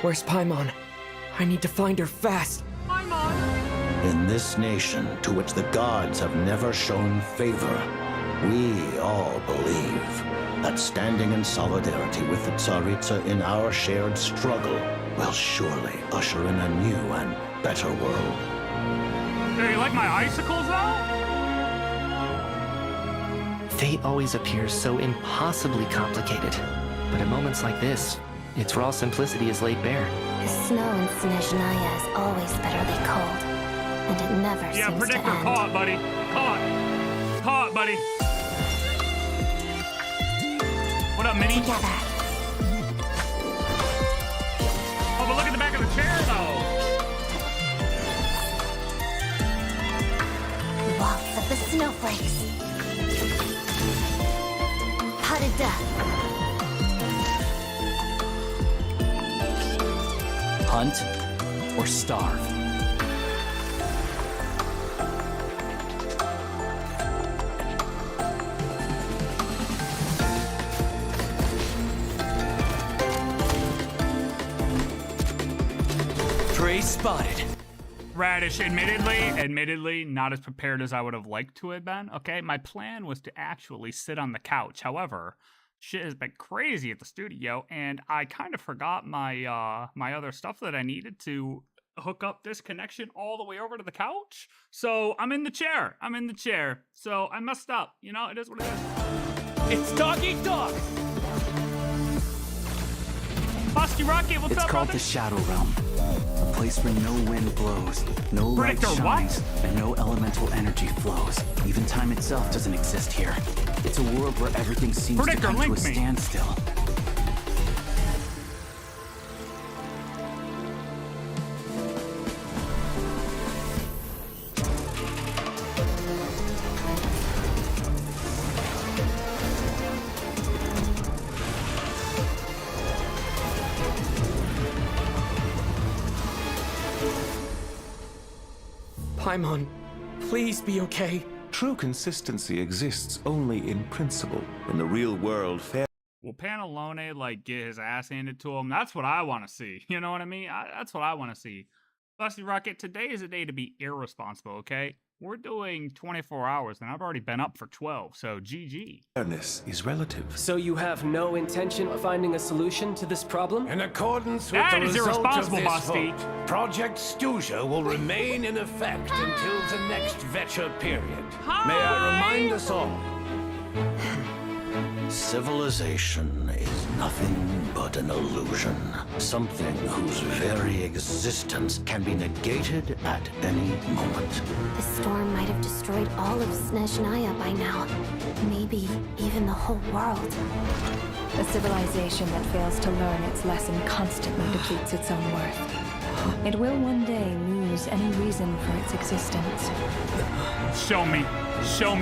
Where's Paimon? I need to find her fast. In this nation, to which the gods have never shown favor, we all believe that standing in solidarity with the Tsaritsa in our shared struggle will surely usher in a new and better world. Hey, you like my icicles, though? Fate always appears so impossibly complicated. But at moments like this, its raw simplicity is laid bare. The snow in Snezhnaya is always bitterly cold, and it never seems to end. Yeah, predictor, caught, buddy. Caught. Caught, buddy. What up, Minnie? Together. Oh, but look at the back of the chair, though. Waltz of the snowflakes. Pas de deux. Hunt or starve. Prey spotted. Radish, admittedly, not as prepared as I would have liked to have been, okay? My plan was to actually sit on the couch. However, shit has been crazy at the studio, and I kind of forgot my my other stuff that I needed to hook up this connection all the way over to the couch. So I'm in the chair. So I messed up. You know, it is what it is. It's dog eat dog. Busty Rocket, what's It's up, called brother? the Shadow Realm. A place where no wind blows, no light Predictor, shines, what? and no elemental energy flows. Even time itself doesn't exist here. It's a world where everything seems Predictor, to come to a link me. standstill. Paimon, please be okay. True consistency exists only in principle. In the real world, Will Pantalone, like, get his ass handed to him? That's what I want to see. You know what I mean? That's what I want to see. Busty Rocket, today is a day to be irresponsible, okay? We're doing 24 hours, and I've already been up for 12, so GG. fairness is relative. So you have no intention of finding a solution to this problem? In accordance with That the is result of irresponsible, this Busty. vote, Project Stuzha will remain in effect until the next Vecha period. May I remind us all? Civilization is nothing but an illusion. Something whose very existence can be negated at any moment. The storm might have destroyed all of Snezhnaya by now. Maybe even the whole world. A civilization that fails to learn its lesson constantly depletes its own worth. It will one day lose any reason for its existence. Show me,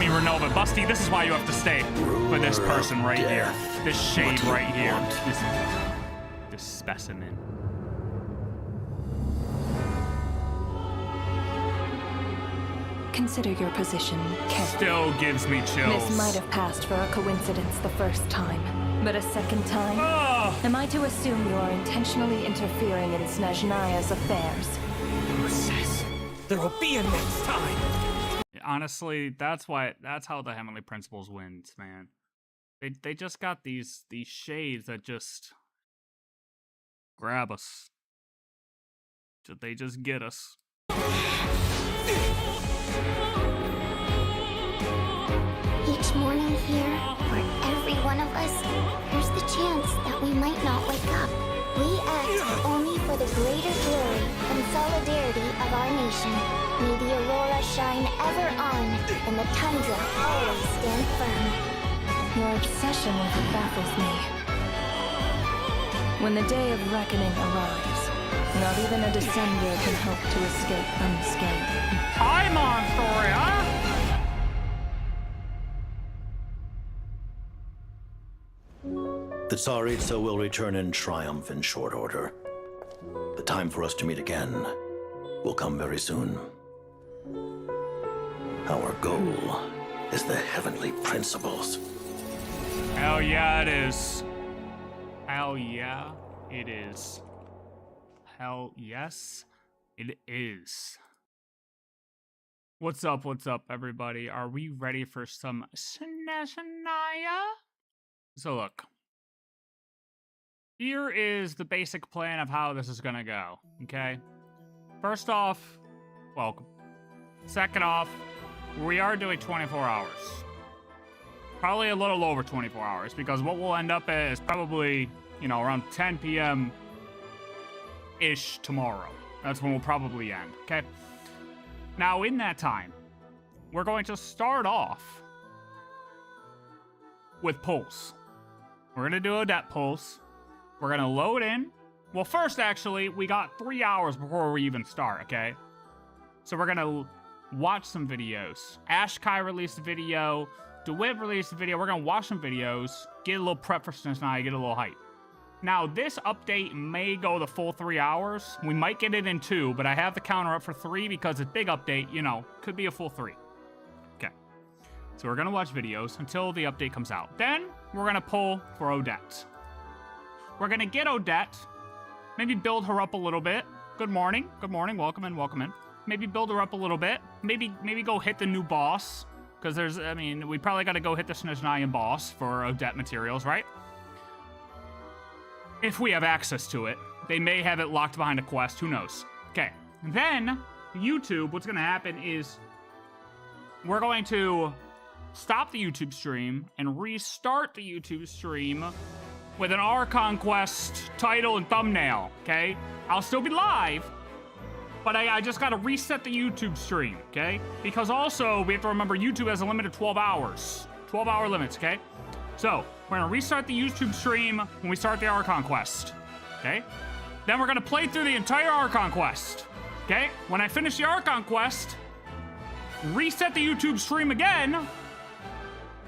Renova. Busty, this is why you have to stay for this person right here. This shade right here. This specimen. Consider your position carefully. Still gives me chills. This might have passed for a coincidence the first time, but a second time? Ugh. Am I to assume you are intentionally interfering in Snezhnaya's affairs? Who says there will be a next time? Honestly, that's how the Heavenly Principles wins, man. They just got these shades that just grab us. They just get us. Each morning here, for every one of us, there's the chance that we might not wake up. We act only for the greater glory and solidarity of our nation. May the aurora shine ever on, and the tundra always stand firm. Your obsession with it baffles me. When the day of reckoning arrives, not even a descender can hope to escape unscathed. Paimon story, huh? The Tsaritsa will return in triumph in short order. The time for us to meet again will come very soon. Our goal is the Heavenly Principles. Hell yeah, it is. Hell yeah, it is. hell yes, it is. What's up, everybody? Are we ready for some Snezhnaya? So look. Here is the basic plan of how this is gonna go, okay? First off, welcome. Second off, we are doing 24 hours. Probably a little over 24 hours, because what we'll end up at is probably, you know, around 10 p.m.-ish tomorrow. That's when we'll probably end, okay? Now, in that time, we're going to start off with Pulse. We're gonna do Odette Pulse. We're gonna load in. Well, first, actually, we got 3 hours before we even start, okay? So we're gonna watch some videos. Ashkai released a video. DeWitt released a video. We're gonna watch some videos, get a little prep for Snezhnaya, get a little hype. Now, this update may go the full 3 hours. We might get it in 2, but I have the counter up for 3 because it's a big update, you know, could be a full 3. Okay. So we're gonna watch videos until the update comes out. Then, we're gonna pull for Odette. We're gonna get Odette, maybe build her up a little bit. Good morning, welcome in. Maybe build her up a little bit. Maybe go hit the new boss. Because there's, I mean, we probably gotta go hit the Snezhnaya boss for Odette materials, right? If we have access to it. They may have it locked behind a quest, who knows? Okay, then, YouTube, what's gonna happen is we're going to stop the YouTube stream and restart the YouTube stream with an Archon Quest title and thumbnail, okay? I'll still be live, but I just gotta reset the YouTube stream, okay? Because also, we have to remember YouTube has a limit of 12 hours. 12-hour limits, okay? So, we're gonna restart the YouTube stream when we start the Archon Quest, okay? Then we're gonna play through the entire Archon Quest, okay? When I finish the Archon Quest, reset the YouTube stream again,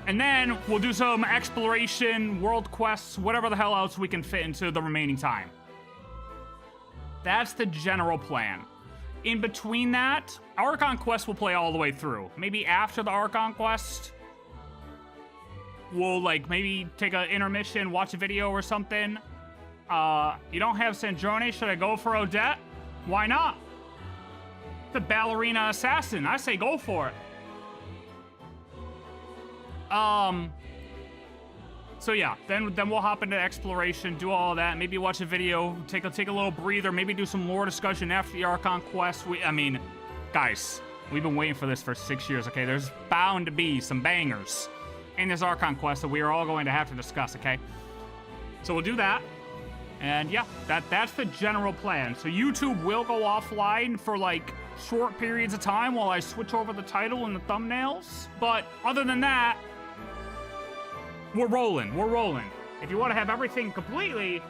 and then we'll do some exploration, world quests, whatever the hell else we can fit into the remaining time. That's the general plan. In between that, Archon Quest will play all the way through. Maybe after the Archon Quest, we'll like maybe take an intermission, watch a video or something. You don't have Snezhnaya, should I go for Odette? Why not? The ballerina assassin, I say go for it. So yeah, then we'll hop into exploration, do all that, maybe watch a video, take a little breather, maybe do some lore discussion after the Archon Quest. I mean, guys, we've been waiting for this for 6 years, okay? There's bound to be some bangers in this Archon Quest that we are all going to have to discuss, okay? So we'll do that. And yeah, that's the general plan. So YouTube will go offline for like short periods of time while I switch over the title and the thumbnails. But other than that, we're rolling. If you want to have everything completely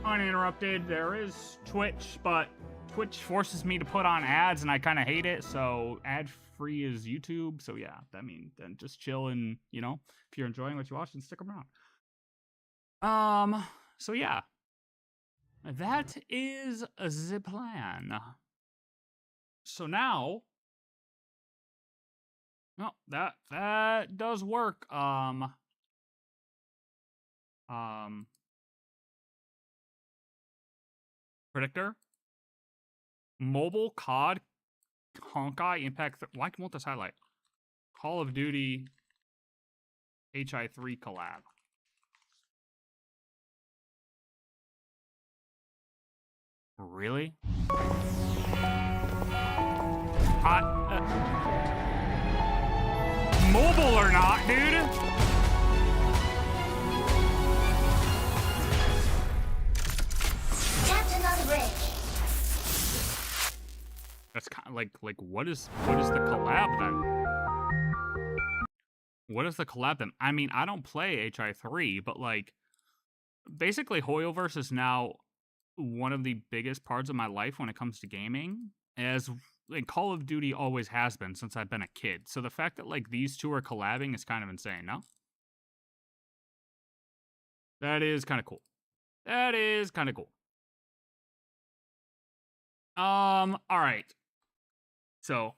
uninterrupted, there is Twitch, but Twitch forces me to put on ads and I kind of hate it. So ad-free is YouTube. So yeah, I mean, then just chill and, you know, if you're enjoying what you watch, then stick around. So yeah, that is the plan. So now, no, that does work. Predictor, mobile COD, Honkai Impact. Why won't this highlight? Call of Duty HI3 collab. Really? Mobile or not, dude? Captain on the bridge. That's kind of like what is the collab then? What is the collab then? I mean, I don't play HI3, but like basically Hoyoverse is now one of the biggest parts of my life when it comes to gaming, as like Call of Duty always has been since I've been a kid. So the fact that like these two are collabing is kind of insane, no? That is kind of cool. That is kind of cool. All right. So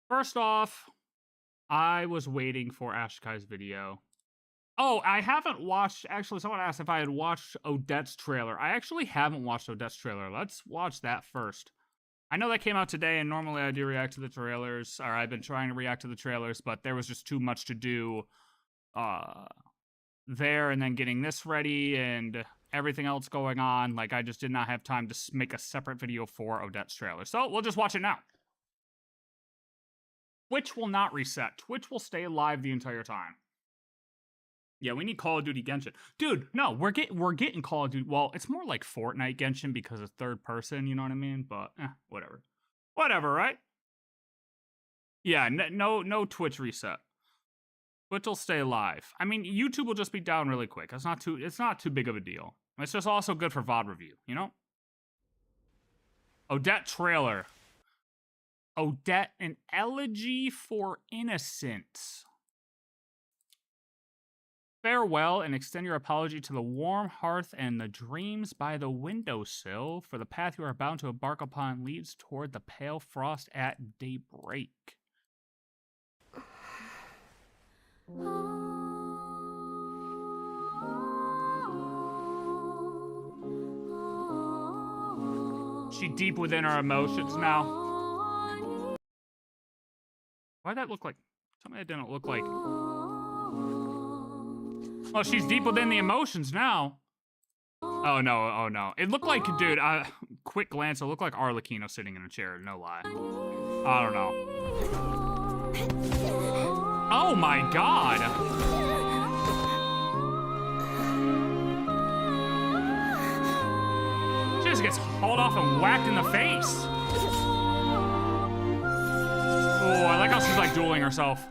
first off, I was waiting for Ashkai's video Oh, I haven't watched. Actually, someone asked if I had watched Odette's trailer. I actually haven't watched Odette's trailer. Let's watch that first. I know that came out today, and normally I do react to the trailers, or I've been trying to react to the trailers, but there was just too much to do there, and then getting this ready, and everything else going on. Like, I just did not have time to make a separate video for Odette's trailer. So, we'll just watch it now. Twitch will not reset. Twitch will stay live the entire time. Yeah, we need Call of Duty Genshin. Dude, no, we're getting Call of Duty. Well, it's more like Fortnite Genshin because it's third person, you know what I mean? But, whatever. Whatever, right? Yeah, no Twitch reset. Twitch will stay live. I mean, YouTube will just be down really quick. It's not too big of a deal. It's just also good for VOD review, you know? Odette trailer. Odette, an elegy for innocence. Farewell and extend your apology to the warm hearth and the dreams by the windowsill, for the path you are bound to embark upon leads toward the pale frost at daybreak. She deep within her emotions now. Why'd that look like? Tell me that didn't look like. Oh, she's deep within the emotions now. Oh no, oh no. It looked like, dude, quick glance, it looked like Arlecchino sitting in a chair, no lie. I don't know. Oh my god! She just gets hauled off and whacked in the face. Oh, I like how she's like dueling herself.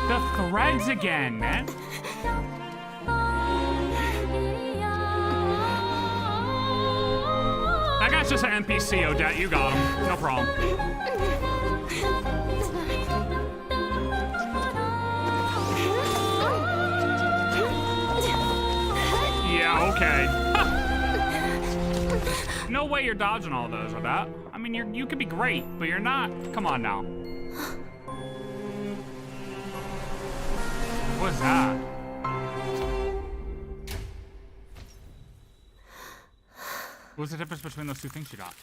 The threads again, man. That guy's just an NPC, Odette. You got him. No problem. Yeah, okay. No way you're dodging all those, Odette. I mean, you could be great, but you're not. Come on now. What's that? What's the difference between those two things you got?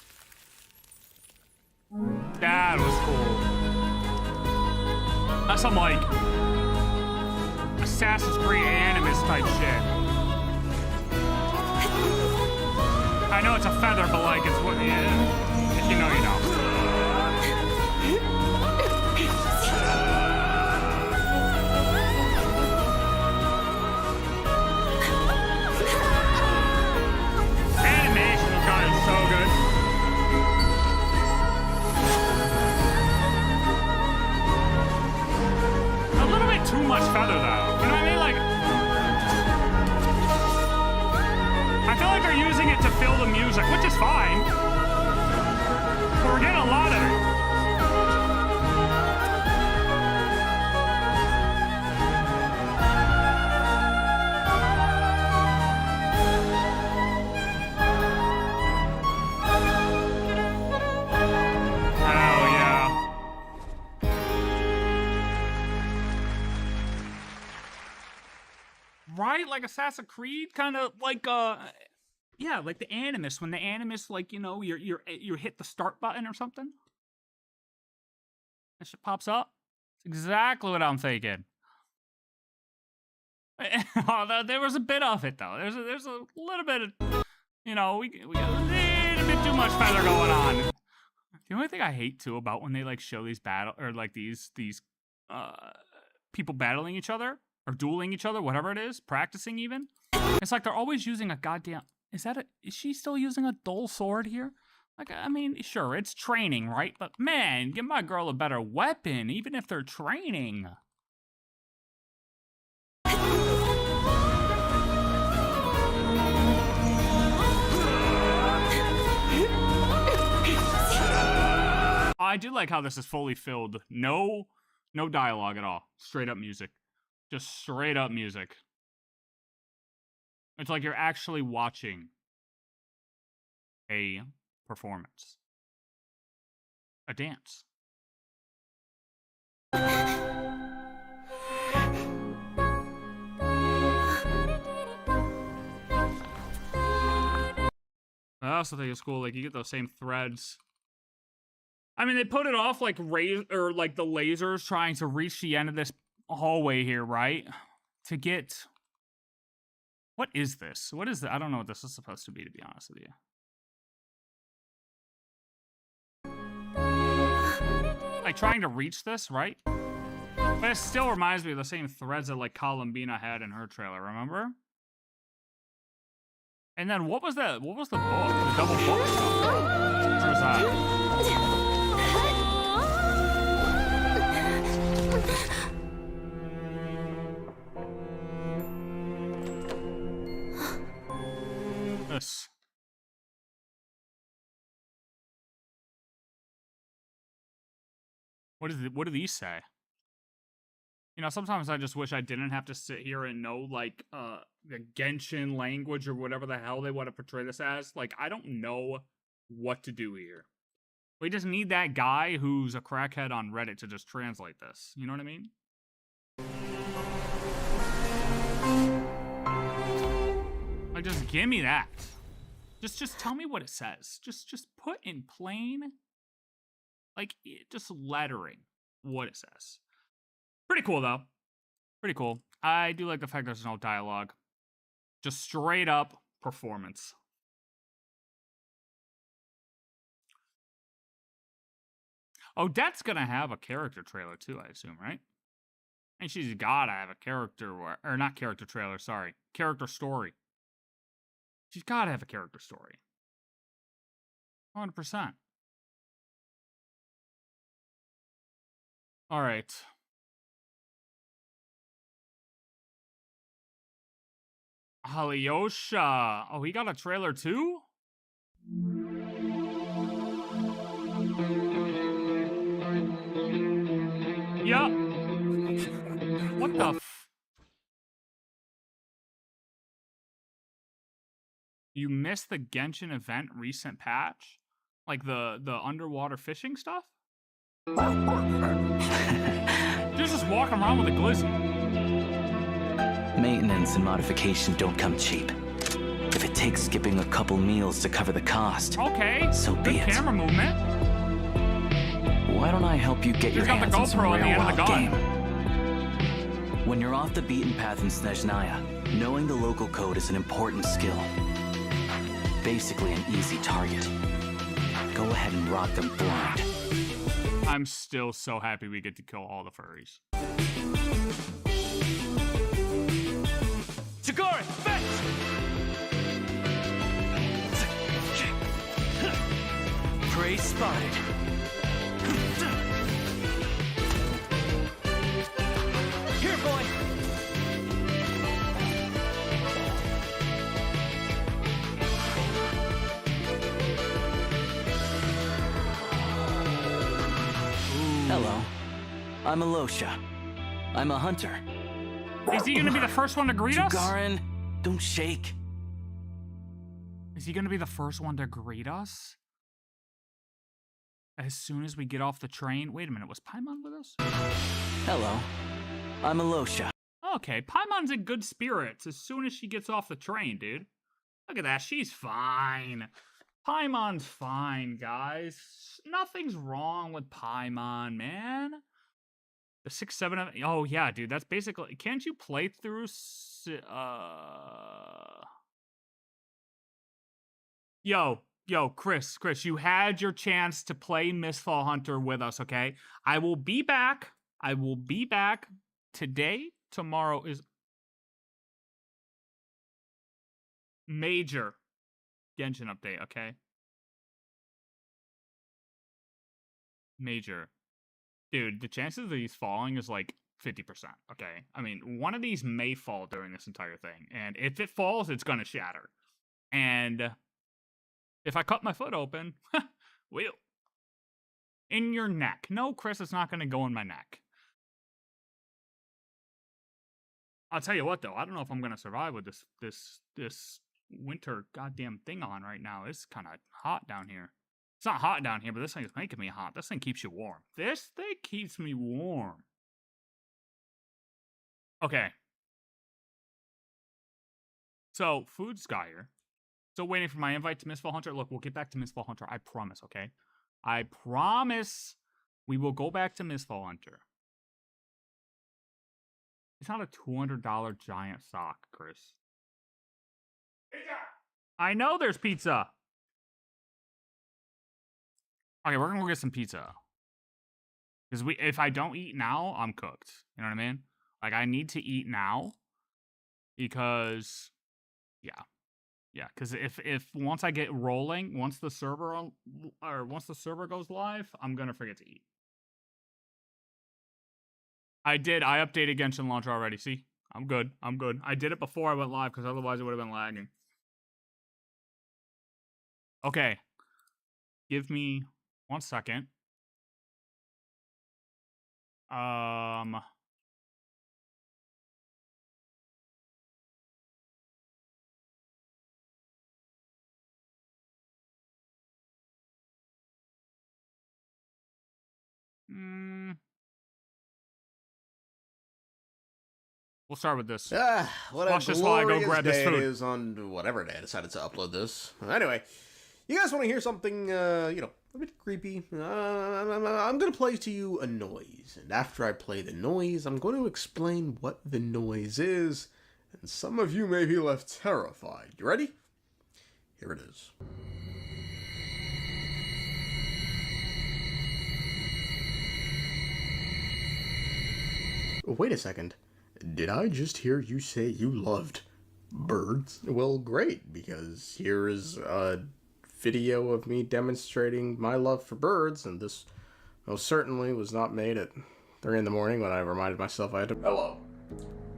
That was cool. That's some, like, Assassin's Creed Animus type shit. I know it's a feather, but, like, it's what, yeah, if you know, you know. Too much feather, though. You know what I mean? Like, I feel like they're using it to fill the music, which is fine. But we're getting a lot of it. Right? Like Assassin's Creed, kind of like, yeah, like the Animus. When the Animus, like, you know, you hit the start button or something. That shit pops up. It's exactly what I'm thinking. There was a bit of it, though. There's a little bit of, you know, we got a little bit too much feather going on. The only thing I hate, too, about when they, like, show these battle, or, like, these people battling each other, or dueling each other, whatever it is, practicing even. It's like they're always using a goddamn... Is she still using a dull sword here? Like, I mean, sure, it's training, right? But man, give my girl a better weapon, even if they're training. I do like how this is fully filled. No dialogue at all. Straight up music. Just straight up music. It's like you're actually watching a performance. A dance. I also think it's cool, like, you get those same threads. I mean, they put it off like like the lasers trying to reach the end of this hallway here, right? To get... What is this? What is that? I don't know what this is supposed to be honest with you. Like, trying to reach this, right? But it still reminds me of the same threads that, like, Columbina had in her trailer, remember? And then what was that? What was the book? The double book stuff? Where's that? This. What do these say? You know, sometimes I just wish I didn't have to sit here and know, like, the Genshin language or whatever the hell they want to portray this as. Like, I don't know what to do here. We just need that guy who's a crackhead on Reddit to just translate this. You know what I mean? Like, just give me that. Just tell me what it says. Just put in plain, like, just lettering what it says. Pretty cool, though. Pretty cool. I do like the fact there's no dialogue. Just straight up performance. Odette's gonna have a character trailer, too, I assume, right? And she's gotta have a character, or not character trailer, sorry. Character story. She's gotta have a character story. 100%. All right. Alyosha. Oh, he got a trailer too? Yup. What the f... You missed the Genshin event recent patch? Like the underwater fishing stuff? Just walking around with a glizzy. Maintenance and modification don't come cheap. If it takes skipping a couple meals to cover the cost, okay, so be it. Camera movement. Why don't I help you get your hands on some real wild game? When you're off the beaten path in Snezhnaya, knowing the local code is an important skill. Basically an easy target. Go ahead and rock them blind. I'm still so happy we get to kill all the furries. Chigari, fetch! Prey spotted. Here, boy! Hello. I'm Alyosha. I'm a hunter. Is he gonna be the first one to greet us? Garen, don't shake. Is he gonna be the first one to greet us? As soon as we get off the train? Wait a minute, was Paimon with us? Hello. I'm Alyosha. Okay, Paimon's in good spirits as soon as she gets off the train, dude. Look at that, she's fine. Paimon's fine, guys. Nothing's wrong with Paimon, man. The 6, 7, oh yeah, dude, that's basically, can't you play through, Yo, Chris, you had your chance to play Mistfall Hunter with us, okay? I will be back today. Tomorrow is major Genshin update, okay? Major. Dude, the chances of these falling is like 50%, okay? I mean, one of these may fall during this entire thing, and if it falls, it's gonna shatter. And if I cut my foot open, well, in your neck. No, Chris, it's not gonna go in my neck. I'll tell you what, though, I don't know if I'm gonna survive with this winter goddamn thing on right now. It's kind of hot down here. It's not hot down here, but this thing is making me hot. This thing keeps you warm. This thing keeps me warm. Okay. So, Food Skyer. Still waiting for my invite to Mistfall Hunter. Look, we'll get back to Mistfall Hunter. I promise, okay? I promise we will go back to Mistfall Hunter. It's not a $200 giant sock, Chris. Pizza! I know there's pizza. Okay, we're gonna go get some pizza. Because if I don't eat now, I'm cooked. You know what I mean? Like, I need to eat now. Because, yeah. Yeah, because if once I get rolling, once the server goes live, I'm gonna forget to eat. I updated Genshin launcher already. See? I'm good. I did it before I went live, because otherwise it would have been lagging. Okay. Give me 1 second. We'll start with this. What Watch a this while I go glorious grab this day food. it is on whatever day I decided to upload this. Anyway, you guys want to hear something, a bit creepy? I'm going to play to you a noise, and after I play the noise, I'm going to explain what the noise is, and some of you may be left terrified. You ready? Here it is. Wait a second. Did I just hear you say you loved birds? Well, great, because here is a video of me demonstrating my love for birds, and this most certainly was not made at 3 in the morning when I reminded myself I had to... Hello.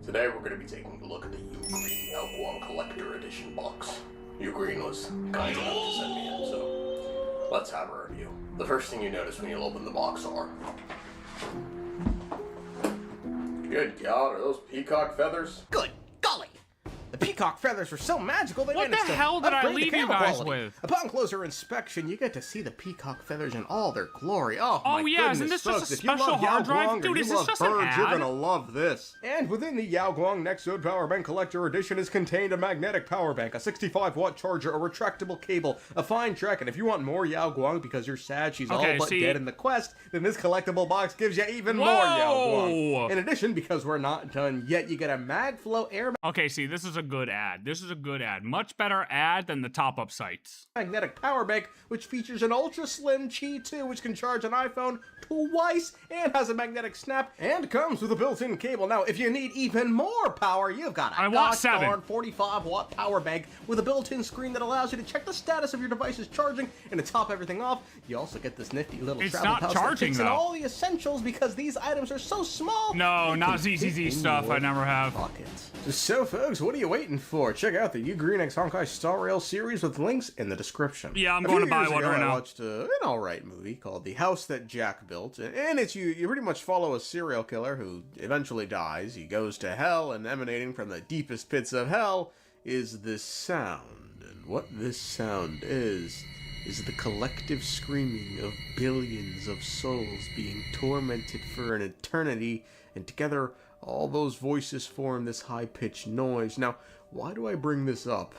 Today we're going to be taking a look at the Ugreen Elguang Collector Edition box. Ugreen was kind enough to send me in, so let's have a review. The first thing you notice when you open the box are... Good God, are those peacock feathers? Good golly! The peacock feathers are so magical they What the managed to hell did I upgrade the leave you camera guys quality. with? Upon closer inspection, you get to see the peacock feathers in all their glory. Oh my yeah, isn't goodness this just folks, a if you special love hard drive? Yaoguang or Dude, you is this love just an birds, you're ad? gonna love this. And within the Yaoguang Nexode Power Bank Collector Edition is contained a magnetic power bank, a 65-watt charger, a retractable cable, a fine track, and if you want more Yaoguang because you're sad she's all but dead in the quest, then this collectible box gives you even more Yaoguang. In addition, because we're not done yet, you get a MagFlow air... Okay, see, this is a good ad. This is a good ad. Much better ad than the top-up sites. Magnetic power bank, which features an ultra-slim Qi 2, which can charge an iPhone twice, and has a magnetic snap, and comes with a built-in cable. Now, if you need even more power, you've got a 45-watt power bank with a built-in screen that allows you to check the status of your device's charging, and to top everything off, you also get this nifty little travel pouch that fits in all the essentials because these items are so small. No, not ZZZ stuff. I never have. Pockets. So, folks, what are you waiting for? Check out the Ugreen X Honkai Star Rail series with links in the description. Yeah, I'm going to buy one right now. I watched an alright movie called The House That Jack Built, and it's you pretty much follow a serial killer who eventually dies. He goes to hell, and emanating from the deepest pits of hell is this sound. And what this sound is the collective screaming of billions of souls being tormented for an eternity, and together all those voices form this high-pitched noise. Now, why do I bring this up?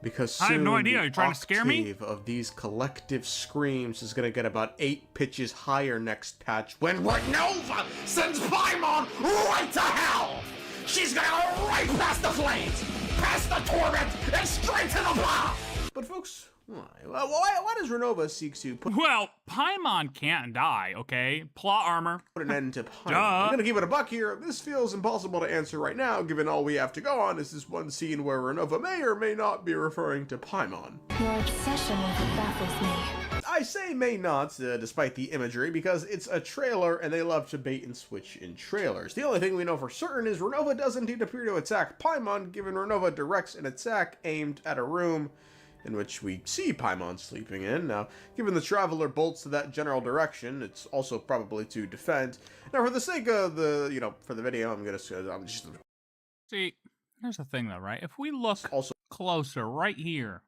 Because soon, I have no idea. You're trying to scare me? The octave of these collective screams is going to get about 8 pitches higher next patch when Renova sends Paimon right to hell! She's going to go right past the flames, past the torment, and straight to the bomb! But folks, why does Renova seek to put... Well, Paimon can't die, okay? Plot armor. Put an end to Paimon. I'm gonna keep it a buck here. This feels impossible to answer right now, given all we have to go on is this one scene where Renova may or may not be referring to Paimon. Your obsession with it baffles me. I say may not, despite the imagery, because it's a trailer and they love to bait and switch in trailers. The only thing we know for certain is Renova does indeed appear to attack Paimon, given Renova directs an attack aimed at a room in which we see Paimon sleeping in. Now, given the Traveler bolts to that general direction, it's also probably to defend. Now, for the sake of the, for the video, I'm just... See, here's the thing though, right? If we look closer right here,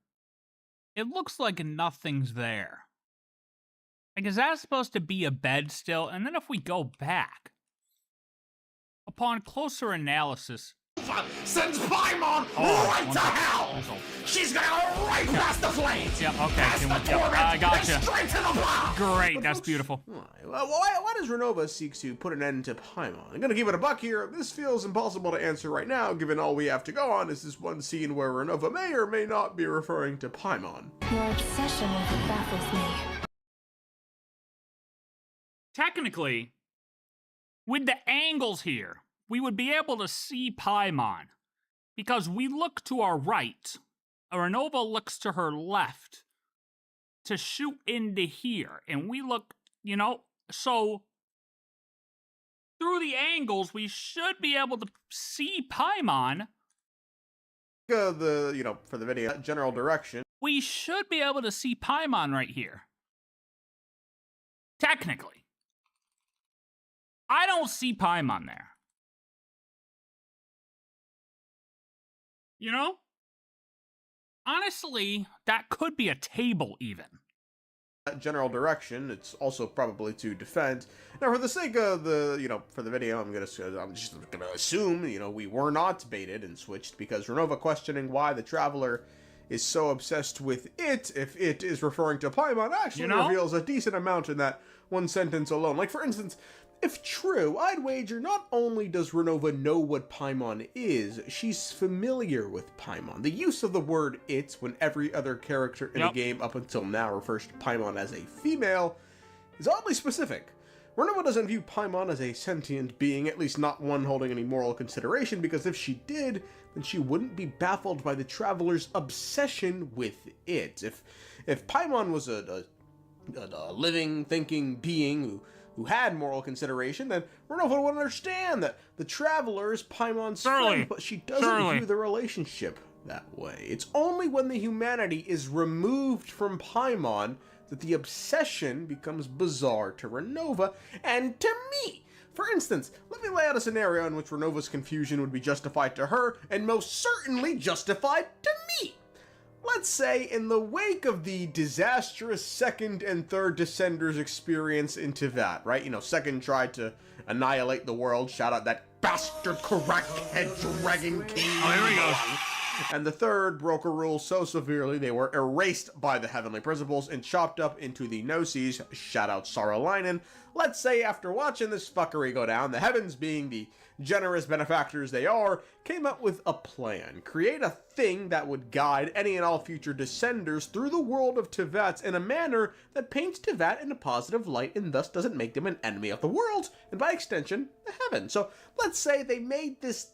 it looks like nothing's there. Like, is that supposed to be a bed still? And then if we go back, upon closer analysis, Sends Paimon right to hell! She's gonna go right past the flames! Yeah, okay. I gotcha. Straight to the block! Great, that's beautiful. Why does Renova seek to put an end to Paimon? I'm gonna give it a buck here. This feels impossible to answer right now, given all we have to go on is this one scene where Renova may or may not be referring to Paimon. Your obsession with it baffles me. Technically, with the angles here, we would be able to see Paimon. Because we look to our right, Renova looks to her left to shoot into here. And we look, you know, so through the angles, we should be able to see Paimon. For the video, general direction. We should be able to see Paimon right here. Technically. I don't see Paimon there. You know? Honestly, that could be a table even. General direction, it's also probably to defend. Now, for the sake of for the video, I'm just gonna assume, we were not baited and switched, because Renova questioning why the Traveler is so obsessed with it, if it is referring to Paimon, actually reveals a decent amount in that one sentence alone. Like, for instance, if true, I'd wager not only does Renova know what Paimon is, she's familiar with Paimon. The use of the word it when every other character in the game up until now refers to Paimon as a female is oddly specific. Renova doesn't view Paimon as a sentient being, at least not one holding any moral consideration, because if she did, then she wouldn't be baffled by the Traveler's obsession with it. If Paimon was a living, thinking being who had moral consideration, then Renova would understand that the Traveler is Paimon's friend, but she doesn't view the relationship that way. It's only when the humanity is removed from Paimon that the obsession becomes bizarre to Renova and to me. For instance, let me lay out a scenario in which Renova's confusion would be justified to her, and most certainly justified to me. Let's say, in the wake of the disastrous second and third Descenders experience in Teyvat, right? Second tried to annihilate the world, shout out that bastard crackhead Dragon King. Oh, here we go. And the third broke a rule so severely they were erased by the Heavenly Principles and chopped up into the Gnosis, shout out Saralainen. Let's say after watching this fuckery go down, the Heavens, being the generous benefactors they are, came up with a plan. Create a thing that would guide any and all future Descenders through the world of Teyvat in a manner that paints Teyvat in a positive light and thus doesn't make them an enemy of the world, and by extension, the Heaven. So let's say they made this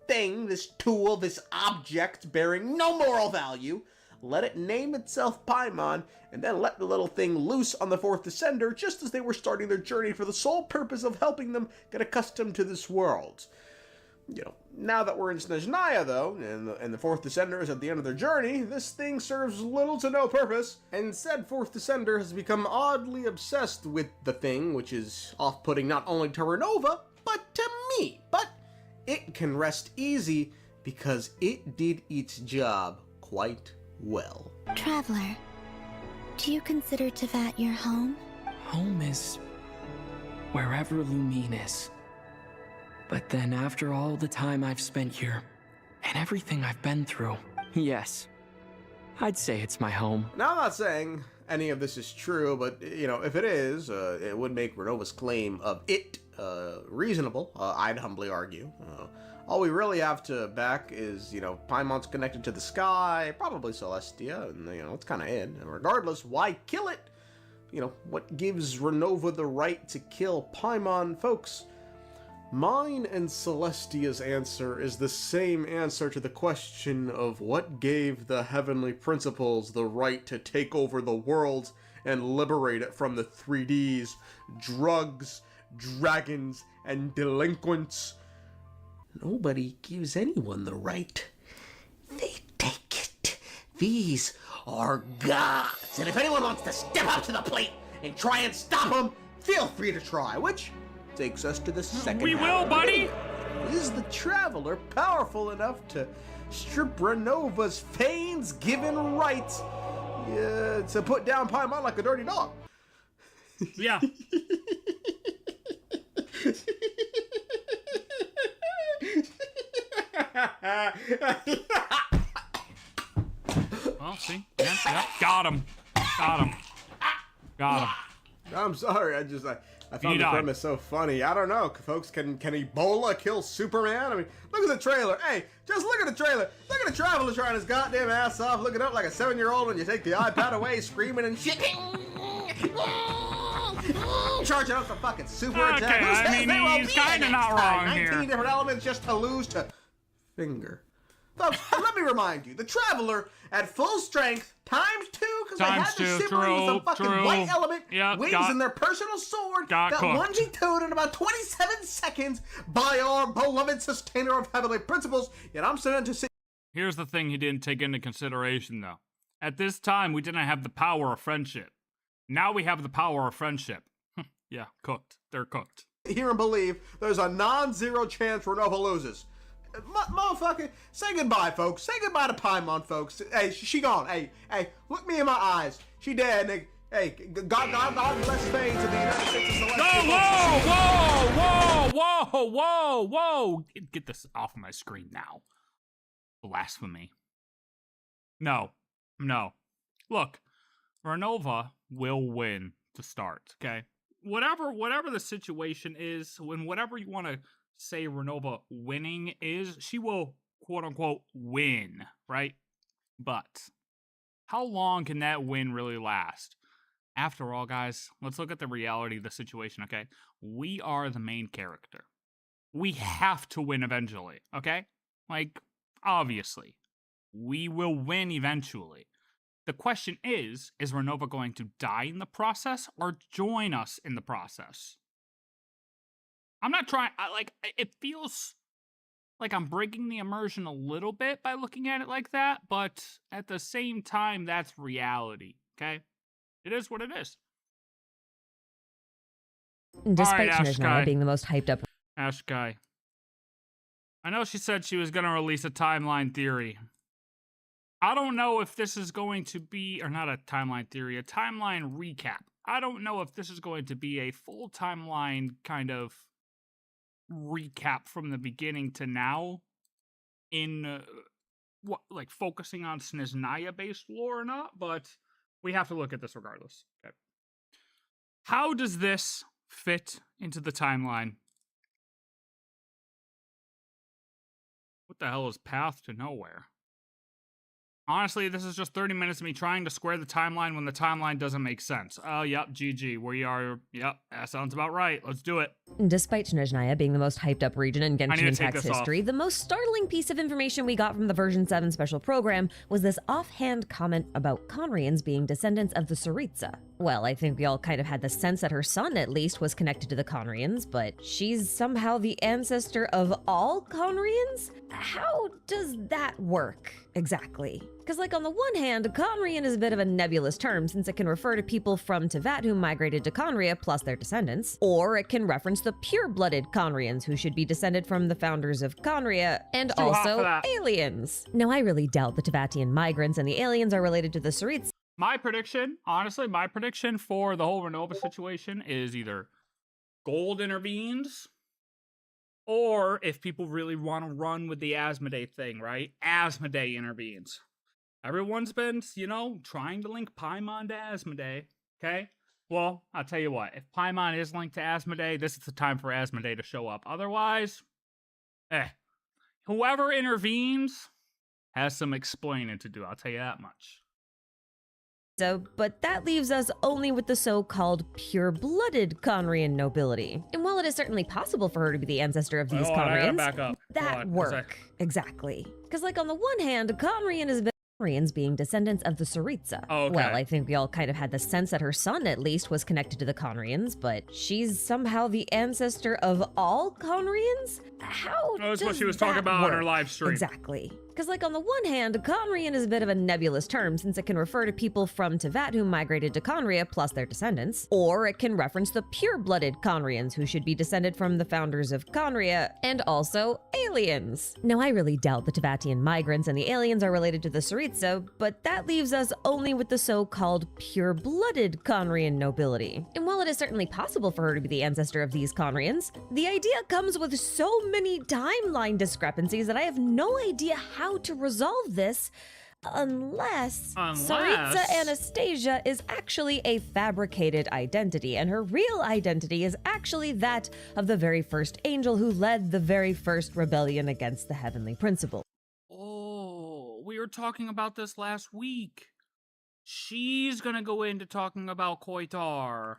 thing, this tool, this object bearing no moral value, let it name itself Paimon, and then let the little thing loose on the fourth Descender just as they were starting their journey for the sole purpose of helping them get accustomed to this world. Now that we're in Snezhnaya, though, and the fourth Descender is at the end of their journey, this thing serves little to no purpose, and said fourth Descender has become oddly obsessed with the thing, which is off-putting not only to Renova, but to me. But it can rest easy, because it did its job quite well. Traveler, do you consider Teyvat your home? Home is wherever Lumine is. But then after all the time I've spent here, and everything I've been through, yes, I'd say it's my home. Now, I'm not saying any of this is true, but, if it is, it would make Renova's claim of it reasonable, I'd humbly argue. All we really have to back is, Paimon's connected to the sky, probably Celestia, and, it's kind of it. And regardless, why kill it? What gives Renova the right to kill Paimon, folks? Mine and Celestia's answer is the same answer to the question of what gave the Heavenly Principles the right to take over the world and liberate it from the 3Ds, drugs, dragons, and delinquents. Nobody gives anyone the right. They take it. These are gods. And if anyone wants to step up to the plate and try and stop them, feel free to try, which takes us to the second We will, buddy! Is the Traveler powerful enough to strip Renova's Fane's given rights to put down Paimon like a dirty dog? Yeah. Well, see? Yeah. Got him. I'm sorry, I found the premise so funny. I don't know, folks, can Ebola kill Superman? I mean, look at the trailer. Hey, just look at the trailer. Look at the Traveler trying his goddamn ass off, looking up like a 7-year-old when you take the iPad away, screaming and shit. Charging up some fucking super attack. I mean, he's kind of not wrong 19 here. 19 different elements just to lose to Finger. Folks, let me remind you, the Traveler at full strength, ×2, because they had to simmer with some fucking white element, wings and their personal sword, got 1v2'd in about 27 seconds by our beloved sustainer of heavenly principles, yet I'm sent to say. Here's the thing he didn't take into consideration, though. At this time, we didn't have the power of friendship. Now we have the power of friendship. Yeah, cooked. They're cooked. Hear and believe there's a non-zero chance Renova loses. Motherfucker, say goodbye, folks. Say goodbye to Paimon, folks. Hey, she gone. Hey, look me in my eyes. She dead, nigga. Hey, God bless Spain to the United States of Celestial. Whoa! Get this off of my screen now. Blasphemy. No. Look, Renova will win to start, okay? Whatever the situation is, whatever you want to say Renova winning is, she will quote-unquote win, right? But how long can that win really last? After all, guys, let's look at the reality of the situation, okay? We are the main character. We have to win eventually, okay? Like, obviously. We will win eventually. The question is Renova going to die in the process or join us in the process? I'm not trying, it feels like I'm breaking the immersion a little bit by looking at it like that, but at the same time, that's reality, okay? It is what it is. Despite right, Snezhnaya being the most hyped up. Ash Guy. I know she said she was going to release a timeline theory. I don't know if this is going to be, or not a timeline theory, a timeline recap. I don't know if this is going to be a full timeline kind of recap from the beginning to now in focusing on Snezhnaya based lore or not, but we have to look at this regardless. Okay. How does this fit into the timeline? What the hell is Path to Nowhere? Honestly, this is just 30 minutes of me trying to square the timeline when the timeline doesn't make sense. Oh, yep, GG. We are, yep, that sounds about right. Let's do it. Despite Snezhnaya being the most hyped up region in Genshin Impact's history, the most startling piece of information we got from the version 7 special program was this offhand comment about Conrians being descendants of the Tsaritsa. Well, I think we all kind of had the sense that her son, at least, was connected to the Conrians, but she's somehow the ancestor of all Conrians? How does that work, exactly? Because, on the one hand, Conrian is a bit of a nebulous term since it can refer to people from Teyvat who migrated to Conria plus their descendants, or it can reference the pure-blooded Conrians who should be descended from the founders of Conria, and also aliens. Now, I really doubt the Teyvatian migrants and the aliens are related to the Tsaritsa. My prediction for the whole Renova situation is either Gold intervenes, or if people really want to run with the Asmodee thing, right? Asmodee intervenes. Everyone's been, trying to link Paimon to Asmodee, okay? Well, I'll tell you what, if Paimon is linked to Asmodee, this is the time for Asmodee to show up. Otherwise, whoever intervenes has some explaining to do, I'll tell you that much. But that leaves us only with the so-called pure-blooded Conrian nobility. And while it is certainly possible for her to be the ancestor of these Conrians, that work, exactly. Because on the one hand, Conrian is Conrians being descendants of the Tsaritsa. Well, I think we all kind of had the sense that her son, at least, was connected to the Conrians, but she's somehow the ancestor of all Conrians? How that's what she was talking about on her live stream. Exactly. Because like on the one hand, Conrian is a bit of a nebulous term since it can refer to people from Teyvat who migrated to Conria plus their descendants, or it can reference the pure-blooded Conrians who should be descended from the founders of Conria, and also aliens. Now I really doubt the Teyvatian migrants and the aliens are related to the Tsaritsa, but that leaves us only with the so-called pure-blooded Conrian nobility. And while it is certainly possible for her to be the ancestor of these Conrians, the idea comes with so many timeline discrepancies that I have no idea how to resolve this unless Tsaritsa Anastasia is actually a fabricated identity, and her real identity is actually that of the very first angel who led the very first rebellion against the heavenly principle. Oh, we were talking about this last week. She's gonna go into talking about Koitar.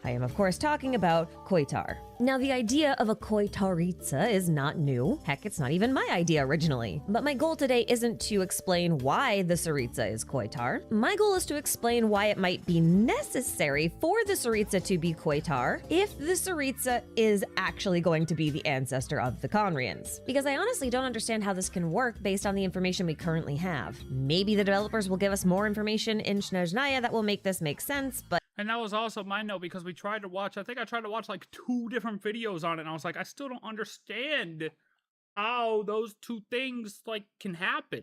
I am, of course, talking about Koitar. Now, the idea of a Koitaritsa is not new. Heck, it's not even my idea originally. But my goal today isn't to explain why the Tsaritsa is Koitar. My goal is to explain why it might be necessary for the Tsaritsa to be Koitar if the Tsaritsa is actually going to be the ancestor of the Conrians. Because I honestly don't understand how this can work based on the information we currently have. Maybe the developers will give us more information in Snezhnaya that will make this make sense, but... And that was also my note because we tried to watch, I think I tried to watch like 2 different videos on it, and I was like, I still don't understand how those 2 things like can happen.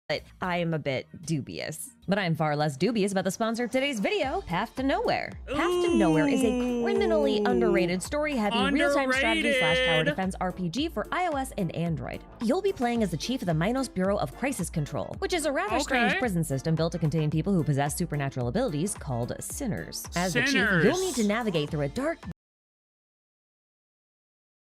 But I am a bit dubious. But I'm far less dubious about the sponsor of today's video, Path to Nowhere. Path to Nowhere is a criminally underrated, story-heavy, real-time strategy / tower defense RPG for iOS and Android. You'll be playing as the chief of the Minos Bureau of Crisis Control, which is a rather strange prison system built to contain people who possess supernatural abilities called sinners. As the chief, you'll need to navigate through a dark...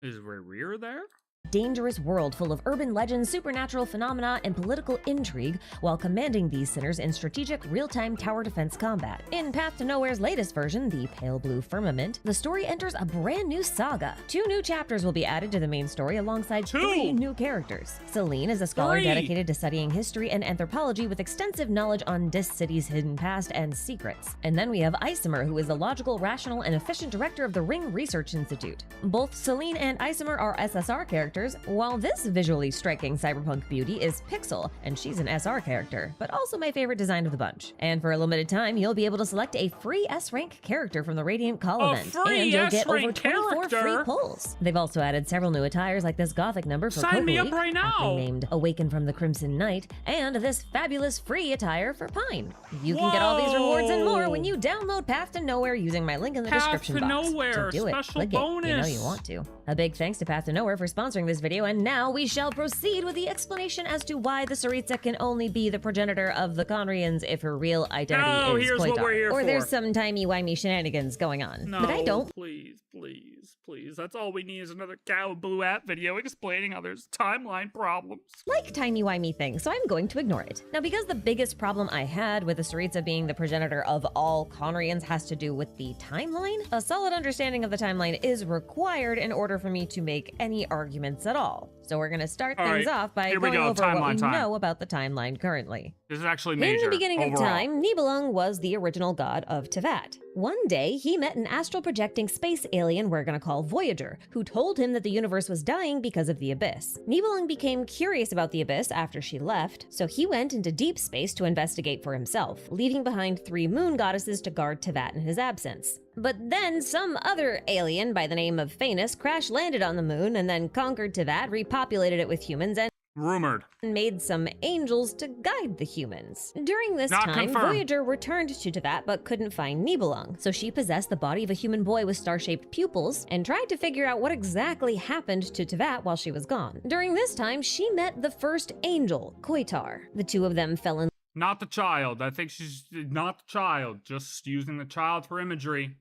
Is Rear there? Dangerous world full of urban legends, supernatural phenomena, and political intrigue while commanding these sinners in strategic, real-time tower defense combat. In Path to Nowhere's latest version, the Pale Blue Firmament, the story enters a brand new saga. 2 new chapters will be added to the main story alongside 3 new characters. Celine is a scholar dedicated to studying history and anthropology with extensive knowledge on Dis City's hidden past and secrets. And then we have Isomer, who is the logical, rational, and efficient director of the Ring Research Institute. Both Celine and Isomer are SSR characters, while this visually striking cyberpunk beauty is Pixel, and she's an SR character, but also my favorite design of the bunch. And for a limited time, you'll be able to select a free S-rank character from the Radiant Call event, and you'll get over 24 free pulls. They've also added several new attires like this gothic number for Sign me up right now! named Awaken from the Crimson Night, and this fabulous free attire for Pine. You can get all these rewards and more when you download Path to Nowhere using my link in the description box. So do it, click it, you know you want to. A big thanks to Path to Nowhere for sponsoring this video, and now we shall proceed with the explanation as to why the Tsaritsa can only be the progenitor of the Conrians if her real identity is Koitar. Or there's some timey-wimey shenanigans going on. No, but I don't. Please. That's all we need is another Cow Blue app video explaining how there's timeline problems. Like timey-wimey things, so I'm going to ignore it. Now, because the biggest problem I had with the Tsaritsa being the progenitor of all Conrians has to do with the timeline, a solid understanding of the timeline is required in order for me to make any arguments at all. So we're going to start things off by going over what we know about the timeline currently. This is actually major. In the beginning of time, Nibelung was the original god of Teyvat. One day, he met an astral-projecting space alien we're going to call Voyager, who told him that the universe was dying because of the Abyss. Nibelung became curious about the Abyss after she left, so he went into deep space to investigate for himself, leaving behind 3 moon goddesses to guard Teyvat in his absence. But then some other alien by the name of Phaenus crash-landed on the moon and then conquered Teyvat, repopulated it with humans, and made some angels to guide the humans. During this time, Voyager returned to Teyvat but couldn't find Nibelung, so she possessed the body of a human boy with star-shaped pupils and tried to figure out what exactly happened to Teyvat while she was gone. During this time, she met the first angel, Koitar. The 2 of them fell in Not the child. I think she's not the child. Just using the child for imagery.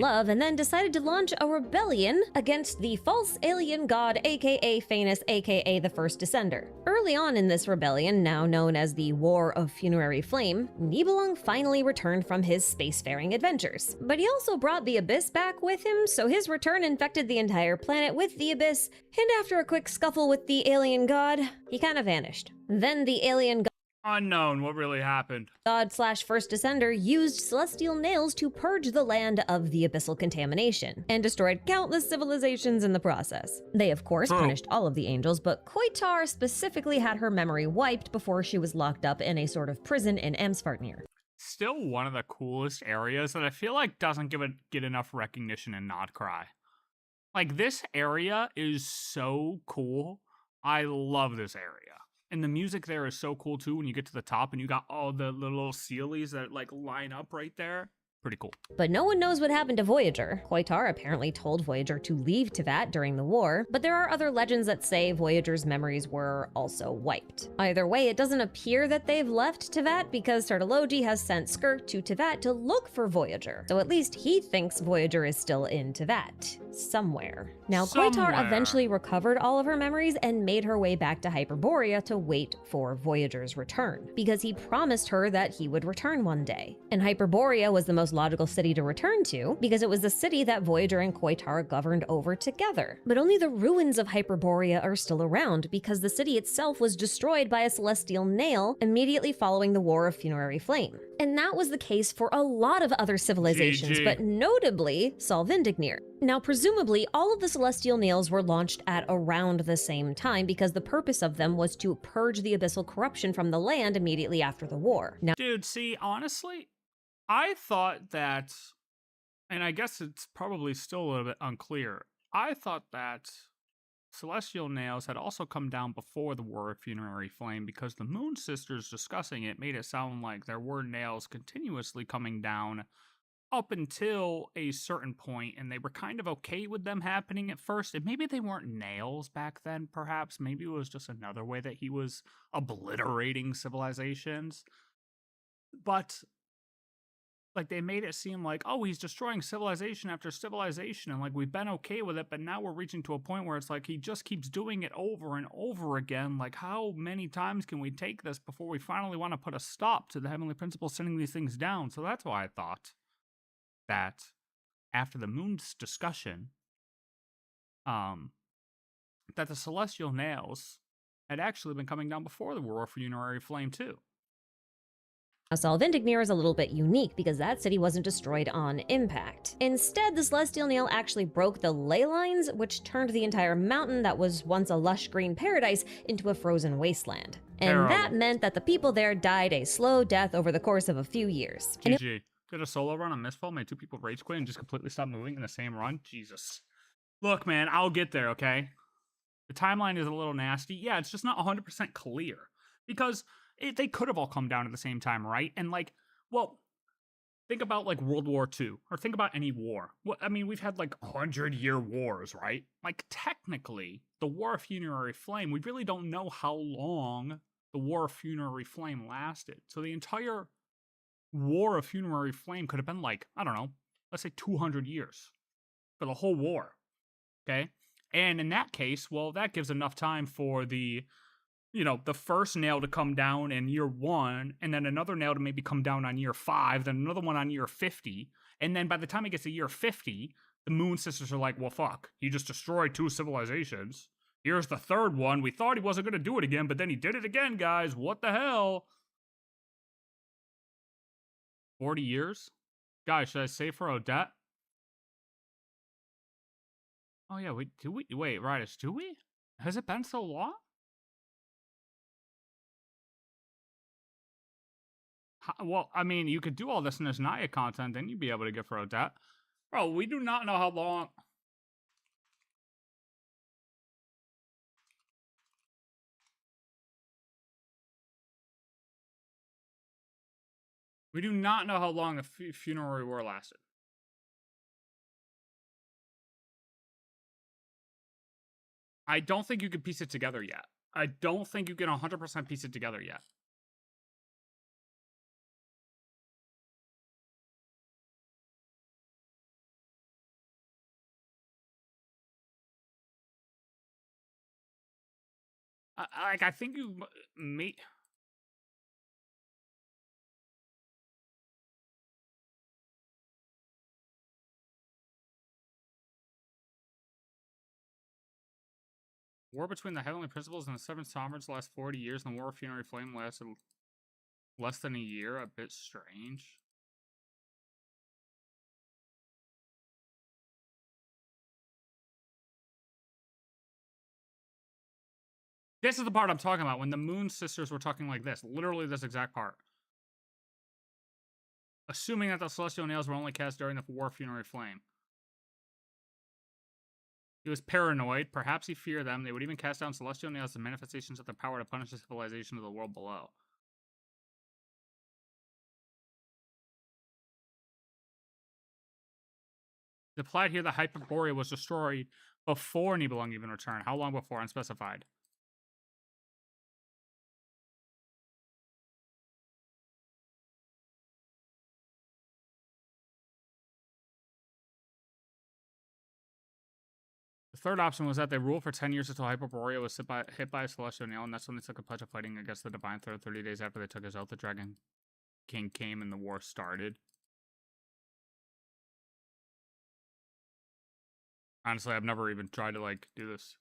love, and then decided to launch a rebellion against the false alien god, aka Phaenus, aka the First Descender. Early on in this rebellion, now known as the War of Funerary Flame, Nibelung finally returned from his spacefaring adventures. But he also brought the Abyss back with him, so his return infected the entire planet with the Abyss, and after a quick scuffle with the alien god, he kind of vanished. Then the alien god Unknown what really happened. God / first descender used celestial nails to purge the land of the abyssal contamination and destroyed countless civilizations in the process. They, of course, punished all of the angels, but Koitar specifically had her memory wiped before she was locked up in a sort of prison in Amsvartnir. Still one of the coolest areas that I feel like doesn't get enough recognition in Nodcry. Like, this area is so cool. I love this area. And the music there is so cool too when you get to the top and you got all the little Sealies that like line up right there. Pretty cool. But no one knows what happened to Voyager. Koitar apparently told Voyager to leave Teyvat during the war, but there are other legends that say Voyager's memories were also wiped. Either way, it doesn't appear that they've left Teyvat because Tartology has sent Skirk to Teyvat to look for Voyager. So at least he thinks Voyager is still in Teyvat. Somewhere. Now, Koitar eventually recovered all of her memories and made her way back to Hyperborea to wait for Voyager's return, because he promised her that he would return one day. And Hyperborea was the most logical city to return to, because it was the city that Voyager and Koitar governed over together. But only the ruins of Hyperborea are still around, because the city itself was destroyed by a celestial nail immediately following the War of Funerary Flame. And that was the case for a lot of other civilizations, but notably Solvindignir. Now, presumably, all of the celestial nails were launched at around the same time because the purpose of them was to purge the abyssal corruption from the land immediately after the war. Now, dude, see, honestly, I thought that, and I guess it's probably still a little bit unclear, I thought that celestial nails had also come down before the War of Funerary Flame because the Moon Sisters discussing it made it sound like there were nails continuously coming down up until a certain point, and they were kind of okay with them happening at first. And maybe they weren't nails back then, perhaps. Maybe it was just another way that he was obliterating civilizations. But like, they made it seem like, oh, he's destroying civilization after civilization, and like, we've been okay with it, but now we're reaching to a point where it's like he just keeps doing it over and over again. Like, how many times can we take this before we finally want to put a stop to the Heavenly Principle sending these things down? So that's why I thought that after the Moon's discussion, that the celestial nails had actually been coming down before the War of Funerary Flame too. Solvindignir is a little bit unique because that city wasn't destroyed on impact. Instead, the celestial nail actually broke the ley lines, which turned the entire mountain that was once a lush green paradise into a frozen wasteland. And that meant that the people there died a slow death over the course of a few years. GG. Did a solo run on Mistfall, made 2 people rage quit and just completely stopped moving in the same run? Jesus. Look, man, I'll get there, okay? The timeline is a little nasty. Yeah, it's just not 100% clear. Because they could have all come down at the same time, right? And like, well, think about like World War II, or think about any war. Well, I mean, we've had like 100-year wars, right? Like, technically, the War of Funerary Flame, we really don't know how long the War of Funerary Flame lasted. So the entire War of Funerary Flame could have been like, I don't know, let's say 200 years for the whole war, okay? And in that case, well, that gives enough time for the, you know, the first nail to come down in year 1, and then another nail to maybe come down on year 5, then another one on year 50, and then by the time it gets to year 50, the Moon Sisters are like, well, fuck, he just destroyed 2 civilizations. Here's the 3rd one. We thought he wasn't going to do it again, but then he did it again, guys. What the hell? 40 years? Guys, should I say for Odette? Oh, yeah, wait, Riders, do we? Has it been so long? Well, I mean, you could do all this Snezhnaya content, then you'd be able to get for Odette. Bro, we do not know how long. We do not know how long the Funerary War lasted. I don't think you can piece it together yet. I don't think you can 100% piece it together yet. I think you may. War between the Heavenly Principles and the 7 Sovereigns last 40 years, and the War of Funerary Flame lasted Less than a year, a bit strange. This is the part I'm talking about, when the Moon Sisters were talking like this. Literally this exact part. Assuming that the Celestial Nails were only cast during the War Funerary Flame. He was paranoid. Perhaps he feared them. They would even cast down Celestial Nails as manifestations of their power to punish the civilization of the world below. It implied here that Hyperborea was destroyed before Nibelung even returned. How long before? Unspecified. The third option was that they ruled for 10 years until Hyperborea was hit by a Celestial Nail, and that's when they took a pledge of fighting against the Divine Third 30 days after they took his oath. The Dragon King came and the war started. Honestly, I've never even tried to, like, do this.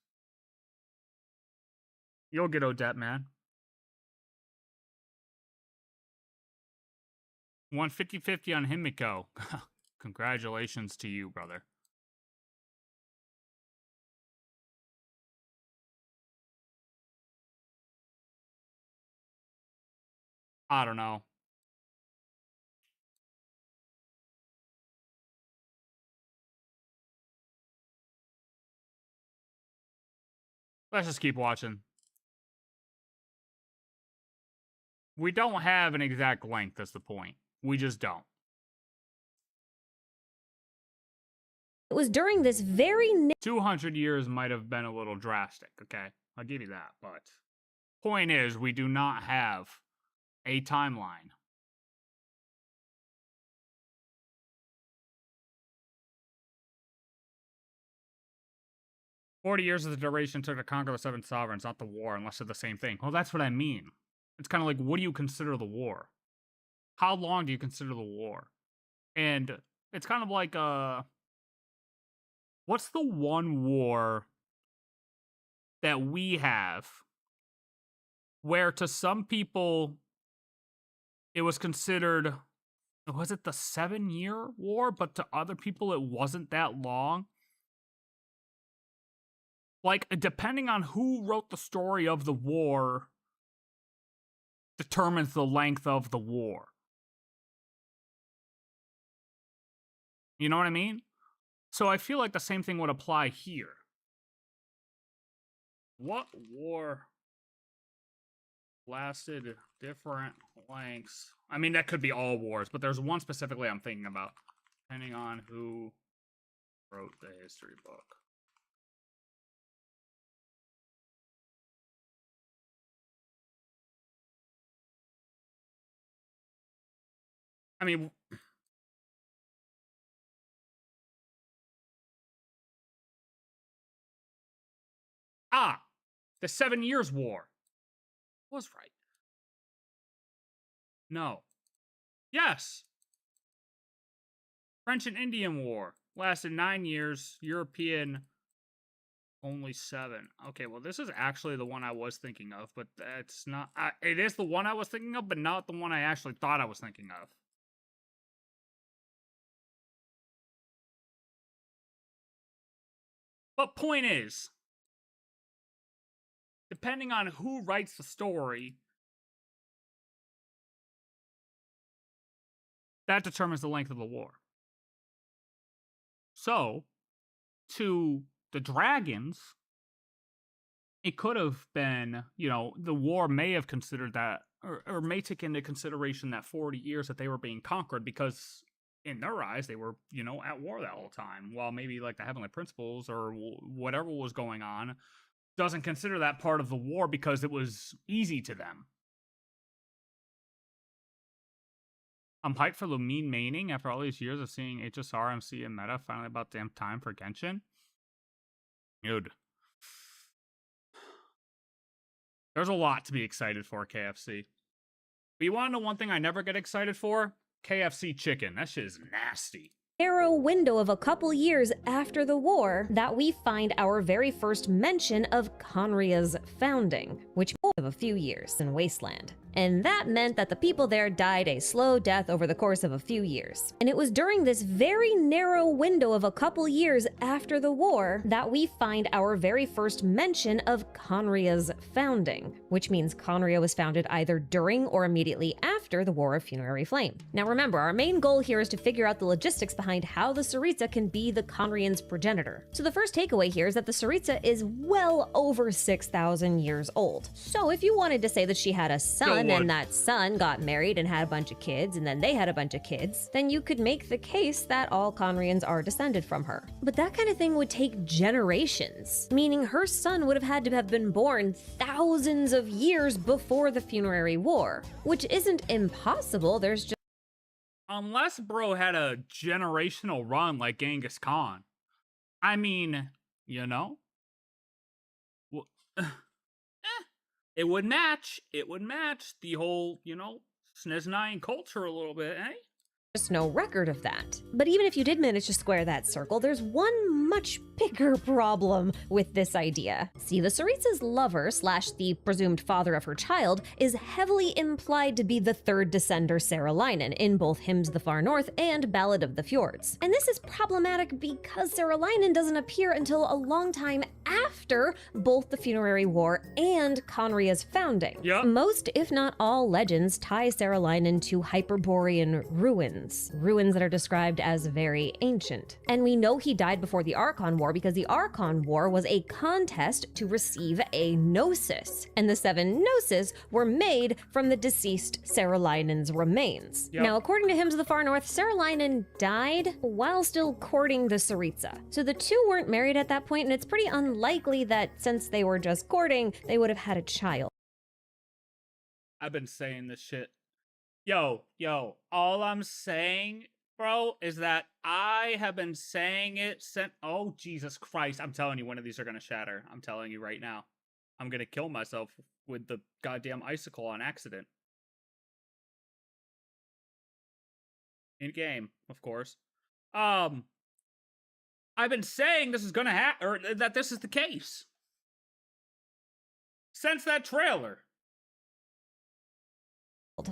You'll get Odette, man. 150-50 on Himiko. Congratulations to you, brother. I don't know. Let's just keep watching. We don't have an exact length, that's the point. We just don't. It was during this very 200 years might have been a little drastic, okay? I'll give you that, but point is, we do not have a timeline. "40 years of the duration took to conquer the Seven Sovereigns, not the war, unless they're the same thing." Well, that's what I mean. It's kind of like, what do you consider the war? How long do you consider the war? And it's kind of like, what's the one war that we have where to some people it was considered, was it the 7-year war? But to other people it wasn't that long? Like, depending on who wrote the story of the war determines the length of the war. You know what I mean? So I feel like the same thing would apply here. What war lasted different lengths? I mean, that could be all wars, but there's one specifically I'm thinking about. Depending on who wrote the history book. I mean, the 7 Years' War. Was right. No. Yes. French and Indian War lasted 9 years. European, only 7. Okay, well, this is actually the one I was thinking of, but that's not. It is the one I was thinking of, but not the one I actually thought I was thinking of. But point is, depending on who writes the story, that determines the length of the war. So, to the dragons, it could have been, you know, the war may have considered that, or may take into consideration that 40 years that they were being conquered, because in their eyes, they were, you know, at war that whole time. While maybe like the Heavenly Principles or whatever was going on doesn't consider that part of the war because it was easy to them. I'm hyped for Lumine maining after all these years of seeing HSR, MC, and meta. Finally about damn time for Genshin. Dude. There's a lot to be excited for, KFC. But you want to know one thing I never get excited for? KFC chicken. That shit is nasty. narrow window of a couple years after the war that we find our very first mention of Conria's founding, which was of a few years in Wasteland. And that meant that the people there died a slow death over the course of a few years. And it was during this very narrow window of a couple years after the war that we find our very first mention of Conria's founding, which means Conria was founded either during or immediately after the War of Funerary Flame. Now remember, our main goal here is to figure out the logistics behind how the Tsaritsa can be the Conrians' progenitor. So the first takeaway here is that the Tsaritsa is well over 6,000 years old. So if you wanted to say that she had a son and that son got married and had a bunch of kids and then they had a bunch of kids, then you could make the case that all Conrians are descended from her. But that kind of thing would take generations, meaning her son would have had to have been born thousands of years before the Funerary War, which isn't impossible. There's just unless bro had a generational run like Genghis Khan. I mean, you know? Well, it would match. It would match the whole, you know, Snezhnayan culture a little bit, eh? Just no record of that. But even if you did manage to square that circle, there's one much bigger problem with this idea. See, the Tsaritsa's lover / the presumed father of her child is heavily implied to be the third descender Saralainen in both Hymns of the Far North and Ballad of the Fjords. And this is problematic because Saralainen doesn't appear until a long time after both the Funerary War and Conria's founding. Yep. Most, if not all, legends tie Saralainen to Hyperborean ruins that are described as very ancient. And we know he died before the Archon War because the Archon War was a contest to receive a gnosis, and the 7 gnosis were made from the deceased Saralainen's remains. Yep. Now, according to Hymns of the Far North, Saralainen died while still courting the Tsaritsa. So the two weren't married at that point, and it's pretty unlikely that since they were just courting, they would have had a child. I've been saying this shit. Yo, all I'm saying, bro, is that I have been saying it since... Oh, Jesus Christ. I'm telling you, one of these are going to shatter. I'm telling you right now. I'm going to kill myself with the goddamn icicle on accident. In game, of course. I've been saying this is going to happen, or that this is the case. Since that trailer.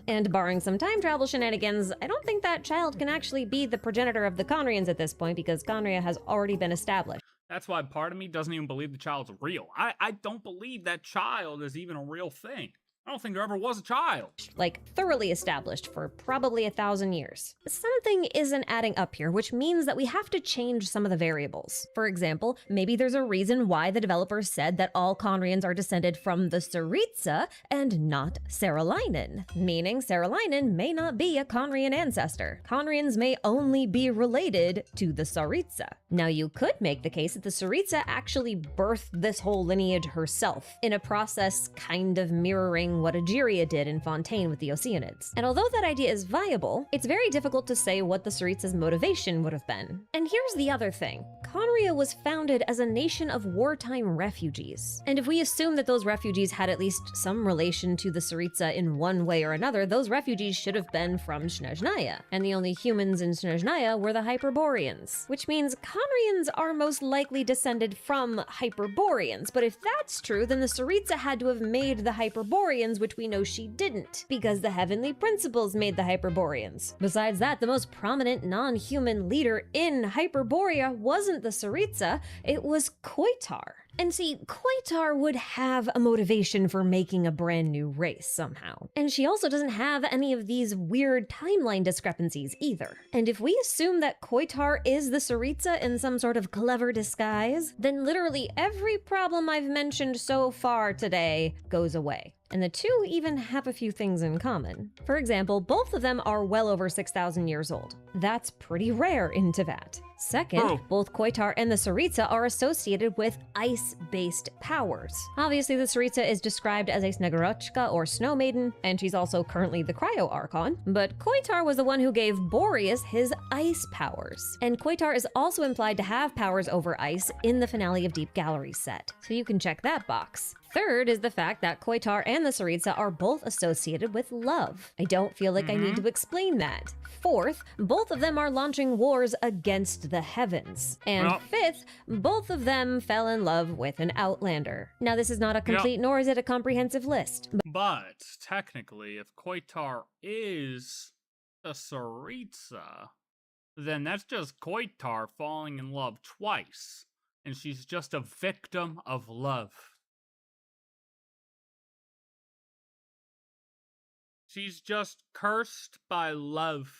And barring some time travel shenanigans, I don't think that child can actually be the progenitor of the Conrians at this point because Conria has already been established. That's why part of me doesn't even believe the child's real. I don't believe that child is even a real thing. I don't think there ever was a child. Like, thoroughly established for probably 1,000 years. Something isn't adding up here, which means that we have to change some of the variables. For example, maybe there's a reason why the developers said that all Conrians are descended from the Tsaritsa and not Saralainen, meaning Saralainen may not be a Conrian ancestor. Conrians may only be related to the Tsaritsa. Now, you could make the case that the Tsaritsa actually birthed this whole lineage herself, in a process kind of mirroring what Egeria did in Fontaine with the Oceanids. And although that idea is viable, it's very difficult to say what the Tsaritsa's motivation would have been. And here's the other thing. Conria was founded as a nation of wartime refugees. And if we assume that those refugees had at least some relation to the Tsaritsa in one way or another, those refugees should have been from Snezhnaya. And the only humans in Snezhnaya were the Hyperboreans, which means Conrians are most likely descended from Hyperboreans. But if that's true, then the Tsaritsa had to have made the Hyperboreans, which we know she didn't, because the Heavenly Principles made the Hyperboreans. Besides that, the most prominent non-human leader in Hyperborea wasn't the Tsaritsa, it was Koitar. And see, Koitar would have a motivation for making a brand new race somehow. And she also doesn't have any of these weird timeline discrepancies either. And if we assume that Koitar is the Tsaritsa in some sort of clever disguise, then literally every problem I've mentioned so far today goes away. And the two even have a few things in common. For example, both of them are well over 6,000 years old. That's pretty rare in Teyvat. Second, both Koitar and the Tsaritsa are associated with ice-based powers. Obviously, the Tsaritsa is described as a Snegorochka or Snow Maiden, and she's also currently the Cryo Archon, but Koitar was the one who gave Boreas his ice powers. And Koitar is also implied to have powers over ice in the finale of Deep Gallery set, so you can check that box. Third is the fact that Koitar and the Tsaritsa are both associated with love. I don't feel like I need to explain that. Fourth, both of them are launching wars against the heavens. And fifth, both of them fell in love with an Outlander. Now, this is not a complete nor is it a comprehensive list. But technically, if Koitar is a Tsaritsa, then that's just Koitar falling in love twice. And she's just a victim of love. She's just cursed by love.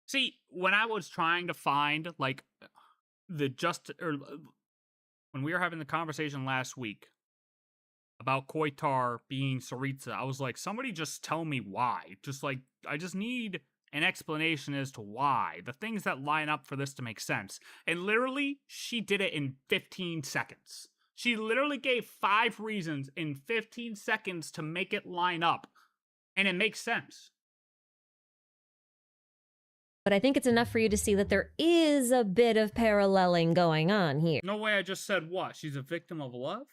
See, when I was trying to find, like, when we were having the conversation last week about Koitar being Tsaritsa, I was like, somebody just tell me why. Just like, I just need an explanation as to why. The things that line up for this to make sense. And literally, she did it in 15 seconds. She literally gave 5 reasons in 15 seconds to make it line up. And it makes sense. But I think it's enough for you to see that there is a bit of paralleling going on here. No way I just said what? She's a victim of love?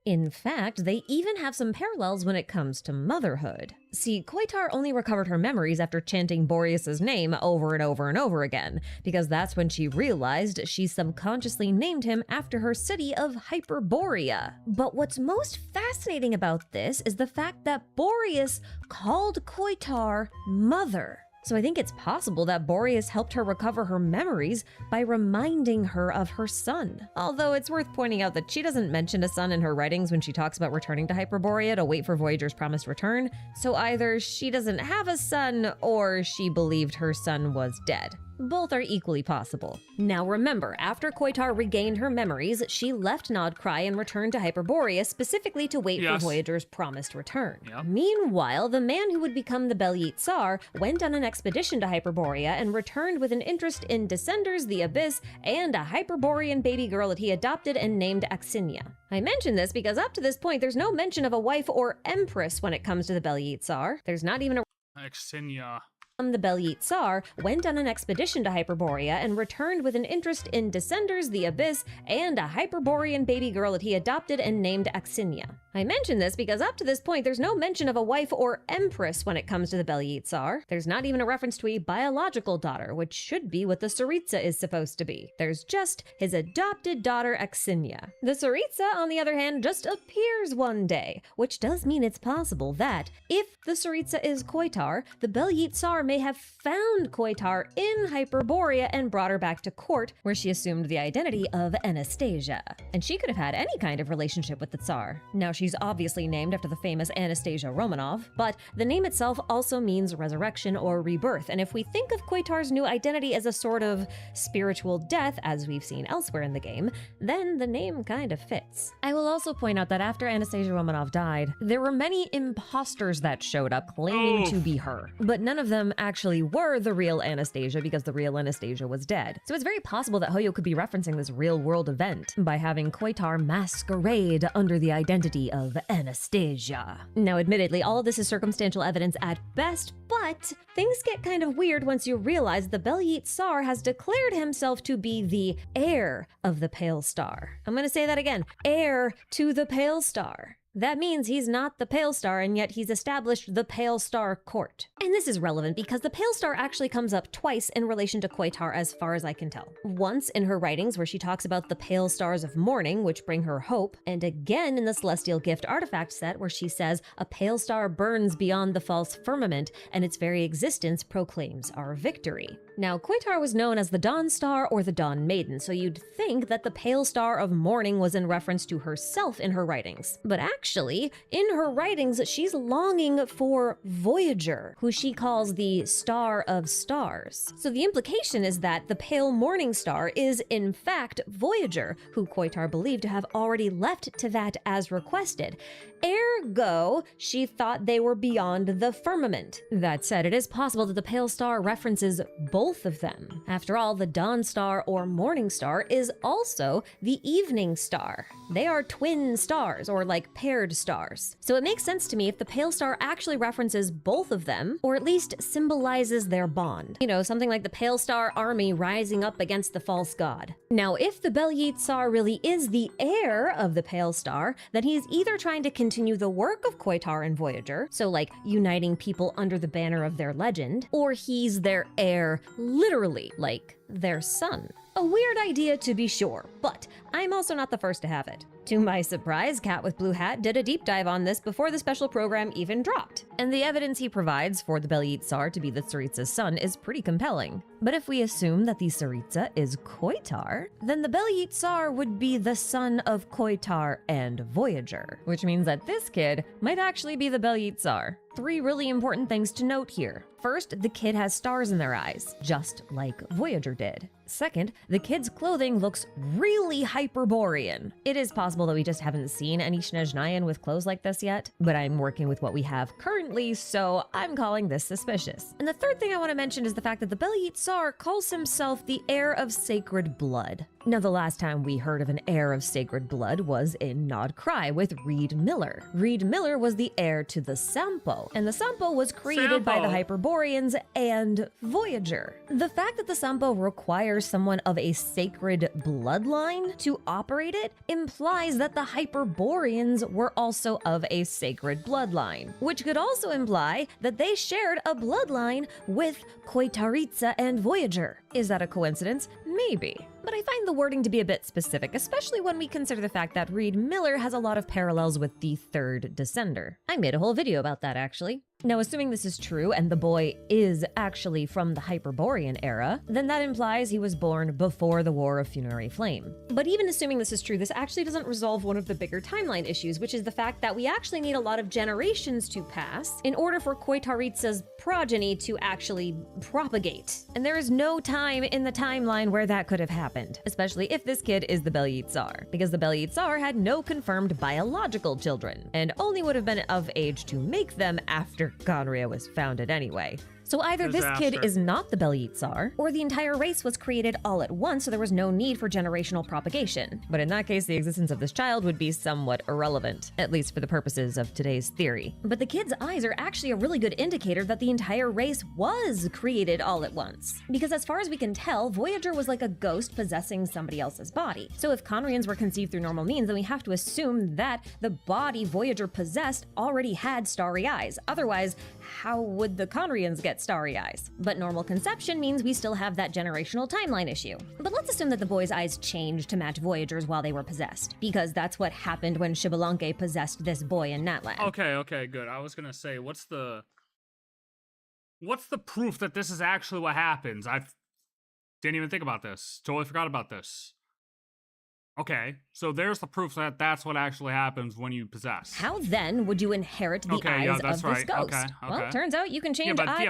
In fact, they even have some parallels when it comes to motherhood. See, Koitar only recovered her memories after chanting Boreas's name over and over and over again, because that's when she realized she subconsciously named him after her city of Hyperborea. But what's most fascinating about this is the fact that Boreas called Koitar Mother. So I think it's possible that Boreas helped her recover her memories by reminding her of her son. Although it's worth pointing out that she doesn't mention a son in her writings when she talks about returning to Hyperborea to wait for Voyager's promised return, so either she doesn't have a son or she believed her son was dead. Both are equally possible. Now remember, after Koitar regained her memories, she left Nodcry and returned to Hyperborea specifically to wait for Voyager's promised return. Meanwhile, the man who would become the Belyet Tsar went on an expedition to Hyperborea and returned with an interest in Descenders, the Abyss, and a Hyperborean baby girl that he adopted and named Axinia. I mention this because up to this point, there's no mention of a wife or empress when it comes to the Belyet Tsar. There's not even a Axinia. The Belyet Tsar went on an expedition to Hyperborea and returned with an interest in Descenders, the Abyss, and a Hyperborean baby girl that he adopted and named Axinia. I mention this because up to this point, there's no mention of a wife or empress when it comes to the Belyet Tsar. There's not even a reference to a biological daughter, which should be what the Tsaritsa is supposed to be. There's just his adopted daughter, Axinia. The Tsaritsa, on the other hand, just appears one day, which does mean it's possible that, if the Tsaritsa is Koitar, the Belyet Tsar may have found Koitar in Hyperborea and brought her back to court, where she assumed the identity of Anastasia. And she could have had any kind of relationship with the Tsar. Now, she's obviously named after the famous Anastasia Romanov, but the name itself also means resurrection or rebirth, and if we think of Koitar's new identity as a sort of spiritual death, as we've seen elsewhere in the game, then the name kind of fits. I will also point out that after Anastasia Romanov died, there were many imposters that showed up claiming to be her, but none of them actually were the real Anastasia because the real Anastasia was dead. So it's very possible that Hoyo could be referencing this real-world event by having Koitar masquerade under the identity of Anastasia. Now, admittedly, all of this is circumstantial evidence at best, but things get kind of weird once you realize the Belyet Tsar has declared himself to be the heir of the Pale Star. I'm gonna say that again, heir to the Pale Star. That means he's not the Pale Star, and yet he's established the Pale Star Court. And this is relevant because the Pale Star actually comes up twice in relation to Koitar as far as I can tell. Once in her writings where she talks about the Pale Stars of Morning, which bring her hope, and again in the Celestial Gift artifact set where she says a pale star burns beyond the false firmament and its very existence proclaims our victory. Now, Koitar was known as the Dawn Star or the Dawn Maiden, so you'd think that the Pale Star of Morning was in reference to herself in her writings. But actually, in her writings, she's longing for Voyager, who she calls the Star of Stars. So the implication is that the Pale Morning Star is, in fact, Voyager, who Koitar believed to have already left Teyvat as requested. Ergo, she thought they were beyond the firmament. That said, it is possible that the Pale Star references both both of them. After all, the Dawn Star or Morning Star is also the Evening Star. They are twin stars, or like paired stars. So it makes sense to me if the Pale Star actually references both of them, or at least symbolizes their bond. You know, something like the Pale Star army rising up against the false god. Now, if the Bel-Yit Tsar really is the heir of the Pale Star, then he's either trying to continue the work of Koitar and Voyager, so like uniting people under the banner of their legend, or he's their heir literally, like their son. A weird idea to be sure, but I'm also not the first to have it. To my surprise, Cat with Blue Hat did a deep dive on this before the special program even dropped, and the evidence he provides for the Bel-Yit Tsar to be the Tsaritsa's son is pretty compelling. But if we assume that the Tsaritsa is Koitar, then the Bel-Yit Tsar would be the son of Koitar and Voyager, which means that this kid might actually be the Bel-Yit Tsar. 3 really important things to note here. First, the kid has stars in their eyes, just like Voyager did. Second, the kid's clothing looks really Hyperborean. It is possible that we just haven't seen any Snezhnayan with clothes like this yet, but I'm working with what we have currently, so I'm calling this suspicious. And the third thing I want to mention is the fact that the Bel-Yit Tsar calls himself the heir of sacred blood. Now, the last time we heard of an heir of sacred blood was in Nod Cry with Reed Miller. Reed Miller was the heir to the Sampo, and the Sampo was created by the Hyperboreans and Voyager. The fact that the Sampo requires someone of a sacred bloodline to operate it implies that the Hyperboreans were also of a sacred bloodline, which could also imply that they shared a bloodline with Koitaritsa and Voyager. Is that a coincidence? Maybe. But I find the wording to be a bit specific, especially when we consider the fact that Reed Miller has a lot of parallels with the third Descender. I made a whole video about that, actually. Now, assuming this is true and the boy is actually from the Hyperborean era, then that implies he was born before the War of Funerary Flame. But even assuming this is true, this actually doesn't resolve one of the bigger timeline issues, which is the fact that we actually need a lot of generations to pass in order for Koitaritsa's progeny to actually propagate. And there is no time in the timeline where that could have happened, especially if this kid is the Bel-Yit Tsar, because the Bel-Yit Tsar had no confirmed biological children, and only would have been of age to make them after Conria was founded anyway. So either this kid is not the Bel-Yit Tsar, or the entire race was created all at once, so there was no need for generational propagation. But in that case, the existence of this child would be somewhat irrelevant, at least for the purposes of today's theory. But the kid's eyes are actually a really good indicator that the entire race was created all at once. Because as far as we can tell, Voyager was like a ghost possessing somebody else's body. So if Conrians were conceived through normal means, then we have to assume that the body Voyager possessed already had starry eyes. Otherwise, how would the Conrians get starry eyes? But normal conception means we still have that generational timeline issue. But let's assume that the boy's eyes changed to match Voyager's while they were possessed, because that's what happened when Xbalanque possessed this boy in Natlan. Okay, good. I was gonna say, what's the proof that this is actually what happens? I didn't even think about this. Totally forgot about this. Okay, so there's the proof that that's what actually happens when you possess. How then would you inherit the eyes of this ghost? Okay. Well, turns out you can change eyes.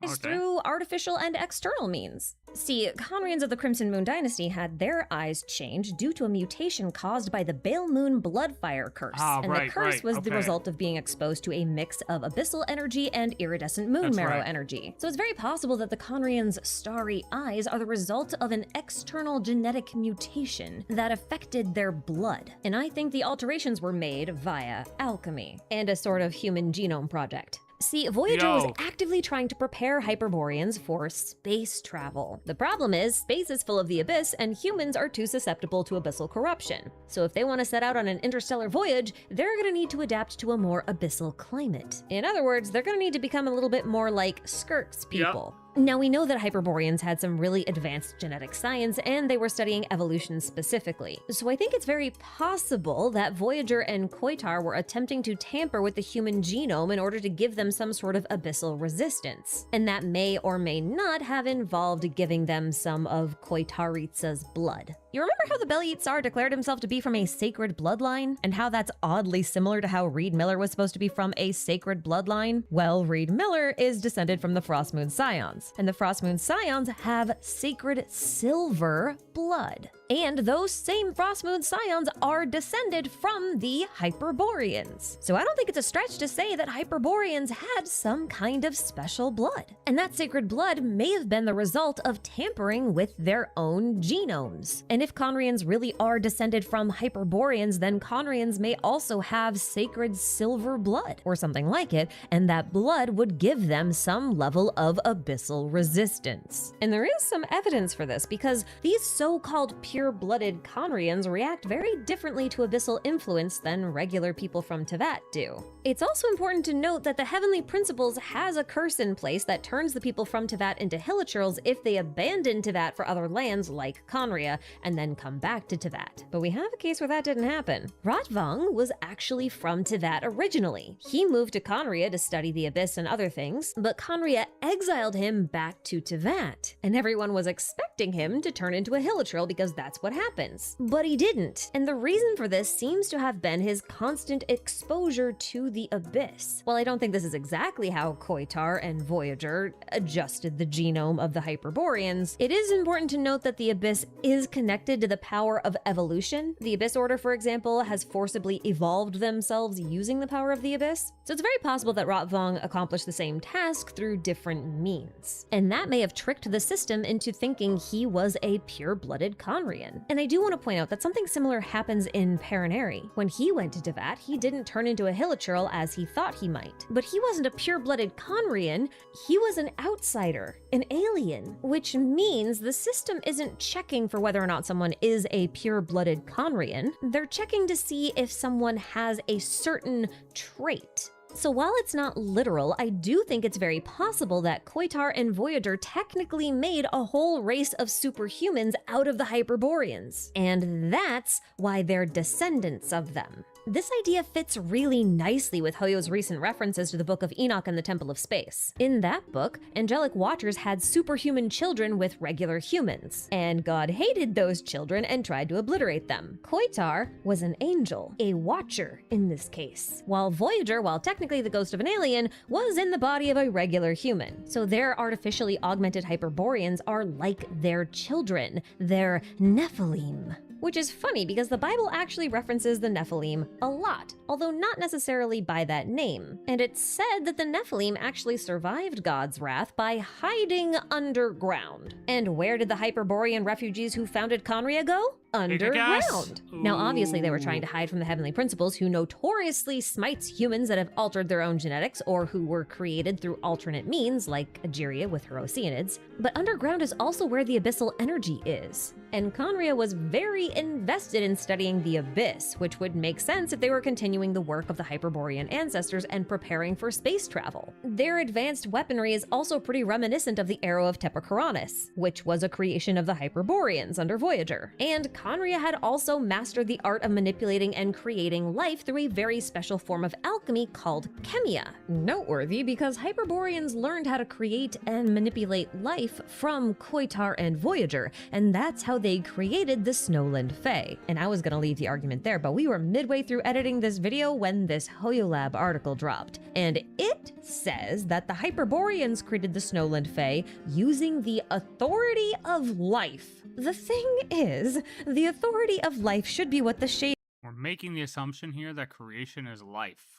It's through artificial and external means. See, Conrians of the Crimson Moon Dynasty had their eyes changed due to a mutation caused by the Bale Moon Bloodfire curse. The curse was the result of being exposed to a mix of abyssal energy and iridescent moon marrow energy. So it's very possible that the Conrians' starry eyes are the result of an external genetic mutation that affected their blood. And I think the alterations were made via alchemy and a sort of human genome project. See, Voyager was actively trying to prepare Hyperboreans for space travel. The problem is, space is full of the abyss, and humans are too susceptible to abyssal corruption. So if they want to set out on an interstellar voyage, they're going to need to adapt to a more abyssal climate. In other words, they're going to need to become a little bit more like Skirk's people. Now, we know that Hyperboreans had some really advanced genetic science, and they were studying evolution specifically. So I think it's very possible that Voyager and Koitar were attempting to tamper with the human genome in order to give them some sort of abyssal resistance. And that may or may not have involved giving them some of Koitaritsa's blood. You remember how the Bel-Yit Tsar declared himself to be from a sacred bloodline? And how that's oddly similar to how Reed Miller was supposed to be from a sacred bloodline? Well, Reed Miller is descended from the Frostmoon Scions, and the Frostmoon Scions have sacred silver blood. And those same Frost Moon Scions are descended from the Hyperboreans. So I don't think it's a stretch to say that Hyperboreans had some kind of special blood. And that sacred blood may have been the result of tampering with their own genomes. And if Conrians really are descended from Hyperboreans, then Conrians may also have sacred silver blood or something like it, and that blood would give them some level of abyssal resistance. And there is some evidence for this because these so-called pure-blooded Conrians react very differently to abyssal influence than regular people from Teyvat do. It's also important to note that the Heavenly Principles has a curse in place that turns the people from Teyvat into Hilichurls if they abandon Teyvat for other lands like Conria and then come back to Teyvat. But we have a case where that didn't happen. Ratvang was actually from Teyvat originally. He moved to Conria to study the Abyss and other things, but Conria exiled him back to Teyvat, and everyone was expecting him to turn into a Hilichurl because that's what happens. But he didn't, and the reason for this seems to have been his constant exposure to the Abyss. While I don't think this is exactly how Koitar and Voyager adjusted the genome of the Hyperboreans, it is important to note that the Abyss is connected to the power of evolution. The Abyss Order, for example, has forcibly evolved themselves using the power of the Abyss, so it's very possible that Ratvang accomplished the same task through different means. And that may have tricked the system into thinking he was a pure-blooded Conrian. And I do want to point out that something similar happens in Paraneri. When he went to Teyvat, he didn't turn into a Hilichurl as he thought he might. But he wasn't a pure-blooded Conrian, he was an outsider, an alien, which means the system isn't checking for whether or not someone is a pure-blooded Conrian. They're checking to see if someone has a certain trait. So while it's not literal, I do think it's very possible that Koitar and Voyager technically made a whole race of superhumans out of the Hyperboreans. And that's why they're descendants of them. This idea fits really nicely with Hoyo's recent references to the Book of Enoch and the Temple of Space. In that book, angelic watchers had superhuman children with regular humans, and God hated those children and tried to obliterate them. Koitar was an angel, a watcher in this case, while Voyager, while technically the ghost of an alien, was in the body of a regular human. So their artificially augmented Hyperboreans are like their children, their Nephilim. Which is funny because the Bible actually references the Nephilim a lot, although not necessarily by that name. And it's said that the Nephilim actually survived God's wrath by hiding underground. And where did the Hyperborean refugees who founded Conria go? Underground. Now, obviously, they were trying to hide from the Heavenly Principles, who notoriously smites humans that have altered their own genetics or who were created through alternate means, like Egeria with her Oceanids. But underground is also where the abyssal energy is. And Conria was very invested in studying the Abyss, which would make sense if they were continuing the work of the Hyperborean ancestors and preparing for space travel. Their advanced weaponry is also pretty reminiscent of the arrow of Tepacuranis, which was a creation of the Hyperboreans under Voyager. And Conria had also mastered the art of manipulating and creating life through a very special form of alchemy called chemia. Noteworthy because Hyperboreans learned how to create and manipulate life from Koitar and Voyager, and that's how they created the Snowland Fae. And I was gonna leave the argument there, but we were midway through editing this video when this HoYoLab article dropped. And it says that the Hyperboreans created the Snowland Fae using the authority of life. The thing is, the authority of life should be what the shade We're making the assumption here that creation is life.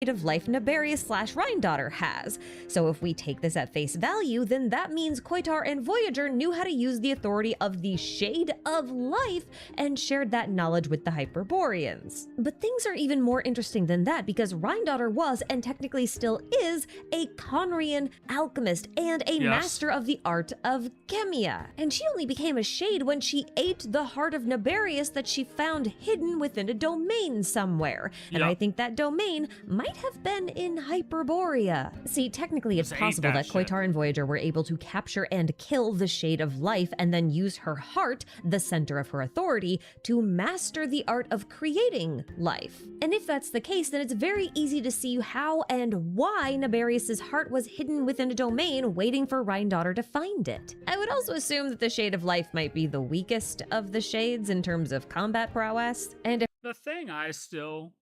of life Naberius/Rhindaughter has. So if we take this at face value, then that means Koitar and Voyager knew how to use the authority of the Shade of Life and shared that knowledge with the Hyperboreans. But things are even more interesting than that because Rhindaughter was, and technically still is, a Conrian alchemist and a master of the art of chemia. And she only became a Shade when she ate the heart of Naberius that she found hidden within a domain somewhere. And I think that domain might have been in Hyperborea. See, technically it's possible that Koitar and Voyager were able to capture and kill the Shade of Life and then use her heart, the center of her authority, to master the art of creating life. And if that's the case, then it's very easy to see how and why Naberius' heart was hidden within a domain waiting for Rhindaughter to find it. I would also assume that the Shade of Life might be the weakest of the Shades in terms of combat prowess, and if the thing I still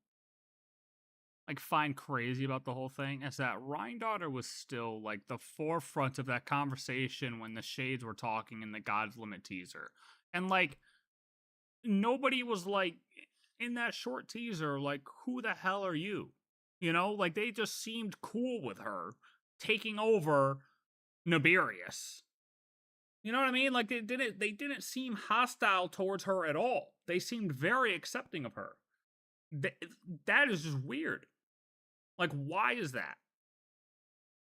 find crazy about the whole thing is that Rhindaughter was still the forefront of that conversation when the Shades were talking in the God's Limit teaser. And nobody was like, in that short teaser, like, who the hell are you? You know, like, they just seemed cool with her taking over Niberius. You know what I mean? Like, they didn't seem hostile towards her at all. They seemed very accepting of her. That is just weird. Like, why is that?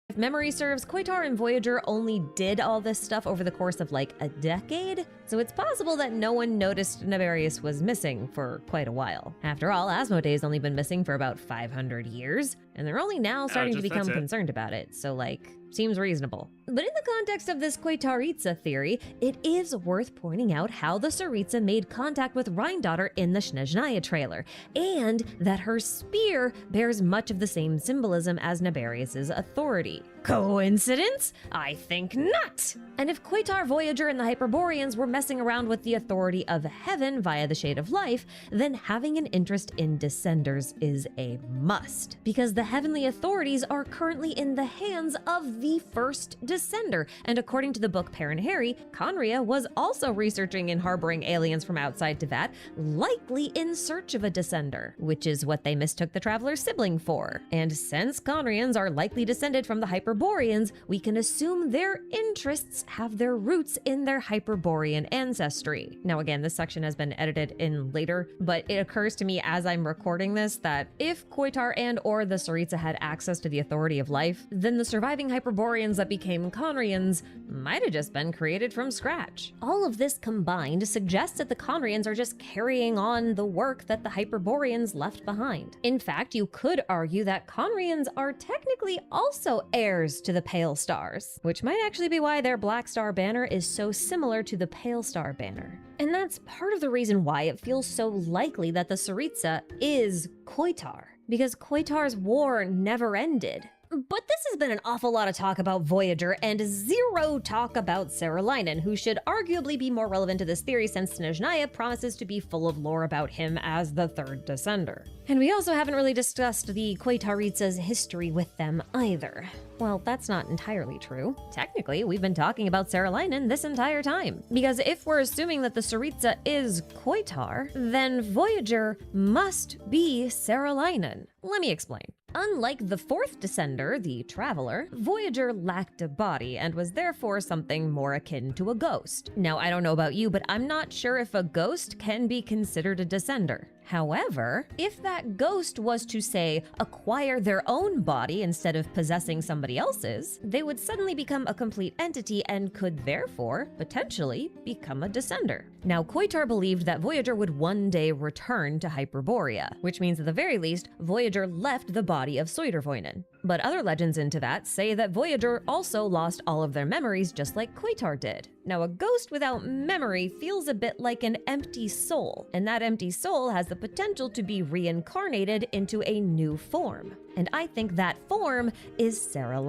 If memory serves, Koitar and Voyager only did all this stuff over the course of like a decade, so it's possible that no one noticed Niberius was missing for quite a while. After all, Asmodee's only been missing for about 500 years, and they're only now starting to become concerned about it, so like, seems reasonable. But in the context of this Koitaritsa theory, it is worth pointing out how the Tsaritsa made contact with Rheindotter in the Snezhnaya trailer, and that her spear bears much of the same symbolism as Niberius's authority. Coincidence? I think not! And if Koitar, Voyager, and the Hyperboreans were messing around with the authority of heaven via the Shade of Life, then having an interest in Descenders is a must. Because the heavenly authorities are currently in the hands of the first Descender, and according to the book Parent Harry, Conria was also researching and harboring aliens from outside Teyvat, likely in search of a Descender, which is what they mistook the Traveler's sibling for. And since Conrians are likely descended from the Hyperboreans, we can assume their interests have their roots in their Hyperborean ancestry. Now again, this section has been edited in later, but it occurs to me as I'm recording this that if Koitar and or the Tsaritsa had access to the authority of life, then the surviving Hyperboreans that became Conrians might have just been created from scratch. All of this combined suggests that the Conrians are just carrying on the work that the Hyperboreans left behind. In fact, you could argue that Conrians are technically also heirs to the Pale Stars, which might actually be why their Black Star banner is so similar to the Pale Star banner. And that's part of the reason why it feels so likely that the Tsaritsa is Koitar, because Koitar's war never ended. But this has been an awful lot of talk about Voyager and zero talk about Sarah who should arguably be more relevant to this theory since Snezhnaya promises to be full of lore about him as the third Descender. And we also haven't really discussed the Koitaritsa's history with them either. Well, that's not entirely true. Technically, we've been talking about Sarah this entire time. Because if we're assuming that the Tsaritsa is Koitar, then Voyager must be Sarah. Let me explain. Unlike the fourth Descender, the Traveler, Voyager lacked a body and was therefore something more akin to a ghost. Now, I don't know about you, but I'm not sure if a ghost can be considered a Descender. However, if that ghost was to, say, acquire their own body instead of possessing somebody else's, they would suddenly become a complete entity and could therefore, potentially, become a Descender. Now, Koitar believed that Voyager would one day return to Hyperborea, which means at the very least, Voyager left the body of Soidervoinen. But other legends in Teyvat say that Voyager also lost all of their memories just like Koitar did. Now, a ghost without memory feels a bit like an empty soul, and that empty soul has the potential to be reincarnated into a new form. And I think that form is Sarah.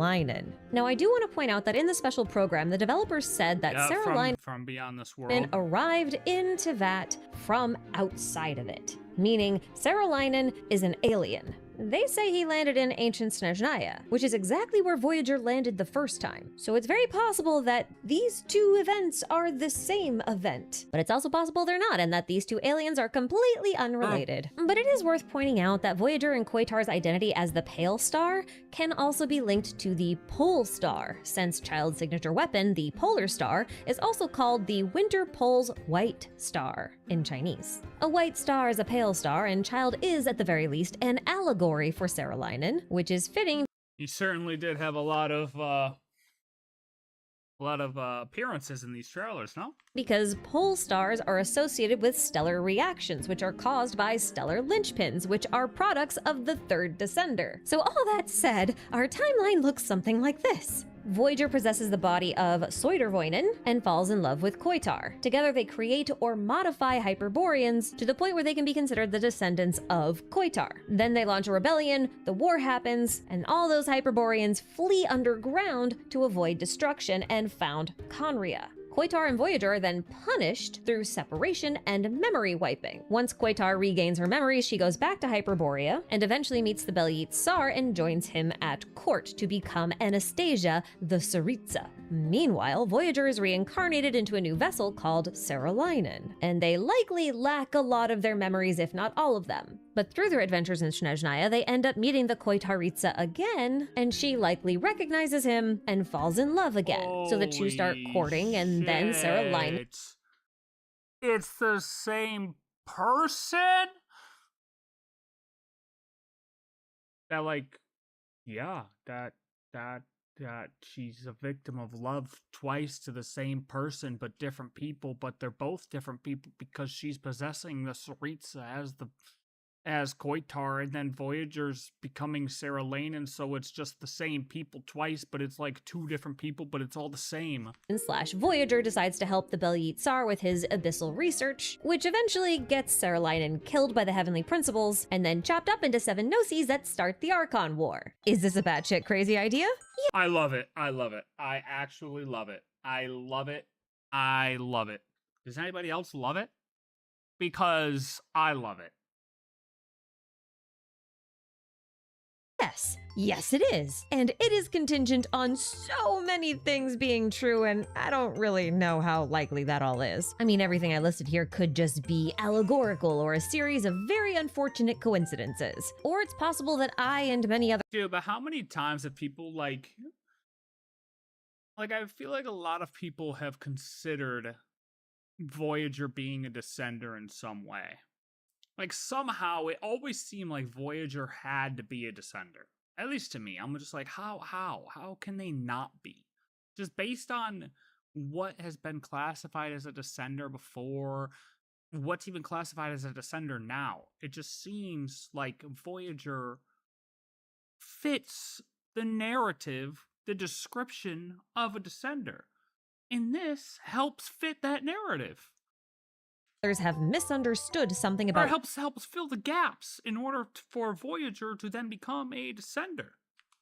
Now, I do want to point out that in the special program, the developers said that Sarah from beyond this world arrived in Teyvat from outside of it, meaning Sarah is an alien. They say he landed in ancient Snezhnaya, which is exactly where Voyager landed the first time. So it's very possible that these two events are the same event. But it's also possible they're not, and that these two aliens are completely unrelated. But it is worth pointing out that Voyager and Koitar's identity as the Pale Star can also be linked to the Pole Star, since Child's signature weapon, the Polar Star, is also called the Winter Pole's White Star in Chinese. A white star is a pale star, and Child is, at the very least, an allegory for Sarah, which is fitting. He certainly did have a lot of appearances in these trailers, no? Because pole stars are associated with stellar reactions, which are caused by stellar linchpins, which are products of the third Descender. So all that said, our timeline looks something like this. Voyager possesses the body of Soidervoinen and falls in love with Koitar. Together they create or modify Hyperboreans to the point where they can be considered the descendants of Koitar. Then they launch a rebellion, the war happens, and all those Hyperboreans flee underground to avoid destruction and found Conria. Koitar and Voyager are then punished through separation and memory wiping. Once Koitar regains her memories, she goes back to Hyperborea and eventually meets the Belyet Tsar and joins him at court to become Anastasia, the Tsaritsa. Meanwhile, Voyager is reincarnated into a new vessel called Saralainen, and they likely lack a lot of their memories, if not all of them. But through their adventures in Snezhnaya, they end up meeting the Koitaritsa again, and she likely recognizes him and falls in love again. So the two start courting, and then Saralainen... It's the same person? That, like, yeah, that she's a victim of love twice to the same person, but different people, but they're both different people because she's possessing the Tsaritsa as Koitar, and then Voyager's becoming Saralainen, so it's just the same people twice, but it's like two different people, but it's all the same. Voyager decides to help the Belyet Tsar with his abyssal research, which eventually gets Saralainen killed by the Heavenly Principles, and then chopped up into 7 Gnosis that start the Archon War. Is this a batshit crazy idea? Yeah. I love it. I love it. I actually love it. I love it. I love it. Does anybody else love it? Because I love it. Yes, it is. And it is contingent on so many things being true, and I don't really know how likely that all is. I mean, everything I listed here could just be allegorical or a series of very unfortunate coincidences. Or it's possible that I and many other— Dude, but how many times have people, like, I feel like a lot of people have considered Voyager being a descender in some way. Like, somehow, it always seemed like Voyager had to be a descender. At least to me. I'm just like, how can they not be? Just based on what has been classified as a descender before, what's even classified as a descender now. It just seems like Voyager fits the narrative, the description of a descender. And this helps fit that narrative. Others have misunderstood something about— Or helps fill the gaps in order for Voyager to then become a descender.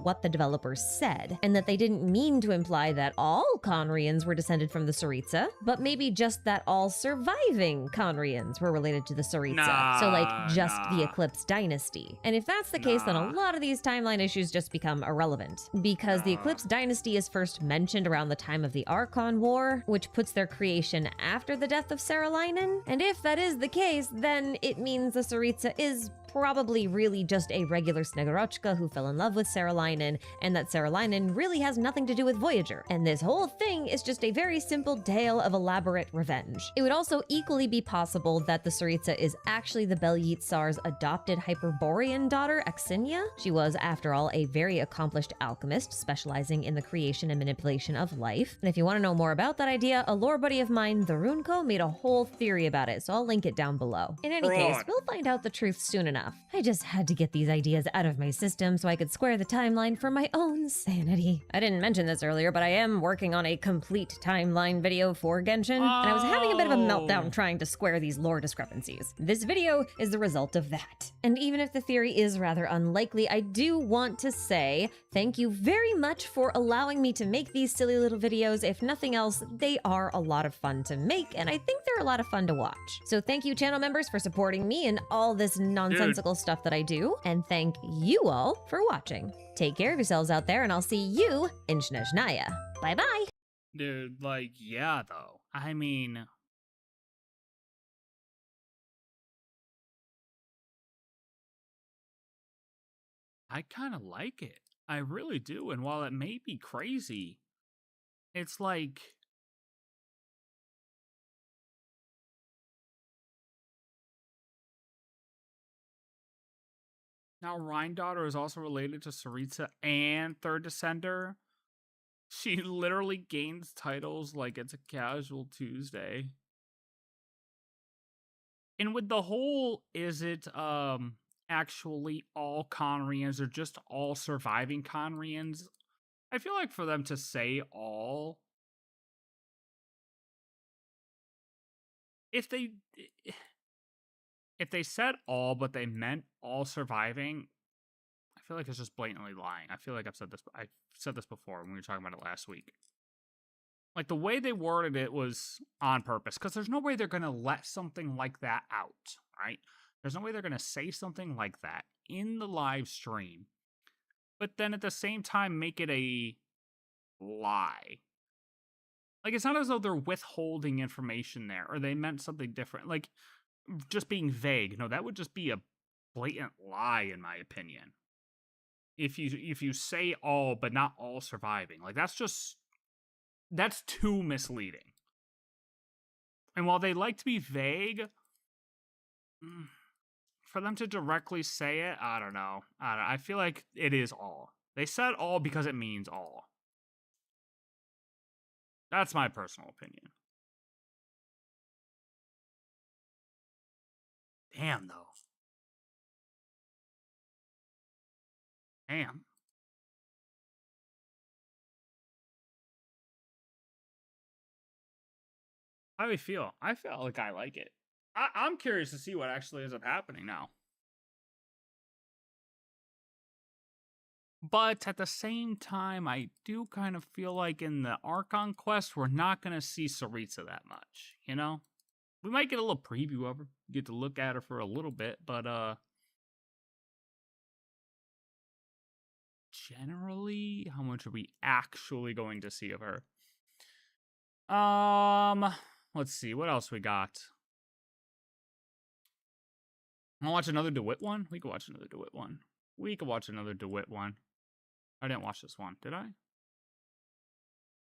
What the developers said, and that they didn't mean to imply that all Conrians were descended from the Tsaritsa, but maybe just that all surviving Conrians were related to the Tsaritsa. So like just the Eclipse dynasty. And if that's the case, then a lot of these timeline issues just become irrelevant, because the Eclipse dynasty is first mentioned around the time of the Archon War, which puts their creation after the death of Saralainen. And if that is the case, then it means the Tsaritsa is probably really just a regular Snegorochka who fell in love with Saralainen, and that Saralainen really has nothing to do with Voyager. And this whole thing is just a very simple tale of elaborate revenge. It would also equally be possible that the Tsaritsa is actually the Belyet Tsar's adopted Hyperborean daughter, Axinia. She was, after all, a very accomplished alchemist, specializing in the creation and manipulation of life. And if you want to know more about that idea, a lore buddy of mine, the Runko, made a whole theory about it, so I'll link it down below. In any case, we'll find out the truth soon enough. I just had to get these ideas out of my system so I could square the timeline for my own sanity. I didn't mention this earlier, but I am working on a complete timeline video for Genshin, and I was having a bit of a meltdown trying to square these lore discrepancies. This video is the result of that. And even if the theory is rather unlikely, I do want to say thank you very much for allowing me to make these silly little videos. If nothing else, they are a lot of fun to make, and I think they're a lot of fun to watch. So thank you, channel members, for supporting me and all this nonsensical stuff that I do, and thank you all for watching. Take care of yourselves out there, and I'll see you in Snezhnaya. Bye-bye! Dude, like, yeah, though. I mean... I kind of like it. I really do, and while it may be crazy, it's like... Now, Rhine-Daughter is also related to Tsaritsa and Third Descender. She literally gains titles like it's a casual Tuesday. And with the whole, is it actually all Conrians or just all surviving Conrians? I feel like for them to say all, if they said all, but they meant all surviving, I feel like it's just blatantly lying. I feel like I said this before when we were talking about it last week. Like, Like, the way they worded it was on purpose, because there's no way they're going to let something like that out, right? There's no way they're going to say something like that in the live stream, but then at the same time make it a lie. Like, it's not as though they're withholding information there, or they meant something different. Like, just being vague. No, that would just be a blatant lie, in my opinion. If you say all, but not all surviving. Like, that's too misleading. And while they like to be vague, for them to directly say it, I don't know. I feel like it is all. They said all because it means all. That's my personal opinion. Damn, though. Damn. How do we feel? I feel like I like it. I'm curious to see what actually ends up happening now. But at the same time, I do kind of feel like in the Archon Quest, we're not going to see Sarita that much, you know? We might get a little preview of her, get to look at her for a little bit, but generally, how much are we actually going to see of her? Let's see, what else we got? Wanna watch another DeWitt one? We could watch another DeWitt one. We could watch another DeWitt one. I didn't watch this one, did I?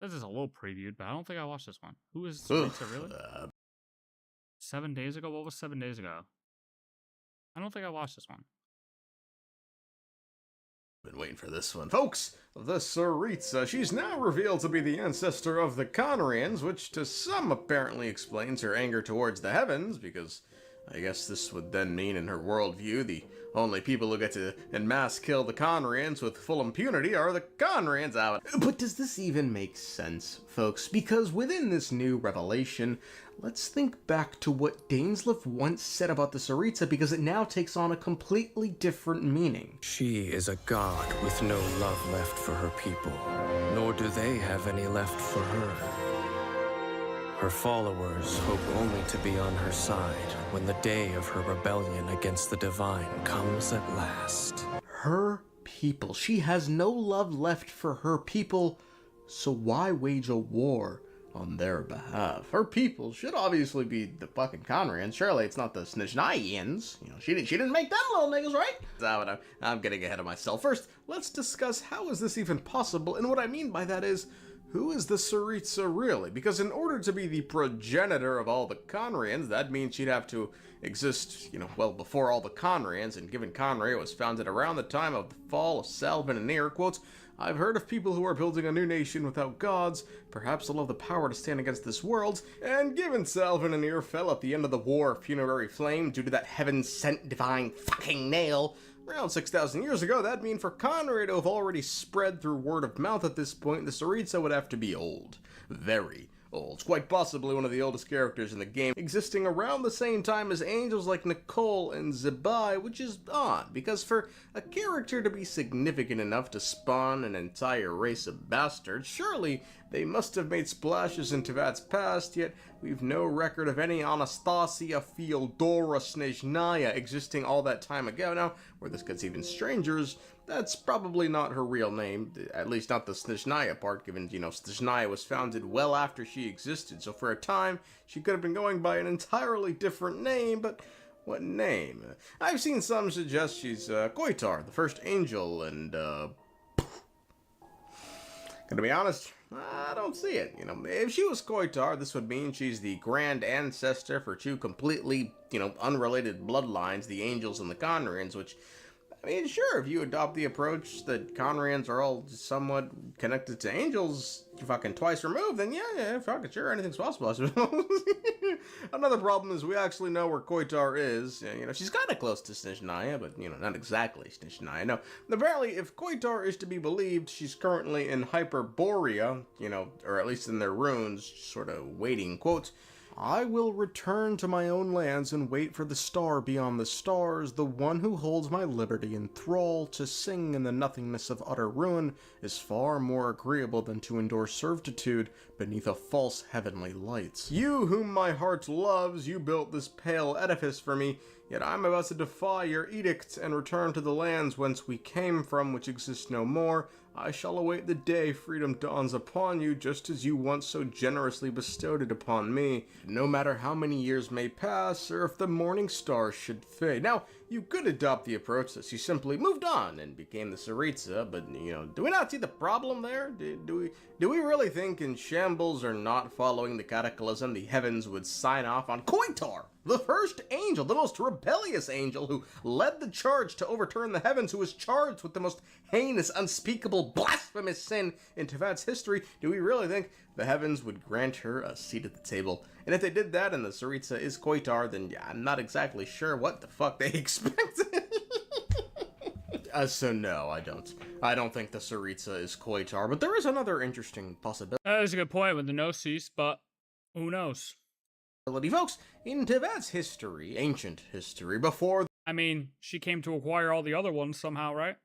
This is a little previewed, but I don't think I watched this one. Who is Sarita, really? 7 days ago? What was 7 days ago? I don't think I watched this one. Been waiting for this one. Folks, the Sarita, she's now revealed to be the ancestor of the Conrians, which to some apparently explains her anger towards the heavens, because I guess this would then mean in her worldview the only people who get to en masse kill the Conrians with full impunity are the Conrians out. But does this even make sense, folks? Because within this new revelation, let's think back to what Dainsleif once said about the Sarita, because it now takes on a completely different meaning. She is a god with no love left for her people, nor do they have any left for her. Her followers hope only to be on her side when the day of her rebellion against the divine comes at last. Her people. She has no love left for her people, so why wage a war on their behalf? Her people should obviously be the fucking Conrians. Surely it's not the Snezhnayans. You know, she didn't make them little niggas, right? I'm getting ahead of myself. First, let's discuss how is this even possible, and what I mean by that is, who is the Sarita really? Because in order to be the progenitor of all the Conrians, that means she'd have to exist, you know, well before all the Conrians, and given Conria was founded around the time of the fall of Salvin and Nir, quote, I've heard of people who are building a new nation without gods. Perhaps they'll have the power to stand against this world. And given Salvin and Nir fell at the end of the War of Funerary Flame due to that heaven-sent divine fucking nail, around 6,000 years ago, that'd mean for Conrad to have already spread through word of mouth at this point, the Sarita would have to be old. Very old. Quite possibly one of the oldest characters in the game, existing around the same time as angels like Nicole and Zebai, which is odd, because for a character to be significant enough to spawn an entire race of bastards, surely they must have made splashes in Tevat's past, yet we've no record of any Anastasia Fyodora Snezhnaya existing all that time ago. Now, where this gets even stranger is that's probably not her real name, at least not the Snezhnaya part, given, you know, Snezhnaya was founded well after she existed, so for a time, she could have been going by an entirely different name, but what name? I've seen some suggest she's Koitar, the first angel, and gonna be honest, I don't see it. You know, if she was Koitar, this would mean she's the grand ancestor for two completely, you know, unrelated bloodlines, the angels and the Conrians, which, I mean, sure, if you adopt the approach that Conrians are all somewhat connected to angels fucking twice removed, then yeah, fucking sure, anything's possible, I suppose. Another problem is we actually know where Koitar is. You know, she's kind of close to Snezhnaya, but, you know, not exactly Snezhnaya. No, apparently, if Koitar is to be believed, she's currently in Hyperborea, you know, or at least in their runes, sort of waiting, quote, I will return to my own lands and wait for the star beyond the stars. The one who holds my liberty in thrall. To sing in the nothingness of utter ruin is far more agreeable than to endure servitude beneath a false heavenly light. You whom my heart loves, you built this pale edifice for me, yet I am about to defy your edicts and return to the lands whence we came from, which exist no more. I shall await the day freedom dawns upon you, just as you once so generously bestowed it upon me. No matter how many years may pass, or if the morning star should fade. Now, you could adopt the approach that you simply moved on and became the Tsaritsa, but, do we not see the problem there? Do we really think in shambles or not following the cataclysm, the heavens would sign off on Koitar, the first angel, the most rebellious angel who led the charge to overturn the heavens, who was charged with the most heinous, unspeakable, blasphemous sin in Tevat's history? Do we really think the heavens would grant her a seat at the table? And if they did that and the Tsaritsa is Koitar, then yeah, I'm not exactly sure what the fuck they expected. So no, I don't think the Tsaritsa is Koitar, but there is another interesting possibility. That is a good point with the Gnosis, but who knows? Folks, in Tevat's history, ancient history, before... I mean, she came to acquire all the other ones somehow, right?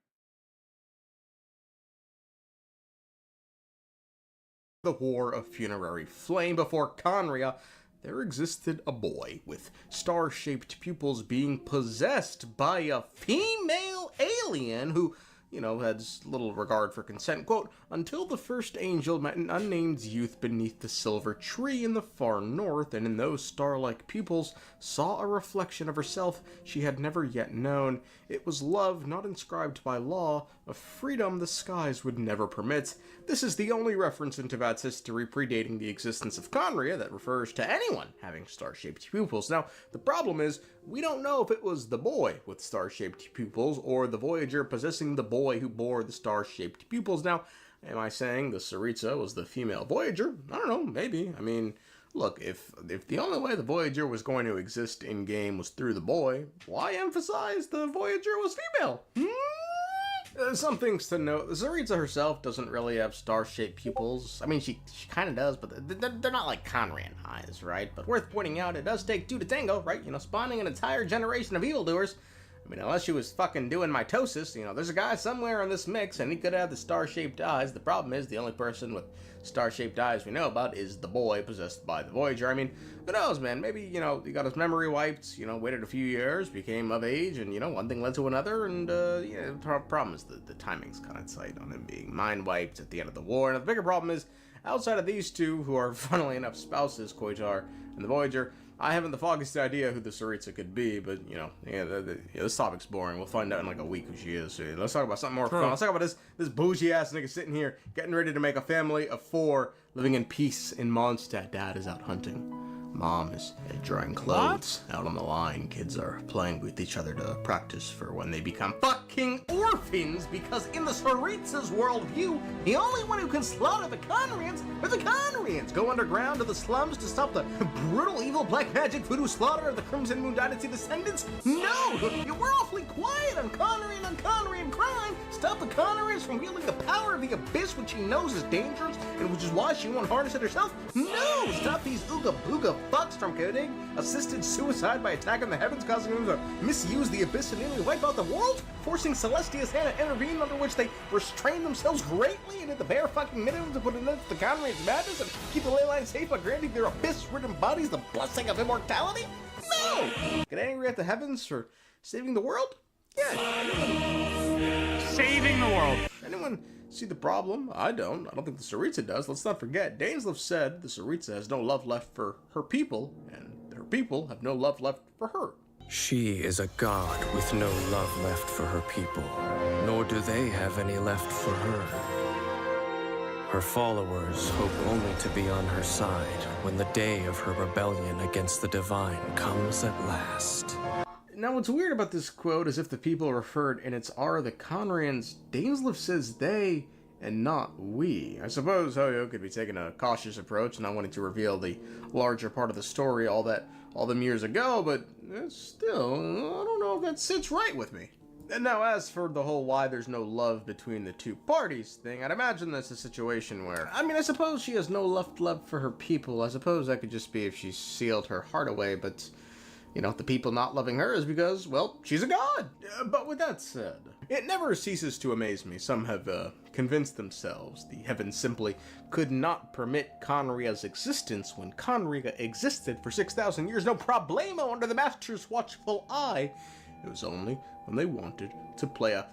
The War of Funerary Flame, before Khaenri'ah, there existed a boy with star-shaped pupils being possessed by a female alien who, had little regard for consent. Quote, until the first angel met an unnamed youth beneath the silver tree in the far north, and in those star-like pupils saw a reflection of herself she had never yet known. It was love not inscribed by law, a freedom the skies would never permit. This is the only reference in Tevat's history predating the existence of Khaenri'ah that refers to anyone having star-shaped pupils. Now, the problem is, we don't know if it was the boy with star-shaped pupils or the Voyager possessing the boy who bore the star-shaped pupils. Now, am I saying the Tsaritsa was the female Voyager? I don't know, maybe. I mean, look, if the only way the Voyager was going to exist in-game was through the boy, why emphasize the Voyager was female? Some things to note. The Tsaritsa herself doesn't really have star-shaped pupils. I mean, she kind of does, but they're not like Khaenri'ah eyes, right? But worth pointing out, it does take two to tango, right? Spawning an entire generation of evildoers. I mean, unless she was fucking doing mitosis, there's a guy somewhere in this mix, and he could have the star-shaped eyes. The problem is, the only person with star-shaped eyes we know about is the boy possessed by the Voyager. I mean, who knows, man? Maybe, he got his memory wiped, waited a few years, became of age, and, one thing led to another, and, the problem is the timing's kind of tight on him being mind-wiped at the end of the war. And the bigger problem is, outside of these two, who are, funnily enough, spouses, Koitar and the Voyager, I haven't the foggiest idea who the Tsaritsa could be, but, this topic's boring. We'll find out in like a week who she is. So let's talk about something more fun. Let's talk about this bougie-ass nigga sitting here, getting ready to make a family of 4, living in peace in Mondstadt. Dad is out hunting. Mom is drying clothes out on the line. Kids are playing with each other to practice for when they become fucking orphans, because in the Tsaritsa's worldview, the only one who can slaughter the Khaenri'ahs are the Khaenri'ahs. Go underground to the slums to stop the brutal, evil black magic voodoo slaughter of the Crimson Moon Dynasty descendants? No! We're awfully quiet on Khaenri'ah crime. Stop the Khaenri'ahs from wielding the power of the Abyss, which she knows is dangerous, and which is why she won't harness it herself? No! Stop these ooga booga fucks from committing assisted suicide by attacking the heavens, causing them to misuse the Abyss and nearly wipe out the world, forcing Celestia's hand to intervene, under which they restrain themselves greatly and did the bare fucking minimum to put an end to the Khaenri'ahs' madness and keep the ley line safe by granting their Abyss-ridden bodies the blessing of immortality? No! Get angry at the heavens for saving the world? Yeah. Saving the world. Anyone see the problem? I don't think the Tsaritsa does. Let's not forget, Dainsleif said the Tsaritsa has no love left for her people, and her people have no love left for her. She is a god with no love left for her people, nor do they have any left for her. Her followers hope only to be on her side when the day of her rebellion against the divine comes at last. Now, what's weird about this quote is if the people referred in its are the Khaenri'ahs, Dainsleif says they and not we. I suppose Hoyo could be taking a cautious approach, not wanting to reveal the larger part of the story all them years ago, but still, I don't know if that sits right with me. And now, as for the whole why there's no love between the two parties thing, I'd imagine that's a situation where, I mean, I suppose she has no love for her people. I suppose that could just be if she sealed her heart away, but, you know, the people not loving her is because, well, she's a god. But with that said, it never ceases to amaze me. Some have convinced themselves the heavens simply could not permit Conria's existence when Conria existed for 6,000 years. No problemo under the Master's watchful eye. It was only when they wanted to play a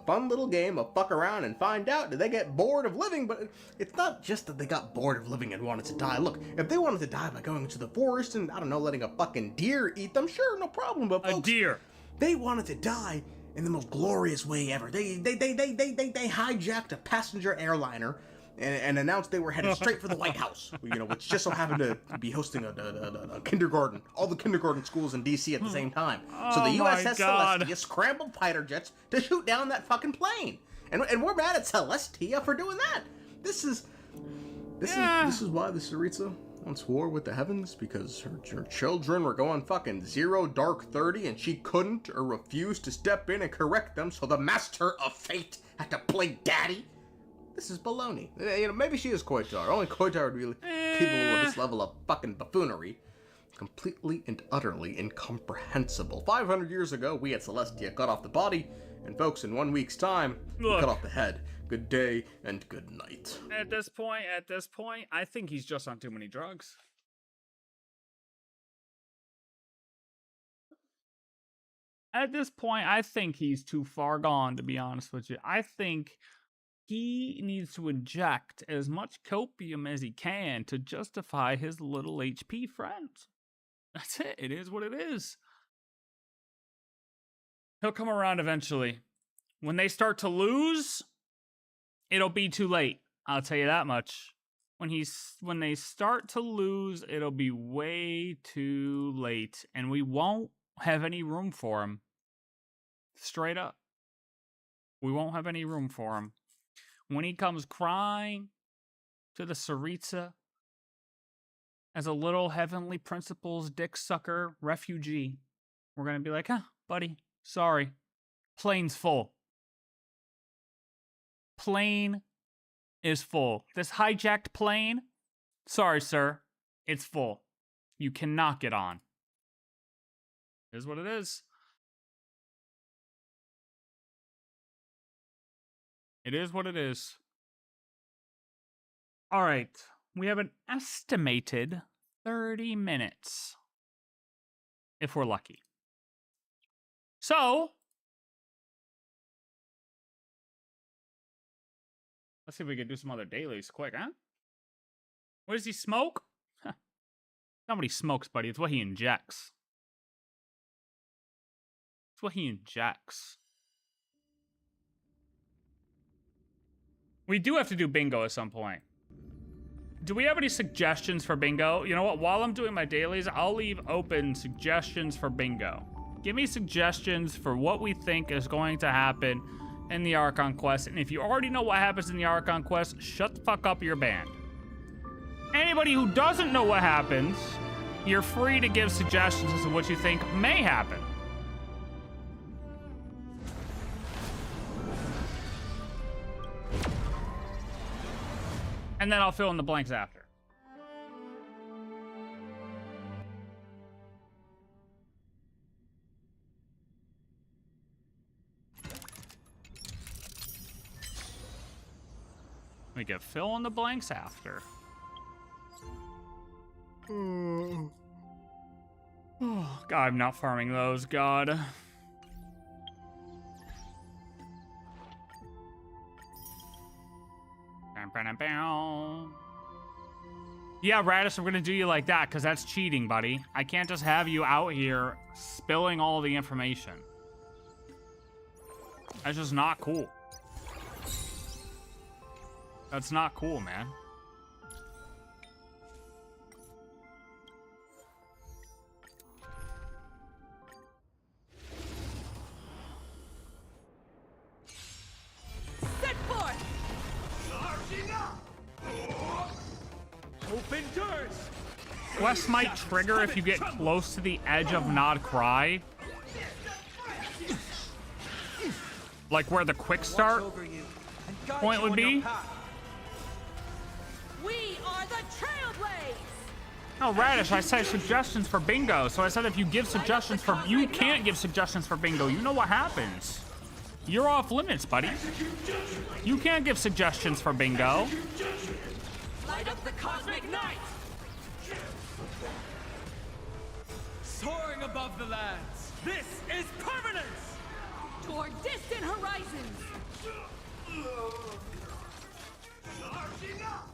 fun little game of fuck around and find out did they get bored of living. But it's not just that they got bored of living and wanted to die. Look, if they wanted to die by going into the forest and, I don't know, letting a fucking deer eat them, sure, no problem. But folks, a deer. They wanted to die in the most glorious way ever. They hijacked a passenger airliner and announced they were headed straight for the White House, you know, which just so happened to be hosting a kindergarten, all the kindergarten schools in D.C. at the same time. So the USS Celestia scrambled fighter jets to shoot down that fucking plane. And we're mad at Celestia for doing that. This is why the Tsaritsa wants war with the heavens, because her children were going fucking 0 dark 30 and she couldn't or refused to step in and correct them, so the Master of Fate had to play daddy. This is baloney. You know, maybe she is Koitar. Only Koitar would be capable of this level of fucking buffoonery. Completely and utterly incomprehensible. 500 years ago, we at Celestia cut off the body, and folks, in 1 week's time, we cut off the head. Good day and good night. At this point, I think he's just on too many drugs. At this point, I think he's too far gone, to be honest with you. I think he needs to inject as much copium as he can to justify his little HP friends. That's it. It is what it is. He'll come around eventually. When they start to lose, it'll be too late. I'll tell you that much. When they start to lose, it'll be way too late, and we won't have any room for him. Straight up. We won't have any room for him. When he comes crying to the Tsaritsa as a little heavenly principles dick sucker refugee, we're going to be like, buddy, sorry. Plane's full. Plane is full. This hijacked plane, sorry, sir, it's full. You cannot get on. It is what it is. It is what it is. All right. We have an estimated 30 minutes. If we're lucky. So, let's see if we can do some other dailies quick, huh? What does he smoke? Nobody smokes, buddy. It's what he injects. It's what he injects. We do have to do bingo at some point. Do we have any suggestions for bingo? You know what? While I'm doing my dailies, I'll leave open suggestions for bingo. Give me suggestions for what we think is going to happen in the Archon Quest. And if you already know what happens in the Archon Quest, shut the fuck up, you're banned. Anybody who doesn't know what happens, you're free to give suggestions as to what you think may happen. And then I'll fill in the blanks after. We can fill in the blanks after. Oh, God, I'm not farming those, God. Yeah, Radis, we're gonna do you like that, because that's cheating, buddy. I can't just have you out here spilling all the information. That's just not cool. That's not cool, man. Set forth! Charging up! Open doors! Quest might trigger if you get close to the edge of Nod Cry. like where the quick start point would be. We are the Trailblaze! No, Radish, I said suggestions for bingo. So I said if you give suggestions for... You can't give suggestions for bingo. You know what happens. You're off limits, buddy. You can't give suggestions for bingo. Light up the cosmic night! Soaring above the lands, this is permanence! Toward distant horizons! Charging up!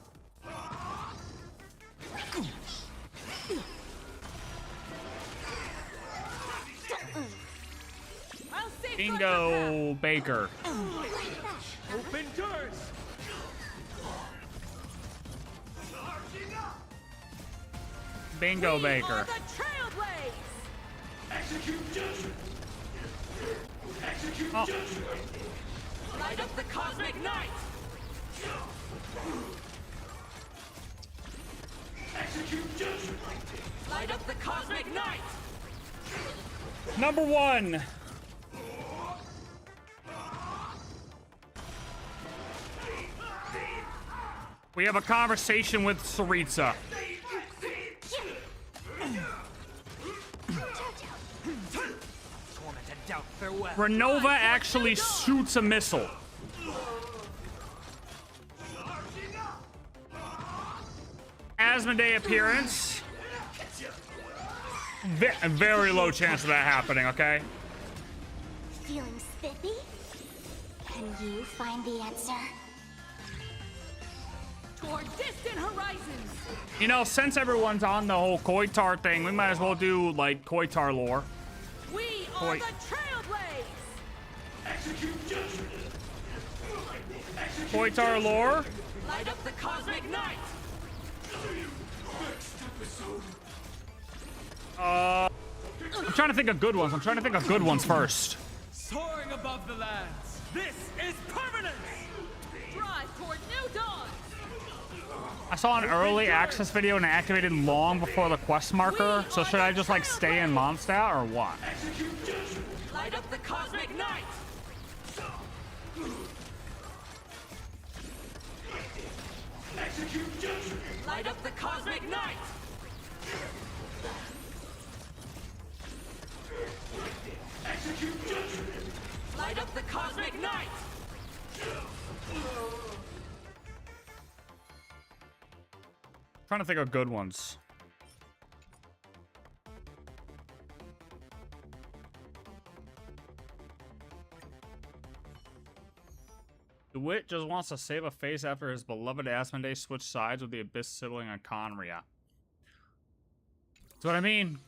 Bingo Baker. Open doors! Charging up! Bingo Baker. We are the Trailblaze! Execute judgment! Execute judgment! Light up the cosmic night! Execute judgment! Light up the cosmic night! Number 1. We have a conversation with Saritsa. Renova actually shoots a missile. Asmodee appearance. Very low chance of that happening, okay? Feeling spiffy? Can you find the answer? Toward distant horizons! You know, since everyone's on the whole Koitar thing, we might as well do, like, Koitar lore. We are the Trailblaze! Execute judgment! Koitar lore? Light up the cosmic night! I'm trying to think of good ones. First. Soaring above the lands, this is permanence! Drive toward new dawn! I saw an early access video and it activated long before the quest marker. So should I just like stay in Mondstadt or what? Light up the cosmic night! Execute judgment! Light up the cosmic night! Execute judgment! Light up the cosmic night! Trying to think of good ones. DeWitt just wants to save a face after his beloved Asmodee switched sides with the Abyss sibling on Conria. That's what I mean.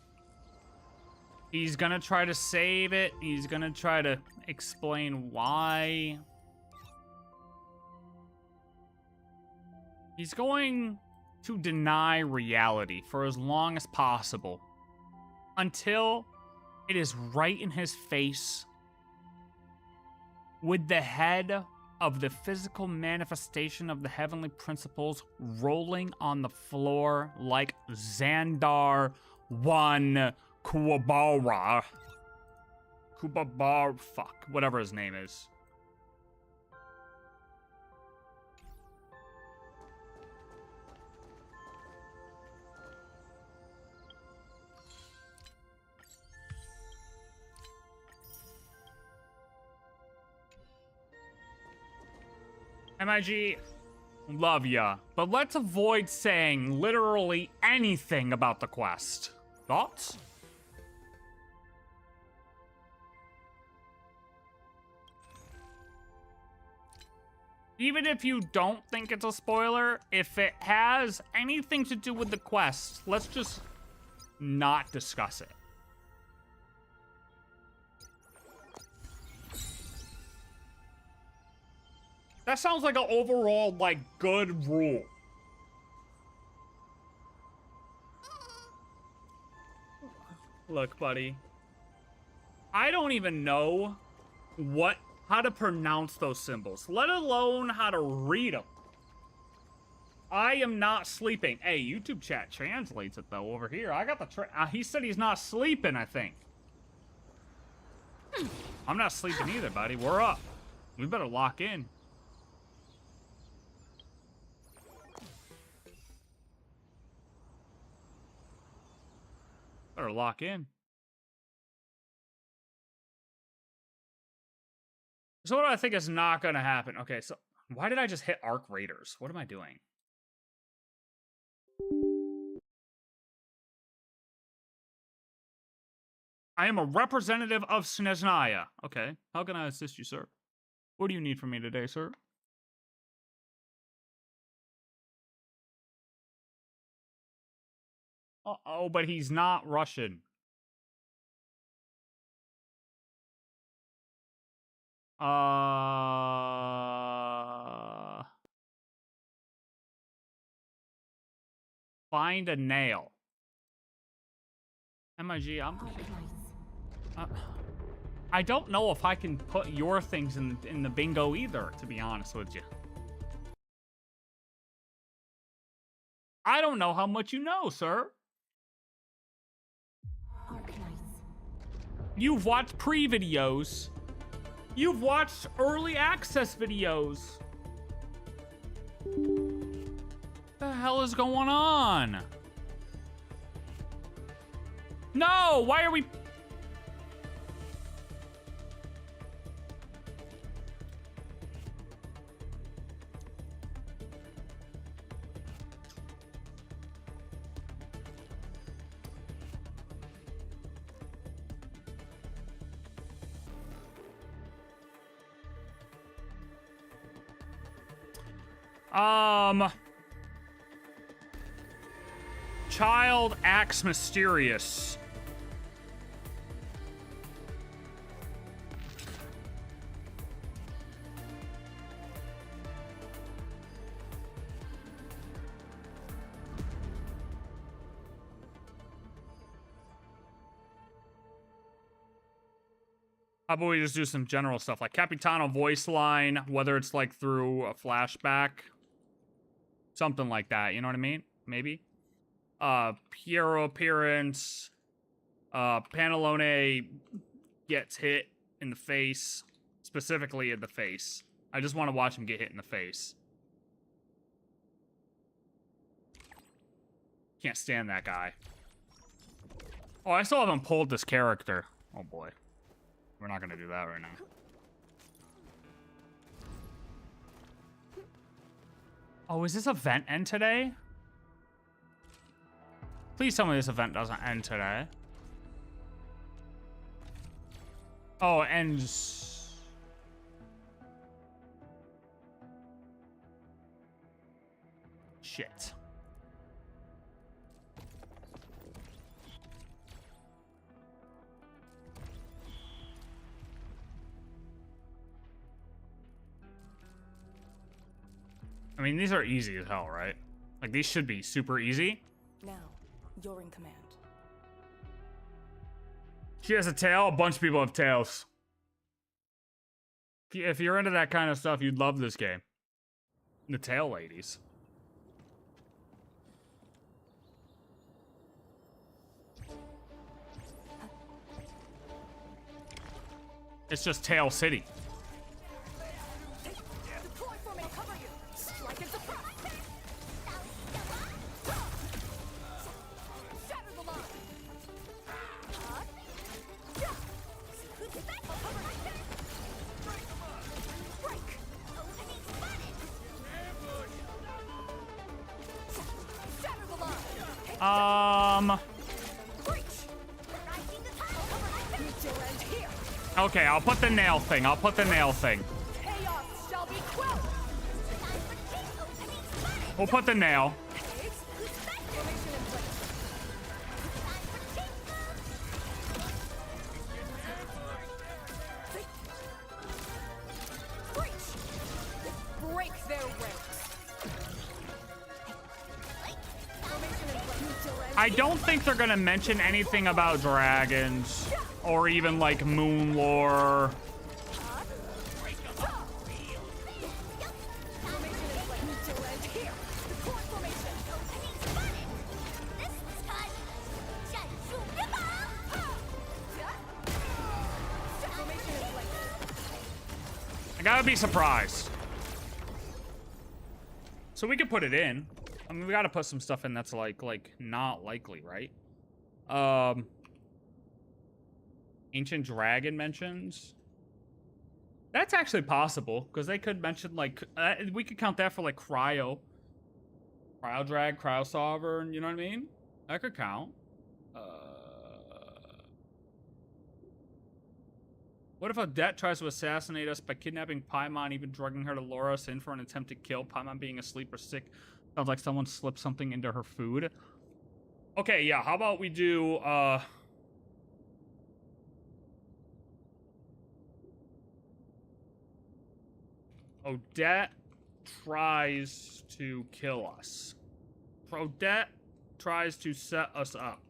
He's gonna try to save it. He's gonna try to explain why. He's going to deny reality for as long as possible until it is right in his face with the head of the physical manifestation of the heavenly principles rolling on the floor like Xandar 1 Kuwabara. Fuck, whatever his name is. MIG, love ya, but let's avoid saying literally anything about the quest. Thoughts? Even if you don't think it's a spoiler, if it has anything to do with the quest, let's just not discuss it. That sounds like an overall, like, good rule. Look, buddy. I don't even know how to pronounce those symbols, let alone how to read them. I am not sleeping. Hey, YouTube chat translates it, though, over here. I got the... he said he's not sleeping, I think. I'm not sleeping either, buddy. We're up. We better lock in. Better lock in. So what do I think is not going to happen? Okay, so why did I just hit Arc Raiders? What am I doing? I am a representative of Snezhnaya. Okay, how can I assist you, sir? What do you need from me today, sir? Uh-oh, but he's not Russian. Find a nail. MIG, I don't know if I can put your things in the bingo either, to be honest with you. I don't know how much you know, sir. You've watched pre-videos. You've watched early access videos. What the hell is going on? No, why are we... Child acts mysterious. How about we just do some general stuff like Capitano voice line, whether it's like through a flashback, something like that. You know what I mean? Maybe. Piero appearance. Pantalone gets hit in the face, specifically in the face. I just want to watch him get hit in the face. Can't stand that guy. Oh, I still haven't pulled this character. Oh boy. We're not gonna do that right now. Oh, is this event end today? Please tell me this event doesn't end today. Oh, it ends... Shit. I mean, these are easy as hell, right? Like, these should be super easy. Now, you're in command. She has a tail. A bunch of people have tails. If you're into that kind of stuff, you'd love this game. The tail ladies. It's just Tail City. Okay, I'll put the nail thing. I'll put the nail thing. We'll put the nail. I don't think they're gonna mention anything about dragons or even like moon lore. I gotta be surprised. So we could put it in. I mean, we gotta put some stuff in that's like not likely, right? Ancient Dragon mentions. That's actually possible, because they could mention, like, we could count that for, like, Cryo Drag, Cryo Sovereign, you know what I mean? That could count. What if Odette tries to assassinate us by kidnapping Paimon, even drugging her to lure us in for an attempted kill? Paimon being asleep or sick sounds like someone slipped something into her food. Okay, yeah, how about we do, Odette tries to kill us. Odette tries to set us up.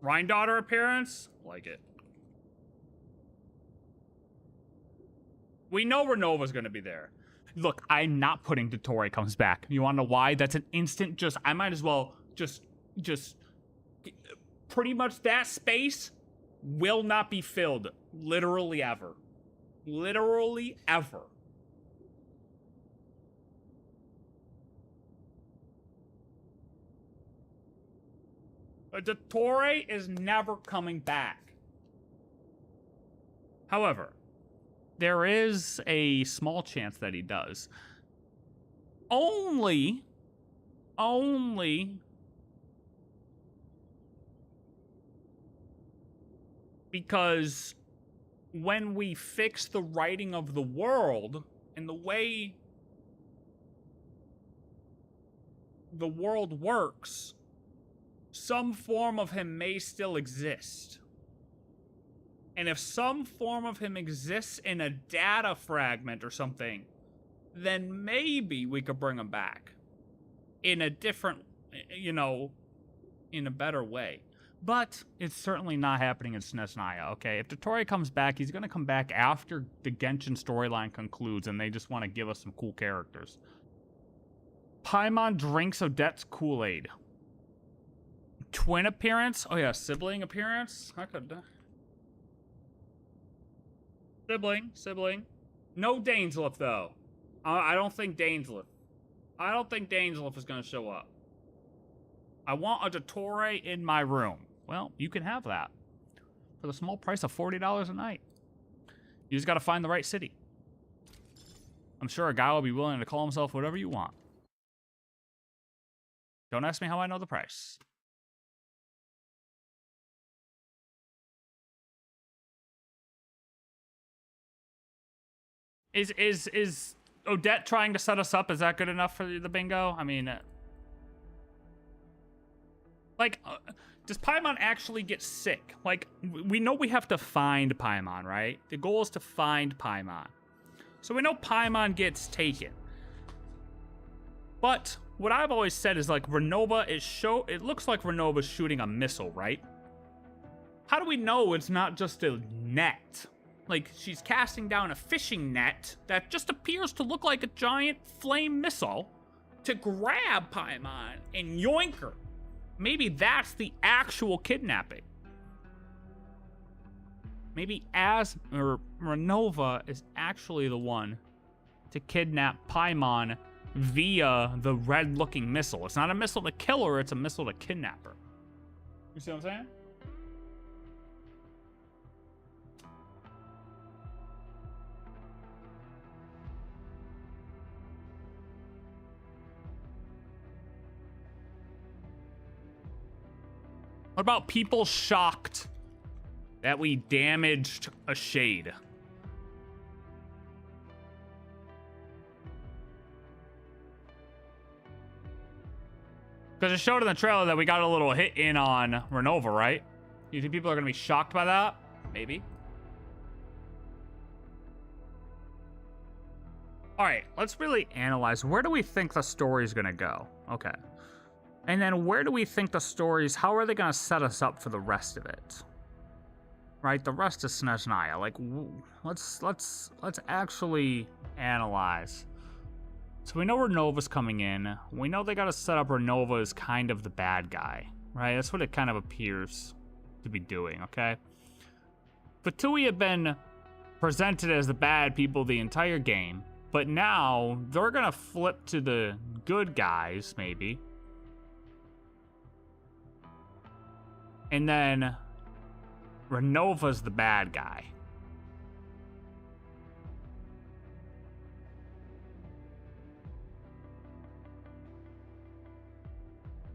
Rhine-Daughter appearance? Like it. We know Renova's gonna be there. Look, I'm not putting Dottore comes back. You wanna know why? That's an instant I might as well just pretty much that space will not be filled literally ever. Literally ever. Dottore is never coming back. However, there is a small chance that he does. Only because when we fix the writing of the world and the way the world works, some form of him may still exist. And if some form of him exists in a data fragment or something, then maybe we could bring him back in a different, you know, in a better way. But it's certainly not happening in Snezhnaya, okay? If Dottore comes back, he's going to come back after the Genshin storyline concludes and they just want to give us some cool characters. Paimon drinks Odette's Kool-Aid. Twin appearance? Oh yeah, sibling appearance? I could... Sibling. No Dainsleif, though. I don't think Dainsleif is going to show up. I want a Dottore in my room. Well, you can have that for the small price of $40 a night. You just got to find the right city. I'm sure a guy will be willing to call himself whatever you want. Don't ask me how I know the price. Is Odette trying to set us up? Is that good enough for the bingo? I mean, like, does Paimon actually get sick? Like, we know we have to find Paimon, right? The goal is to find Paimon. So we know Paimon gets taken. But what I've always said is, like, Renova it looks like Renova's shooting a missile, right? How do we know it's not just a net? Like, she's casting down a fishing net that just appears to look like a giant flame missile to grab Paimon and yoink her. Maybe that's the actual kidnapping. Maybe Renova is actually the one to kidnap Paimon via the red-looking missile. It's not a missile to kill her, it's a missile to kidnap her. You see what I'm saying? What about people shocked that we damaged a shade? Because it showed in the trailer that we got a little hit in on Renova, right? You think people are going to be shocked by that? Maybe. All right, let's really analyze. Where do we think the story is going to go? Okay. And then where do we think the stories, how are they going to set us up for the rest of it? Right, the rest of Snezhnaya. Like, let's actually analyze. So we know Renova's coming in. We know they got to set up Renova as kind of the bad guy, right? That's what it kind of appears to be doing, okay? Fatui had been presented as the bad people the entire game, but now they're gonna flip to the good guys, maybe. And then Renova's the bad guy.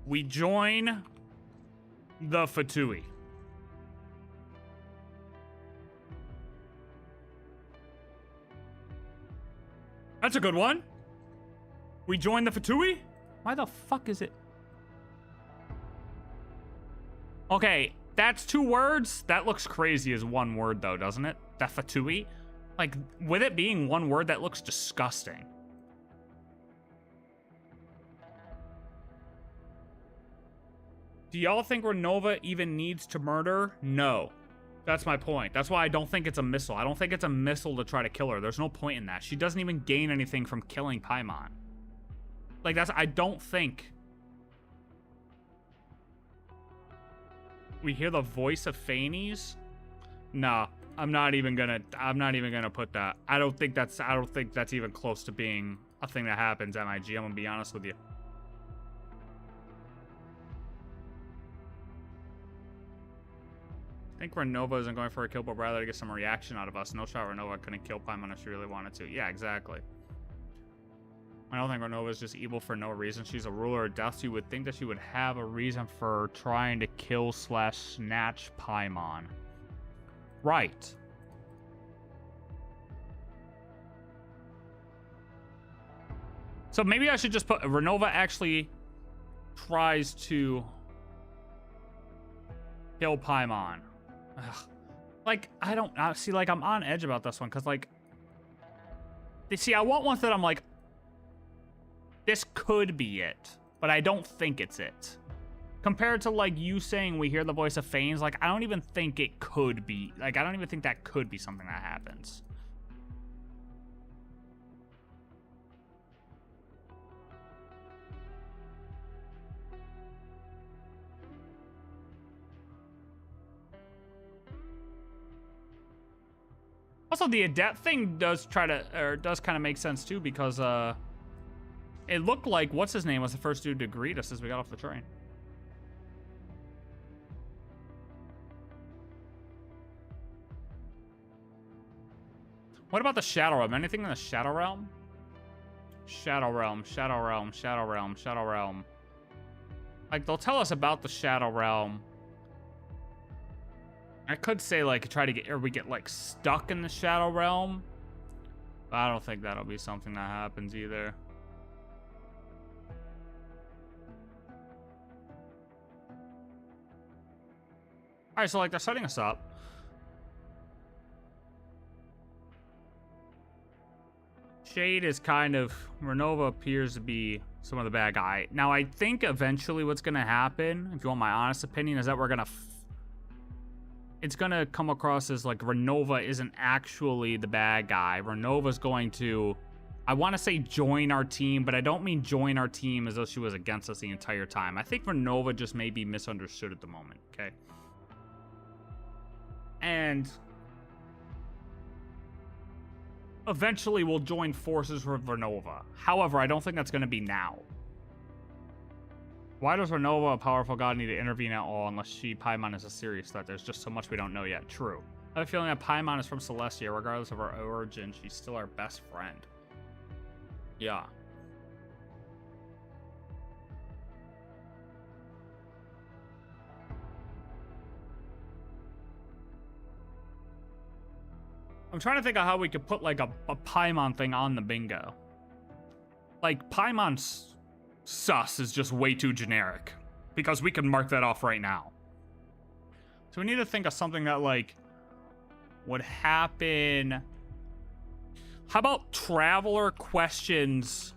We join the Fatui. That's a good one. We join the Fatui? Why the fuck is it? Okay, that's 2 words. That looks crazy as 1 word, though, doesn't it? The Fatui? Like, with it being 1 word, that looks disgusting. Do y'all think Renova even needs to murder? No. That's my point. That's why I don't think it's a missile. I don't think it's a missile to try to kill her. There's no point in that. She doesn't even gain anything from killing Paimon. Like, that's... I don't think... We hear the voice of Phanes? No. I'm not even gonna put that. I don't think that's even close to being a thing that happens, MIG. I'm gonna be honest with you. I think Renova isn't going for a kill, but rather to get some reaction out of us. No shot Renova couldn't kill Paimon if she really wanted to. Yeah, exactly. I don't think Renova is just evil for no reason. She's a ruler of death. So you would think that she would have a reason for trying to kill / snatch Paimon. Right. So maybe I should just put Renova actually tries to kill Paimon. Ugh. Like, I don't see, like, I'm on edge about this one because, like, see, I want ones that I'm like, this could be it, but I don't think it's it. Compared to, like, you saying we hear the voice of Phanes, like, I don't even think it could be. Like, I don't even think that could be something that happens. Also, the Odette thing does kind of make sense too, because it looked like what's his name was the first dude to greet us as we got off the train. What about the Shadow Realm? Anything in the Shadow Realm? Shadow Realm, Shadow Realm, Shadow Realm, Shadow Realm. Like, they'll tell us about the Shadow Realm. I could say, like, try to get, or we get, like, stuck in the Shadow Realm. But I don't think that'll be something that happens either. Alright, so, like, they're setting us up. Shade is kind of... Renova appears to be some of the bad guy. Now, I think eventually what's going to happen, if you want my honest opinion, is that we're going to... It's going to come across as, like, Renova isn't actually the bad guy. Renova's going to... I want to say join our team, but I don't mean join our team as though she was against us the entire time. I think Renova just may be misunderstood at the moment, okay? And... eventually we'll join forces with Renova. However, I don't think that's going to be now. Why does Renova, a powerful god, need to intervene at all unless Paimon is a serious threat? There's just so much we don't know yet. True. I have a feeling that Paimon is from Celestia. Regardless of her origin, she's still our best friend. Yeah. I'm trying to think of how we could put, like, a Paimon thing on the bingo. Like, Paimon's sus is just way too generic. Because we can mark that off right now. So we need to think of something that, like, would happen. How about Traveler questions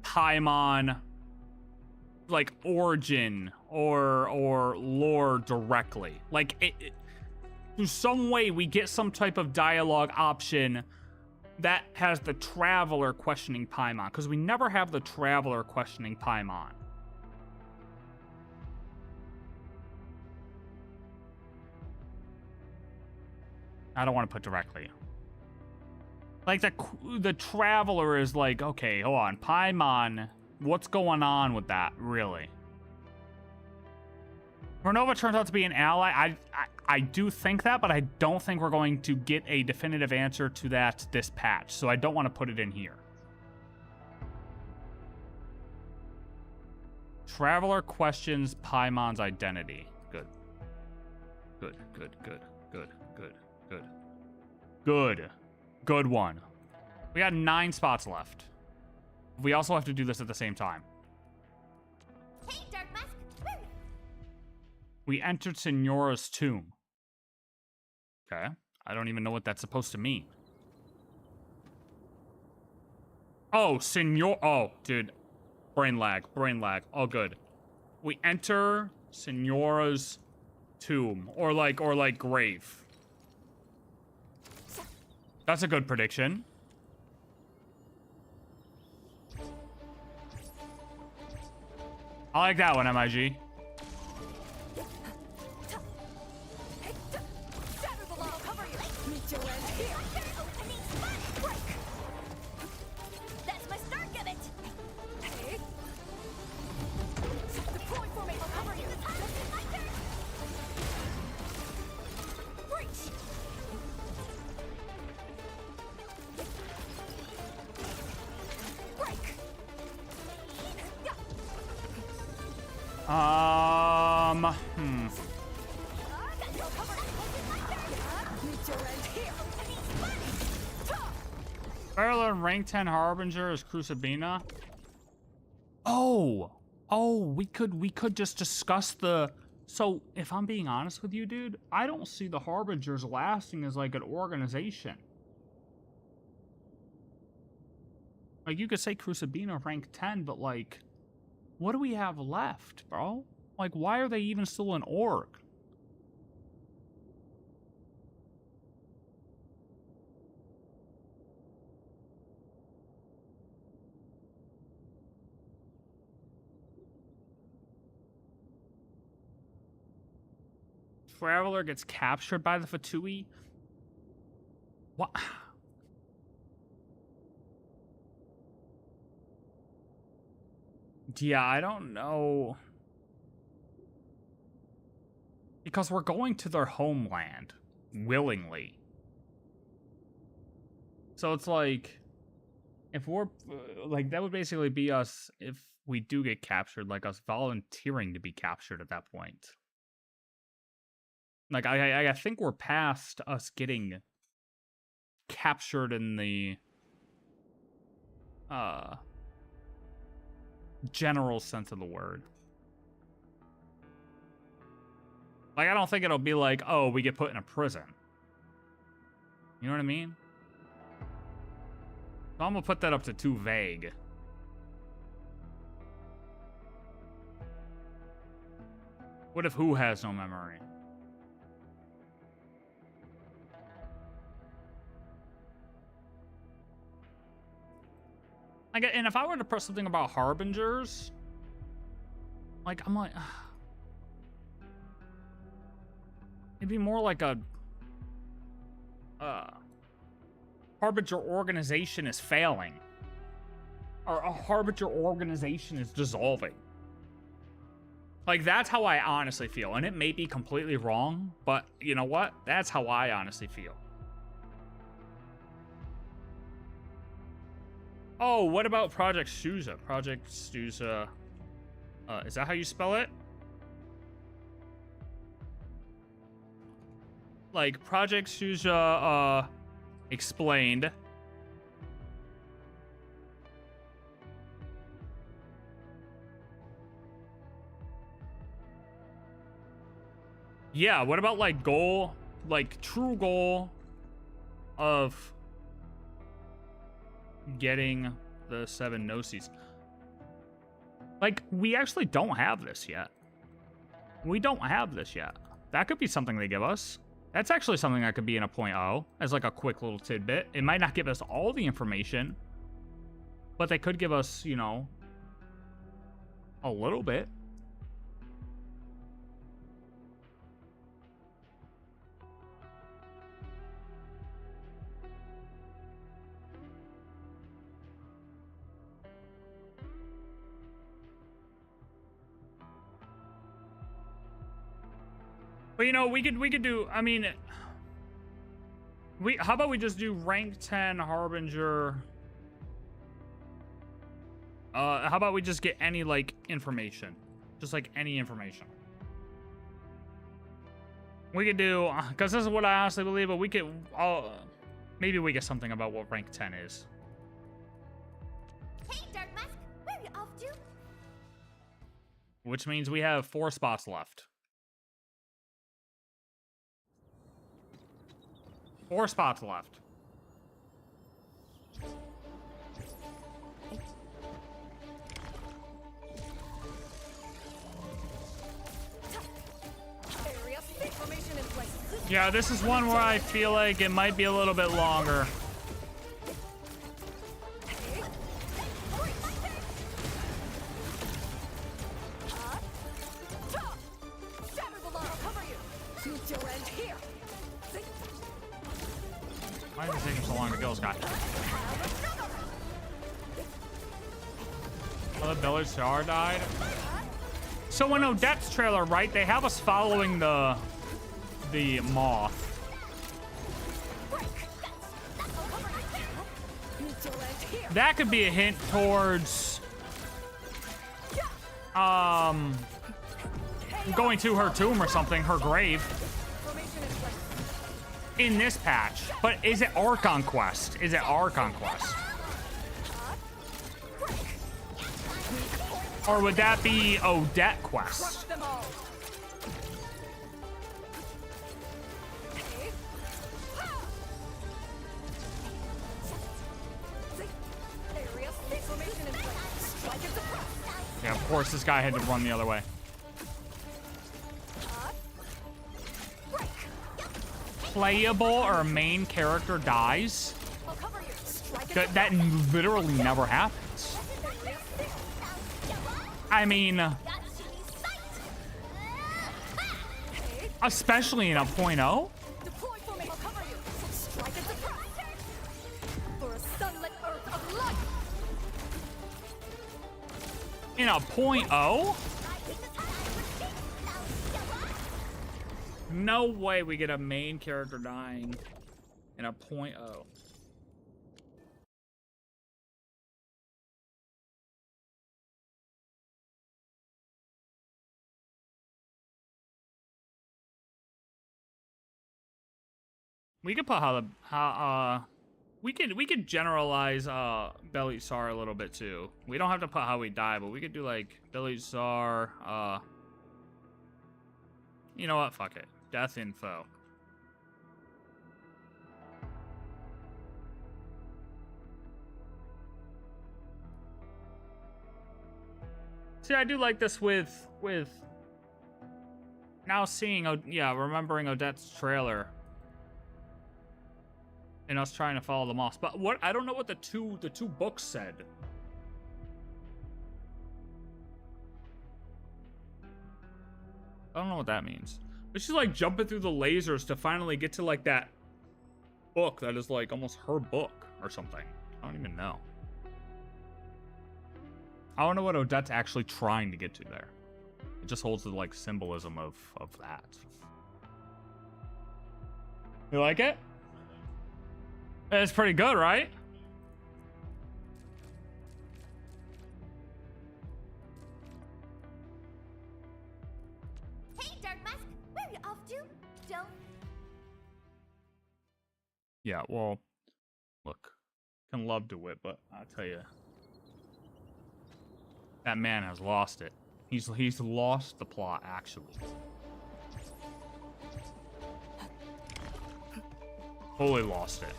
Paimon, like, origin or lore directly? Like, through some way we get some type of dialogue option that has the Traveler questioning Paimon, because we never have the Traveler questioning Paimon. I don't want to put directly. Like, the Traveler is like, okay, hold on. Paimon, what's going on with that, really? Renova turns out to be an ally. I do think that, but I don't think we're going to get a definitive answer to that this patch, so I don't want to put it in here. Traveler questions Paimon's identity. Good. Good, good, good, good, good, good. Good. Good one. We got 9 spots left. We also have to do this at the same time. Hey, Dark Mask. We entered Signora's tomb. Okay. I don't even know what that's supposed to mean. Oh, Oh, dude. Brain lag. Brain lag. Oh, good. We enter Signora's tomb. Or like grave. That's a good prediction. I like that one, MIG. That's my start, give it. Deploy formation. I'll cover you. My turn. Breach. Break. Maryland rank 10 Harbinger is Crucibina. Oh, we could just discuss the. So if I'm being honest with you, dude, I don't see the Harbingers lasting as like an organization. Like you could say Crucibina rank 10, but like, what do we have left, bro? Like, why are they even still an org? Traveler gets captured by the Fatui? What? Yeah, I don't know. Because we're going to their homeland. Willingly. So it's like... If we're... like, that would basically be us, if we do get captured, like us volunteering to be captured at that point. Like, I think we're past us getting captured in the general sense of the word. Like, I don't think it'll be like, oh, we get put in a prison. You know what I mean? So I'm gonna put that up to too vague. What if who has no memory? Like, and if I were to press something about Harbingers, like, I'm like, it'd be more like a, Harbinger organization is failing. Or a Harbinger organization is dissolving. Like, that's how I honestly feel. And it may be completely wrong, but you know what? That's how I honestly feel. Oh, what about Project Sousa? Project Sousa. Is that how you spell it? Like, Project Sousa, explained. Yeah, what about, like, goal? Like, true goal of getting the 7 Gnosis. Like, we actually don't have this yet. We don't have this yet. That could be something they give us. That's actually something that could be in a 0.0 as like a quick little tidbit. It might not give us all the information, but they could give us, you know, a little bit. But you know, we could do. I mean, how about we just do rank 10 Harbinger? How about we just get any like information, just like any information. We could do, because this is what I honestly believe, but we could, maybe we get something about what rank 10 is. Hey, Dark Mask, where are you off to? Which means we have 4 spots left. 4 spots left. Yeah, this is one where I feel like it might be a little bit longer. Why is it taking so long to kill this guy? Oh, the Billard Star died. So in Odette's trailer, right, they have us following the moth. That could be a hint towards going to her tomb or something, her grave. In this patch. But is it Archon Quest? Is it Archon Quest? Or would that be Odette Quest? Yeah, of course this guy had to run the other way. Playable or main character dies? That literally never happens. I mean, especially in a 0.0. In a 0.0? No way we get a main character dying in a 0.0. We could put we could generalize Belisar a little bit too. We don't have to put how we die, but we could do like Belisar. You know what? Fuck it. Death info. See, I do like this with now seeing, remembering Odette's trailer and us trying to follow the moss. But what, I don't know what the two books said. I don't know what that means. But she's like jumping through the lasers to finally get to like that book that is like almost her book or something. I don't even know. I don't know what Odette's actually trying to get to there. It just holds the like symbolism of that. You like it? It's pretty good, right? Hey, Dark Mask, where are you off to? Don't. Yeah, well, look, can love to whip, but I'll tell you, that man has lost it. He's lost the plot, actually. Fully lost it.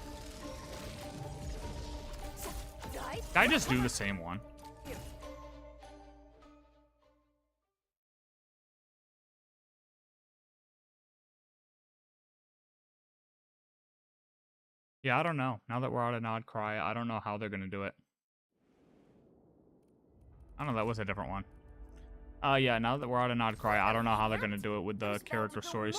Did I just do the same one? Yeah, I don't know. Now that we're out of Nod Cry, I don't know how they're gonna do it. I don't know, that was a different one. Yeah, now that we're out of Nod Cry, I don't know how they're gonna do it with the character stories.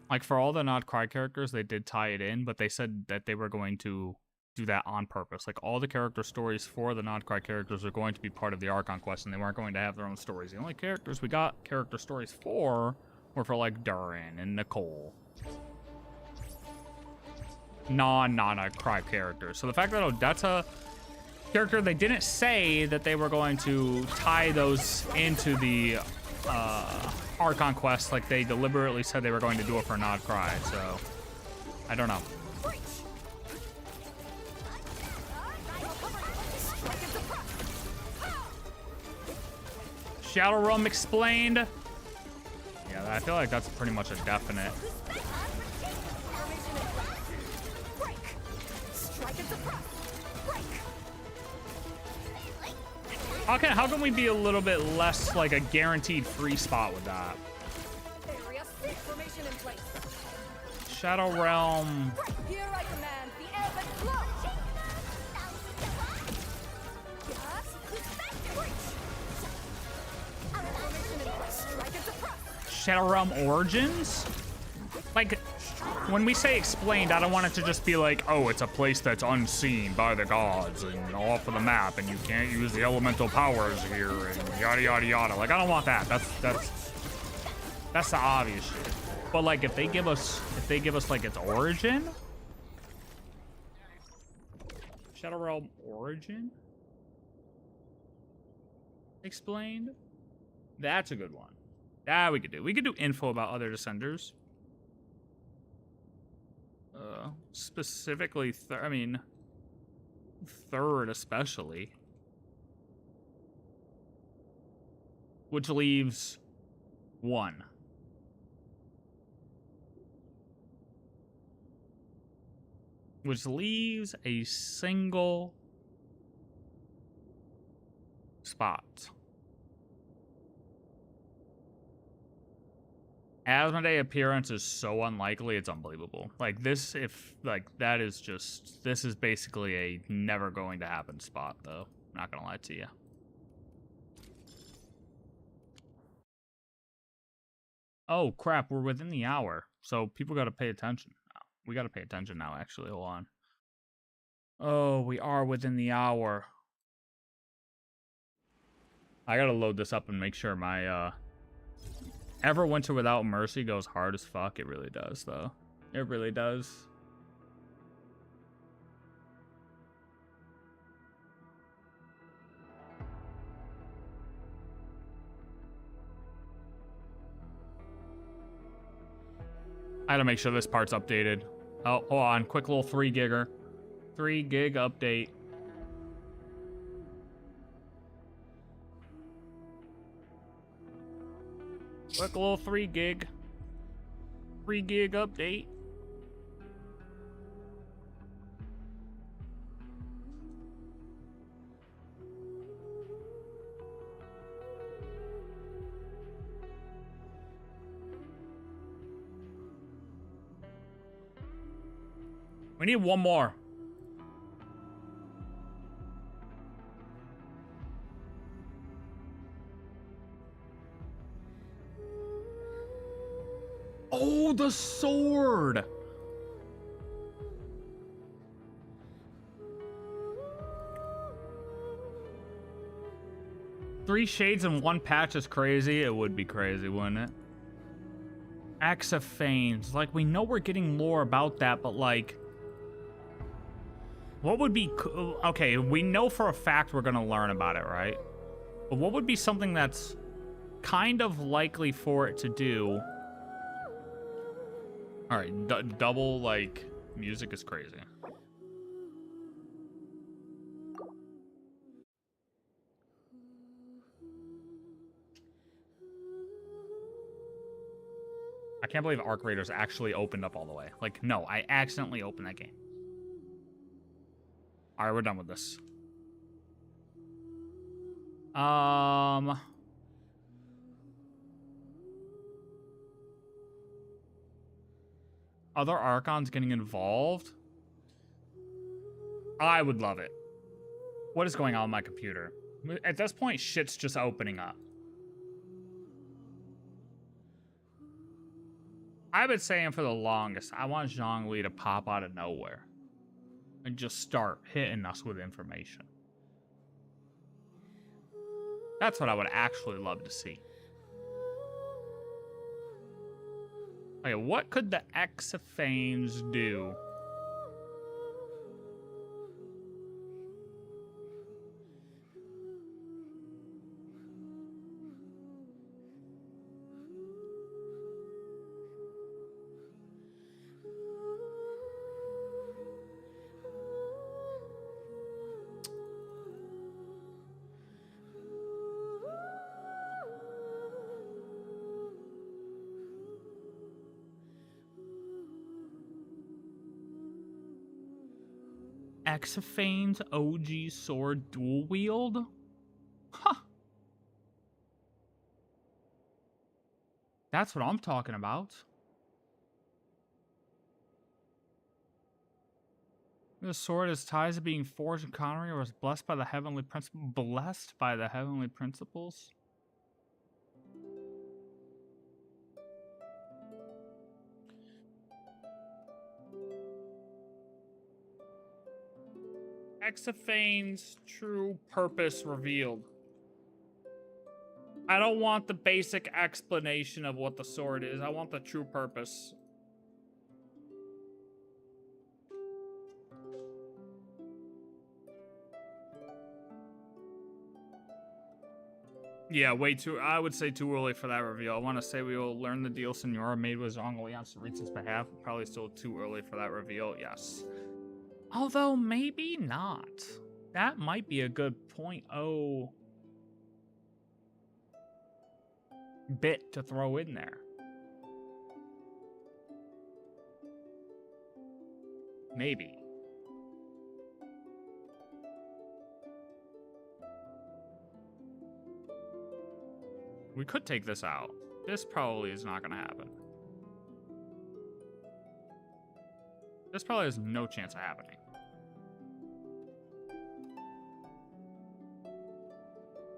Like, for all the Nod Cry characters, they did tie it in, but they said that they were going to do that on purpose. Like, all the character stories for the Nod Cry characters are going to be part of the Archon Quest, and they weren't going to have their own stories. The only characters we got character stories for were for like Durin and Nicole. Non-Nana Cry characters. So the fact that Odette's a character, they didn't say that they were going to tie those into the Archon Quest, like they deliberately said they were going to do it for Nod Cry, so I don't know. Shadow Realm explained. Yeah, I feel like that's pretty much a definite. How can we be a little bit less like a guaranteed free spot with that? Shadow Realm. Here I command the ebb and flow. Shadow Realm Origins? Like, when we say explained, I don't want it to just be like, oh, it's a place that's unseen by the gods and off of the map, and you can't use the elemental powers here, and yada yada yada. Like, I don't want that. That's the obvious shit. But like, if they give us like its origin, Shadow Realm Origin explained, that's a good one. That we could do. We could do info about other Descenders. Specifically, third especially. Which leaves one. Which leaves a single spot. Asmodee appearance is so unlikely, it's unbelievable. Like this, this is basically a never going to happen spot, though. Not gonna lie to you. Oh crap, we're within the hour, so people gotta pay attention. We gotta pay attention now, actually, hold on. Oh, we are within the hour. I gotta load this up and make sure my, Everwinter Without Mercy goes hard as fuck. It really does, though. It really does. I gotta make sure this part's updated. Oh, hold on. Quick little 3 gigger. 3 gig update. Quick little 3 gig update. We need one more. Oh, the sword! Three shades in one patch is crazy. It would be crazy, wouldn't it? Axe of Fanes. Like, we know we're getting lore about that, but like... What would be... Okay, we know for a fact we're gonna learn about it, right? But what would be something that's kind of likely for it to do... Alright, double, like, music is crazy. I can't believe Arc Raiders actually opened up all the way. Like, no, I accidentally opened that game. Alright, we're done with this. Other Archons getting involved? I would love it. What is going on with my computer? At this point, shit's just opening up. I've been saying for the longest, I want Zhongli to pop out of nowhere and just start hitting us with information. That's what I would actually love to see. Okay, what could the Exophanes do? Exophanes OG sword dual wield? Huh. That's what I'm talking about. The sword is ties to being forged in Connery or was blessed by the heavenly principle. Blessed by the heavenly principles? Exophane's true purpose revealed. I don't want the basic explanation of what the sword is. I want the true purpose. Yeah, way too. I would say too early for that reveal. I want to say we will learn the deal Senora made with Zhongli on Saritsa's behalf. Probably still too early for that reveal. Yes. Although maybe not. That might be a good point. Oh, bit to throw in there. Maybe. We could take this out. This probably is not going to happen. This probably has no chance of happening.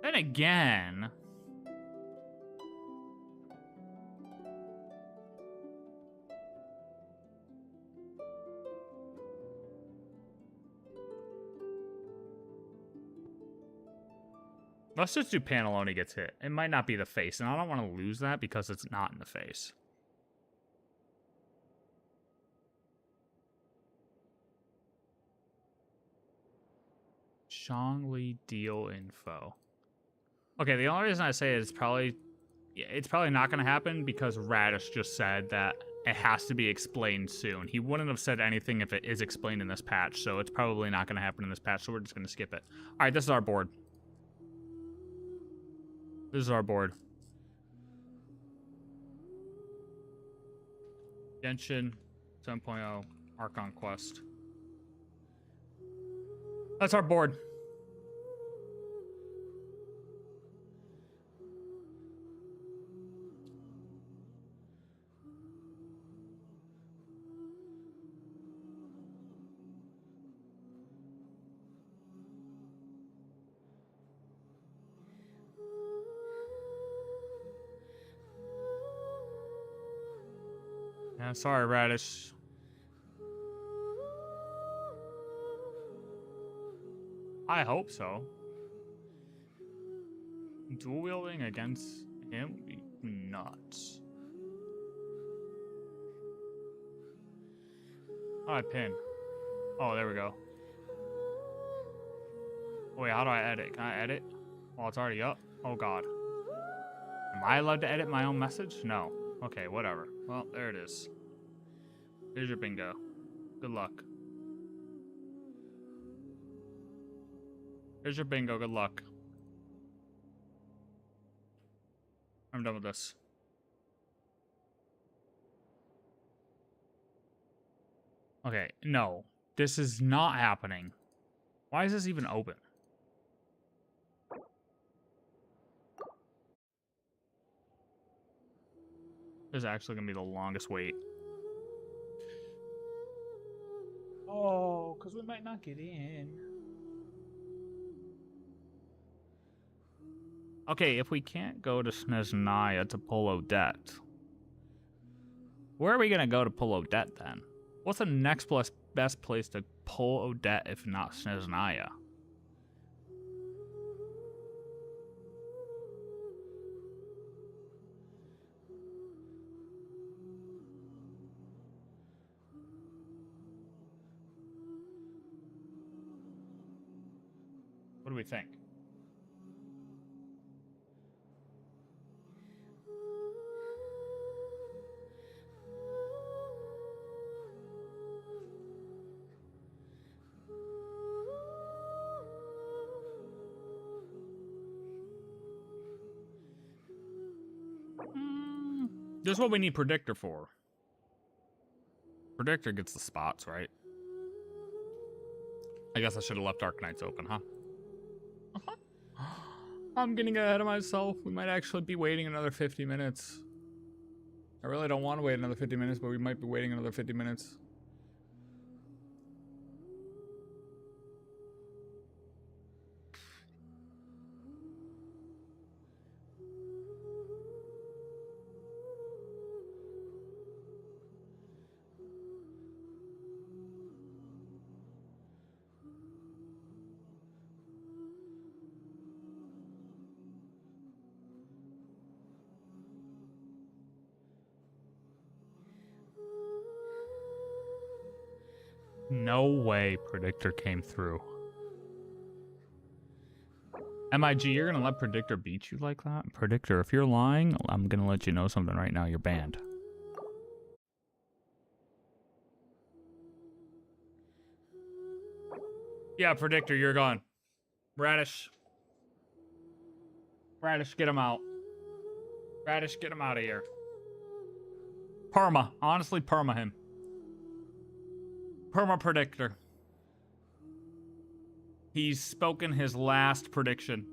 Then again... Let's just do Pantalone gets hit. It might not be the face, and I don't want to lose that because it's not in the face. Zhongli deal info. Okay, the only reason I say it's probably not going to happen because Radish just said that it has to be explained soon. He wouldn't have said anything if it is explained in this patch, so it's probably not going to happen in this patch, so we're just going to skip it. All right, this is our board. This is our board. Genshin 7.0 Archon Quest. That's our board. Yeah, sorry, Radish. I hope so. Dual wielding against him would be nuts. How do I pin? Oh, there we go. Wait, how do I edit? Can I edit? Oh, it's already up. Oh, God. Am I allowed to edit my own message? No. Okay, whatever. Well, there it is. Here's your bingo. Good luck. Here's your bingo. Good luck. I'm done with this. Okay, no. This is not happening. Why is this even open? This is actually going to be the longest wait. Oh, because we might not get in. Okay, if we can't go to Snezhnaya to pull Odette, where are we going to go to pull Odette then? What's the next best place to pull Odette if not Snezhnaya? do we think? This is what we need Predictor for. Predictor gets the spots, right? I guess I should have left Dark Knights open, huh? I'm getting ahead of myself. We might actually be waiting another 50 minutes. I really don't want to wait another 50 minutes, but we might be waiting another 50 minutes. No way Predictor came through. MIG, you're gonna let Predictor beat you like that? Predictor, if you're lying, I'm gonna let you know something right now. You're banned. Yeah, Predictor, you're gone. Radish. Radish, get him out. Radish, get him out of here. Perma. Honestly, perma him. Perma Predictor. He's spoken his last prediction.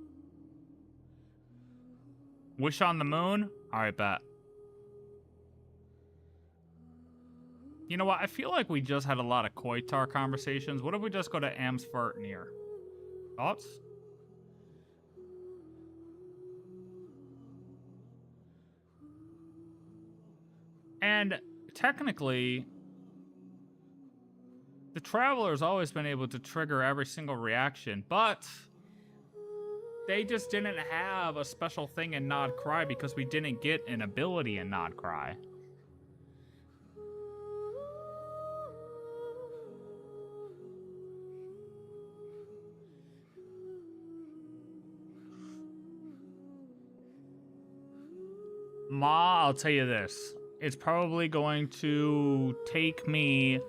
Wish on the moon? Alright, bet. You know what? I feel like we just had a lot of Koitar conversations. What if we just go to Amsvartnir? Thoughts? And technically, the Traveler's always been able to trigger every single reaction, but they just didn't have a special thing in Nod Cry because we didn't get an ability in Nod Cry. Ma, I'll tell you this. It's probably going to take me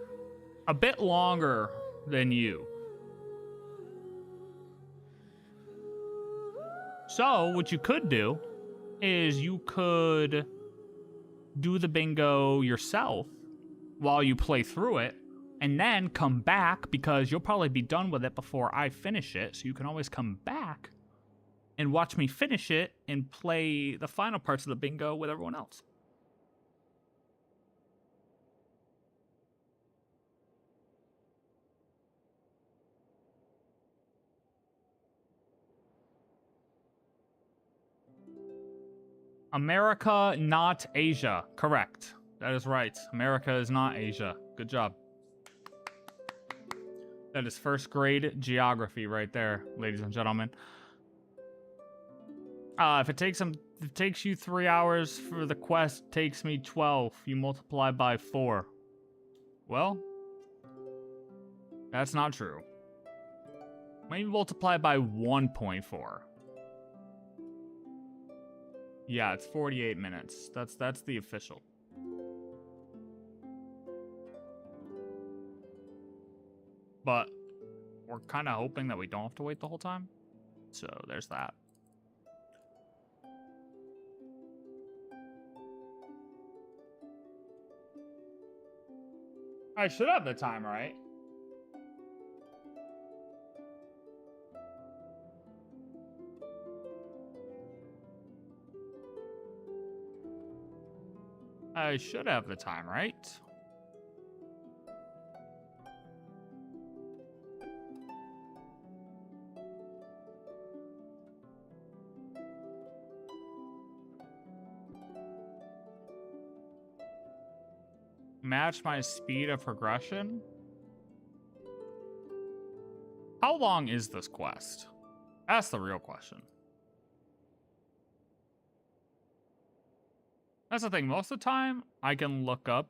a bit longer than you. So, what you could do is you could do the bingo yourself while you play through it, and then come back, because you'll probably be done with it before I finish it, so you can always come back and watch me finish it and play the final parts of the bingo with everyone else. America, not Asia. Correct. That is right. America is not Asia. Good job. That is first grade geography right there, ladies and gentlemen. If it takes you 3 hours for the quest, takes me 12. You multiply by 4. Well, that's not true. Maybe multiply by 1.4. Yeah, it's 48 minutes. That's the official. But we're kind of hoping that we don't have to wait the whole time. So there's that. I should have the time, right? I should have the time, right? Match my speed of progression? How long is this quest? That's the real question. That's the thing, most of the time, I can look up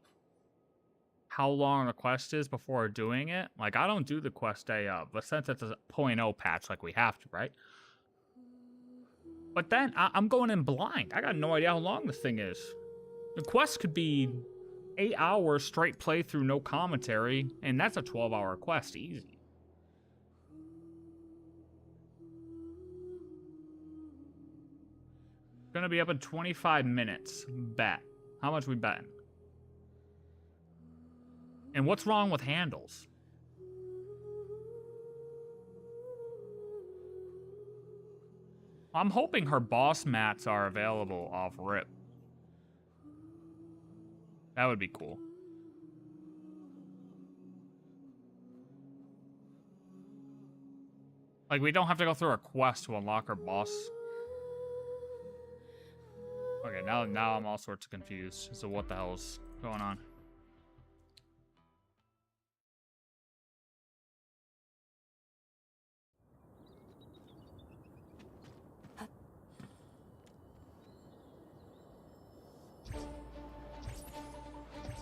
how long the quest is before doing it. Like, I don't do the quest day up, but since it's a 0.0 patch, like, we have to, right? But then I'm going in blind. I got no idea how long this thing is. The quest could be 8 hours straight playthrough, no commentary, and that's a 12-hour quest, easy. Gonna be up in 25 minutes. Bet. How much we betting? And what's wrong with handles? I'm hoping her boss mats are available off rip. That would be cool. Like, we don't have to go through a quest to unlock her boss. Okay, now I'm all sorts of confused. So what the hell's going on?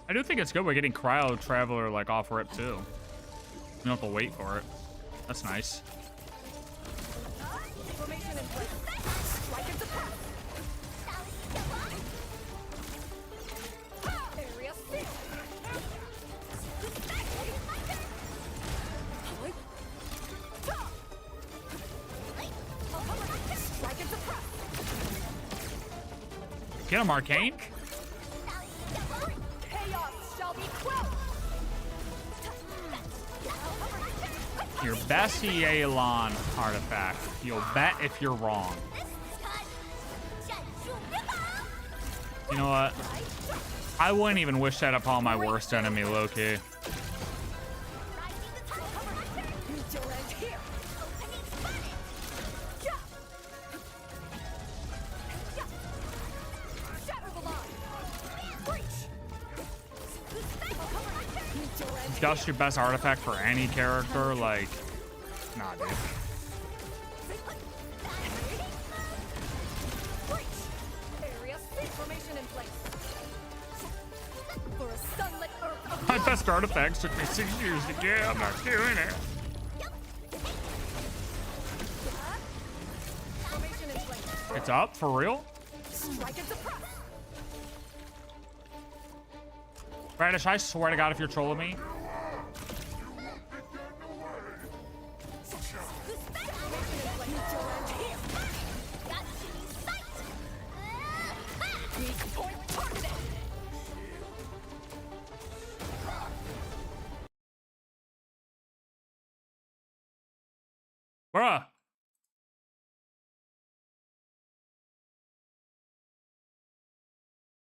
I do think it's good we're getting Cryo Traveler like off rip too. You don't have to wait for it. That's nice. Get him, Arcane. Your best Elon artifact. You'll bet if you're wrong. You know what? I wouldn't even wish that upon my worst enemy, low-key. Just your best artifact for any character, like, nah, dude. My best artifacts took me 6 years to get. I'm not doing it. It's up for real? Radish, I swear to God, if you're trolling me. Bruh.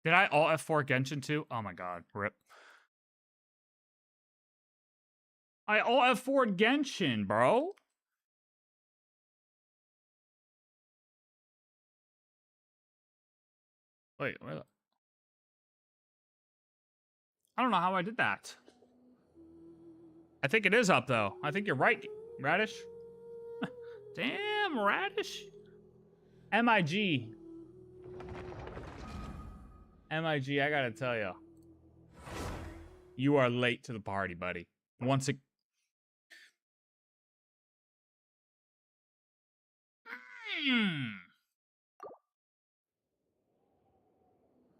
Did I alt F4 Genshin too? Oh my God, rip. I alt F4 Genshin, bro. Wait, where? I don't know how I did that. I think it is up though. I think you're right, Radish. Damn, Radish. MIG. MIG, I gotta tell you. You are late to the party, buddy. Once it...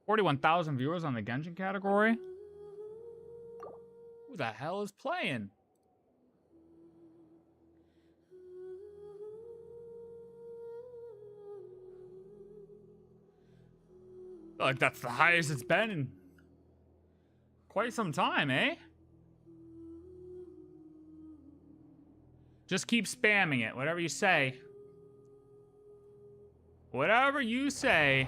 41,000 viewers on the Genshin category? Who the hell is playing? Like, that's the highest it's been in quite some time, eh? Just keep spamming it, whatever you say. Whatever you say.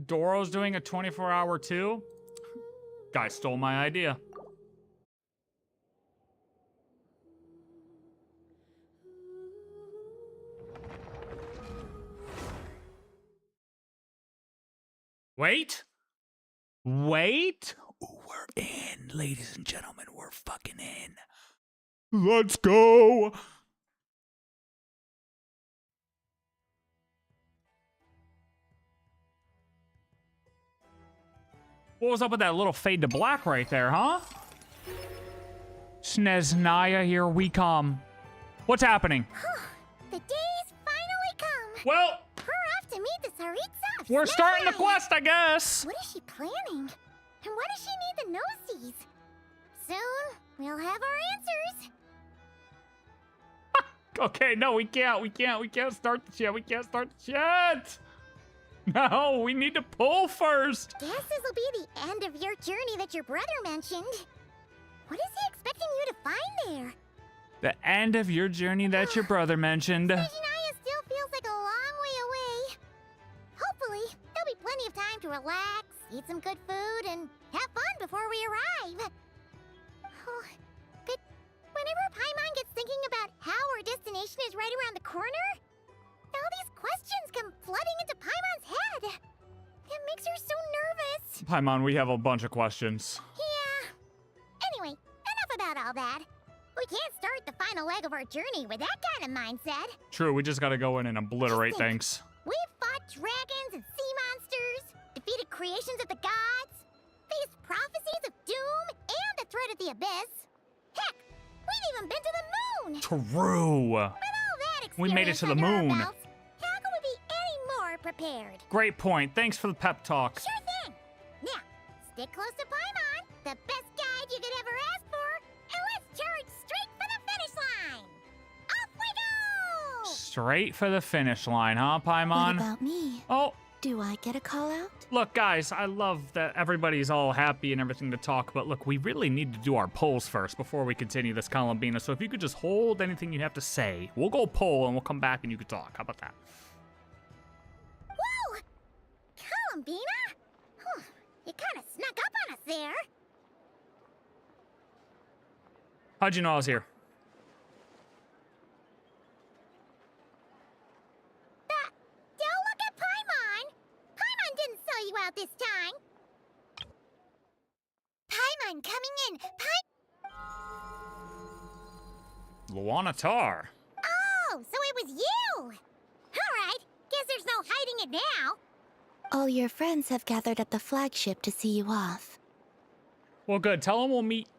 Doro's doing a 24-hour too? Guy stole my idea. Wait. Wait. Ooh, we're in, ladies and gentlemen. We're fucking in. Let's go. What was up with that little fade to black right there, huh? Snezhnaya, here we come. What's happening? The day's finally come. Well, we're off to meet the Tsaritsa. We're starting the quest, I guess. What is she planning? And why does she need the noseies? Soon, we'll have our answers. Okay, no, we can't start the shit. We can't start the shit. No, we need to pull first. Guess this will be the end of your journey that your brother mentioned. What is he expecting you to find there? The end of your journey that your brother mentioned. Snezhnaya still feels like a long way away. Hopefully, there'll be plenty of time to relax, eat some good food, and have fun before we arrive. Oh, but whenever Paimon gets thinking about how our destination is right around the corner, all these questions come flooding into Paimon's head. It makes her so nervous. Paimon, we have a bunch of questions. Yeah. Anyway, enough about all that. We can't start the final leg of our journey with that kind of mindset. True, we just gotta go in and obliterate things. We've fought dragons and sea monsters, defeated creations of the gods, faced prophecies of doom and the threat of the abyss. Heck, we've even been to the moon! True! With all that experience We made it to the under our moon. belts, how could we be any more prepared? Great point. Thanks for the pep talk. Sure thing! Now, stick close to Paimon, the best guide you could ever ask for, and let's charge straight for the finish line! Off we go! Straight for the finish line, huh, Paimon? What about me? Oh. Do I get a call out? Look, guys, I love that everybody's all happy and everything to talk, but look, we really need to do our polls first before we continue this, Columbina. So if you could just hold anything you have to say, we'll go poll and we'll come back and you can talk. How about that? Whoa! Columbina? Huh, you kind of snuck up on us there. How'd you know I was here? Don't look at Paimon! Paimon didn't sell you out this time. Paimon coming in! Luana Tar. Oh, so it was you! Alright, guess there's no hiding it now. All your friends have gathered at the flagship to see you off. Well, good. Tell them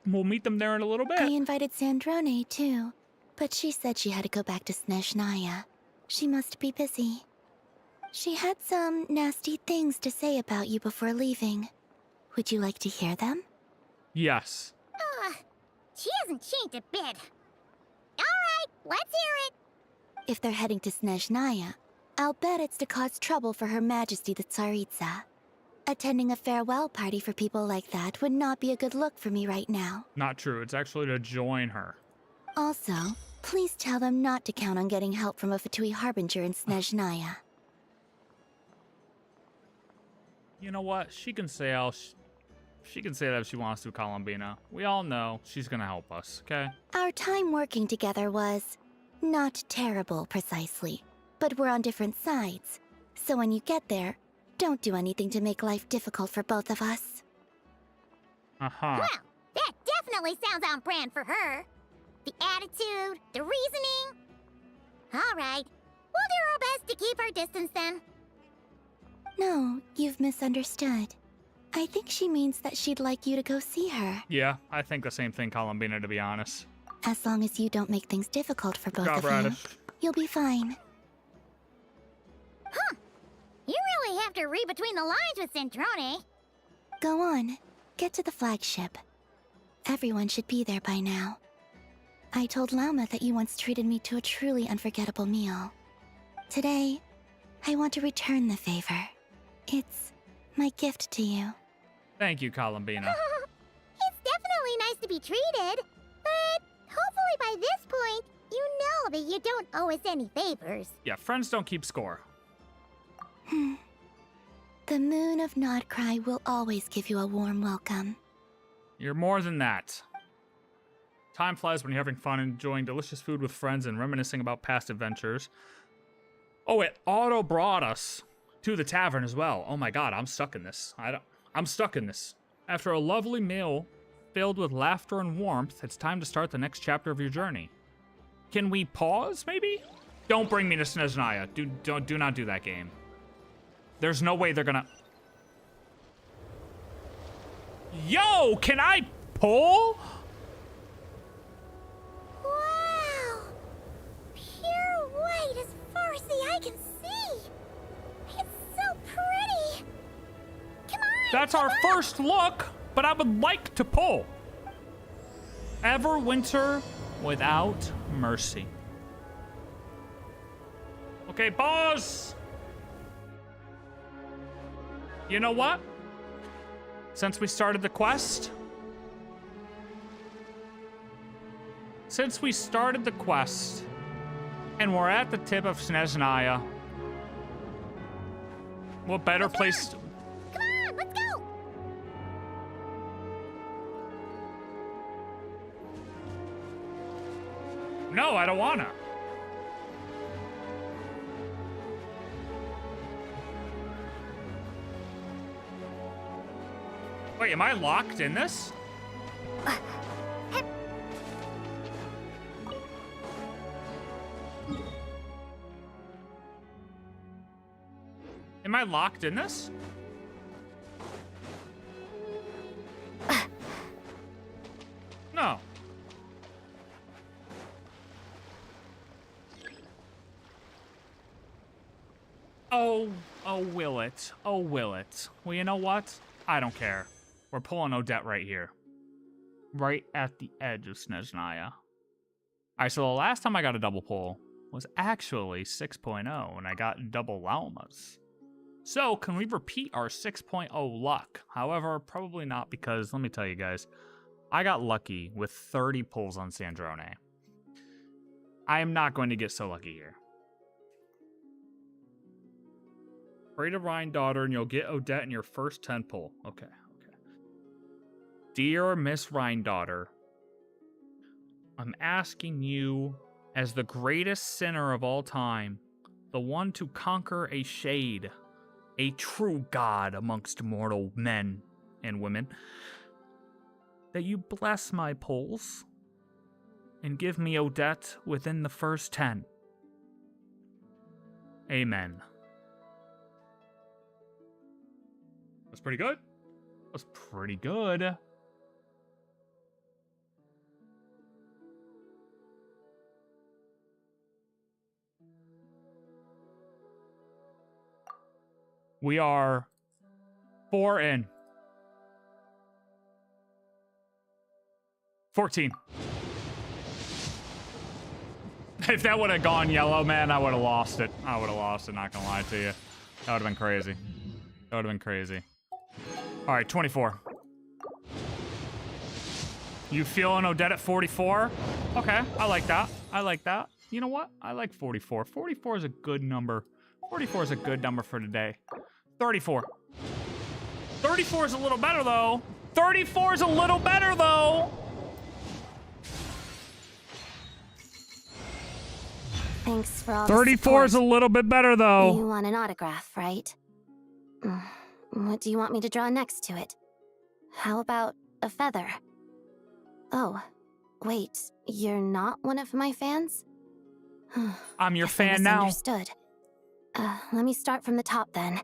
we'll meet them there in a little bit. I invited Sandrone, too, but she said she had to go back to Snezhnaya. She must be busy. She had some nasty things to say about you before leaving. Would you like to hear them? Yes. She hasn't changed a bit. Alright, let's hear it. If they're heading to Snezhnaya, I'll bet it's to cause trouble for Her Majesty the Tsaritsa. Attending a farewell party for people like that would not be a good look for me right now. Not true. It's actually to join her. Also, please tell them not to count on getting help from a Fatui Harbinger in Snezhnaya. You know what? She can say she can say that if she wants to, Columbina. We all know she's gonna help us, okay? Our time working together was not terrible, precisely, but we're on different sides. So when you get there, don't do anything to make life difficult for both of us. Uh-huh. Well, that definitely sounds on brand for her. The attitude, the reasoning. Alright, we'll do our best to keep our distance then. No, you've misunderstood. I think she means that she'd like you to go see her. Yeah, I think the same thing, Columbina, to be honest. As long as you don't make things difficult for both of Radish. you, you'll be fine. Huh. You really have to read between the lines with Sandrone. Go on, get to the flagship. Everyone should be there by now. I told Lauma that you once treated me to a truly unforgettable meal. Today, I want to return the favor. It's my gift to you. Thank you, Columbina. It's definitely nice to be treated, but hopefully by this point, you know that you don't owe us any favors. Yeah, friends don't keep score. The moon of Nodcry will always give you a warm welcome. You're more than that. Time flies when you're having fun, enjoying delicious food with friends and reminiscing about past adventures. Oh, it auto brought us to the tavern as well. Oh my god, I'm stuck in this. I'm stuck in this. After a lovely meal filled with laughter and warmth, it's time to start the next chapter of your journey. Can we pause, maybe? Don't bring me to Snezhnaya. Do not do that game. There's no way they're gonna... Yo, can I pull? Wow! Pure white as far as the eye can see. It's so pretty. Come on. That's our first look, but I would like to pull. Everwinter without mercy. Okay, pause. You know what? Since we started the quest, and we're at the tip of Snezhnaya, what better place to... Come on, let's go. No, I don't wanna. Wait, am I locked in this? Am I locked in this? No. Oh, will it? Oh, will it? Well, you know what? I don't care. We're pulling Odette right here. Right at the edge of Snezhnaya. Alright, so the last time I got a double pull was actually 6.0, and I got double llamas. So, can we repeat our 6.0 luck? However, probably not, because, let me tell you guys, I got lucky with 30 pulls on Snezhnaya. I am not going to get so lucky here. Pray to Rhine Daughter, and you'll get Odette in your first 10 pull. Okay. Dear Miss Rhine Daughter, I'm asking you, as the greatest sinner of all time, the one to conquer a shade, a true god amongst mortal men and women, that you bless my pulls and give me Odette within the first 10. Amen. That's pretty good. That's pretty good. We are 4 in. 14. If that would have gone yellow, man, I would have lost it. I would have lost it, not gonna lie to you. That would have been crazy. That would have been crazy. All right, 24. You feeling Odette at 44? Okay, I like that. I like that. You know what? I like 44. 44 is a good number. 44 is a good number for today. 34. 34 is a little better, though. 34 is a little better, though. Thanks for all 34 is a little bit better, though. You want an autograph, right? What do you want me to draw next to it? How about a feather? Oh, wait, you're not one of my fans? I'm your fan now. Understood. Let me start from the top then.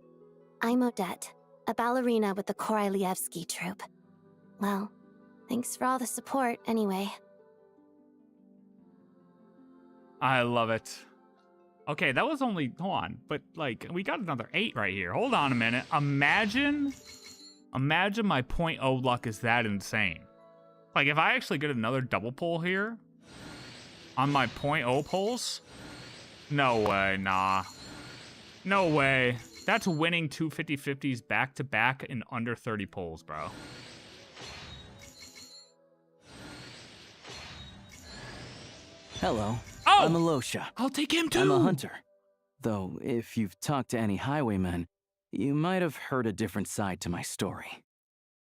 I'm Odette, a ballerina with the Korylevsky troupe. Well, thanks for all the support anyway. I love it. Okay, that was only, hold on, but like, we got another 8 right here. Hold on a minute. Imagine my 0.0 luck is that insane. Like, if I actually get another double pull here on my 0.0 pulls, no way, nah. No way. That's winning 2 50/50s back-to-back in under 30 pulls, bro. Hello. Oh! I'm Alosha. I'll take him too. I'm a hunter. Though, if you've talked to any highwaymen, you might have heard a different side to my story.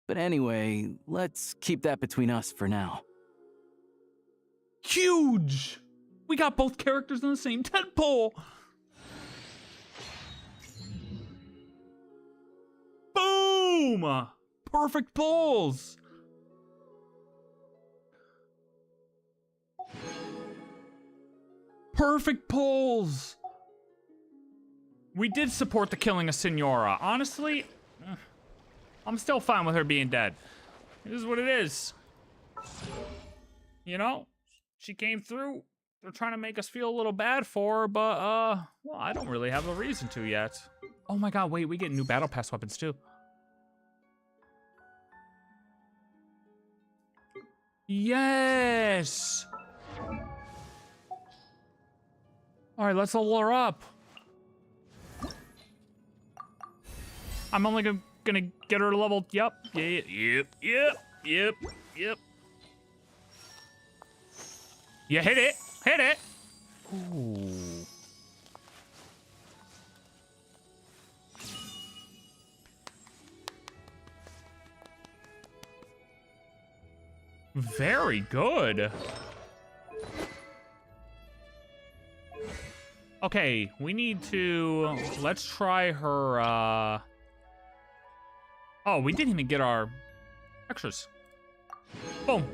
But anyway, let's keep that between us for now. Huge! We got both characters in the same 10 pull. Boom! Perfect pulls. Perfect pulls. We did support the killing of Senora. Honestly, I'm still fine with her being dead. It is what it is. You know, she came through. They're trying to make us feel a little bad for her, but, well, I don't really have a reason to yet. Oh my god, wait, we get new battle pass weapons too. Yes! Alright, let's level her up. I'm only gonna get her to level, yep. You hit it! Hit it! Ooh. Very good. Okay, we need to... Let's try her, Oh, we didn't even get our extras. Boom.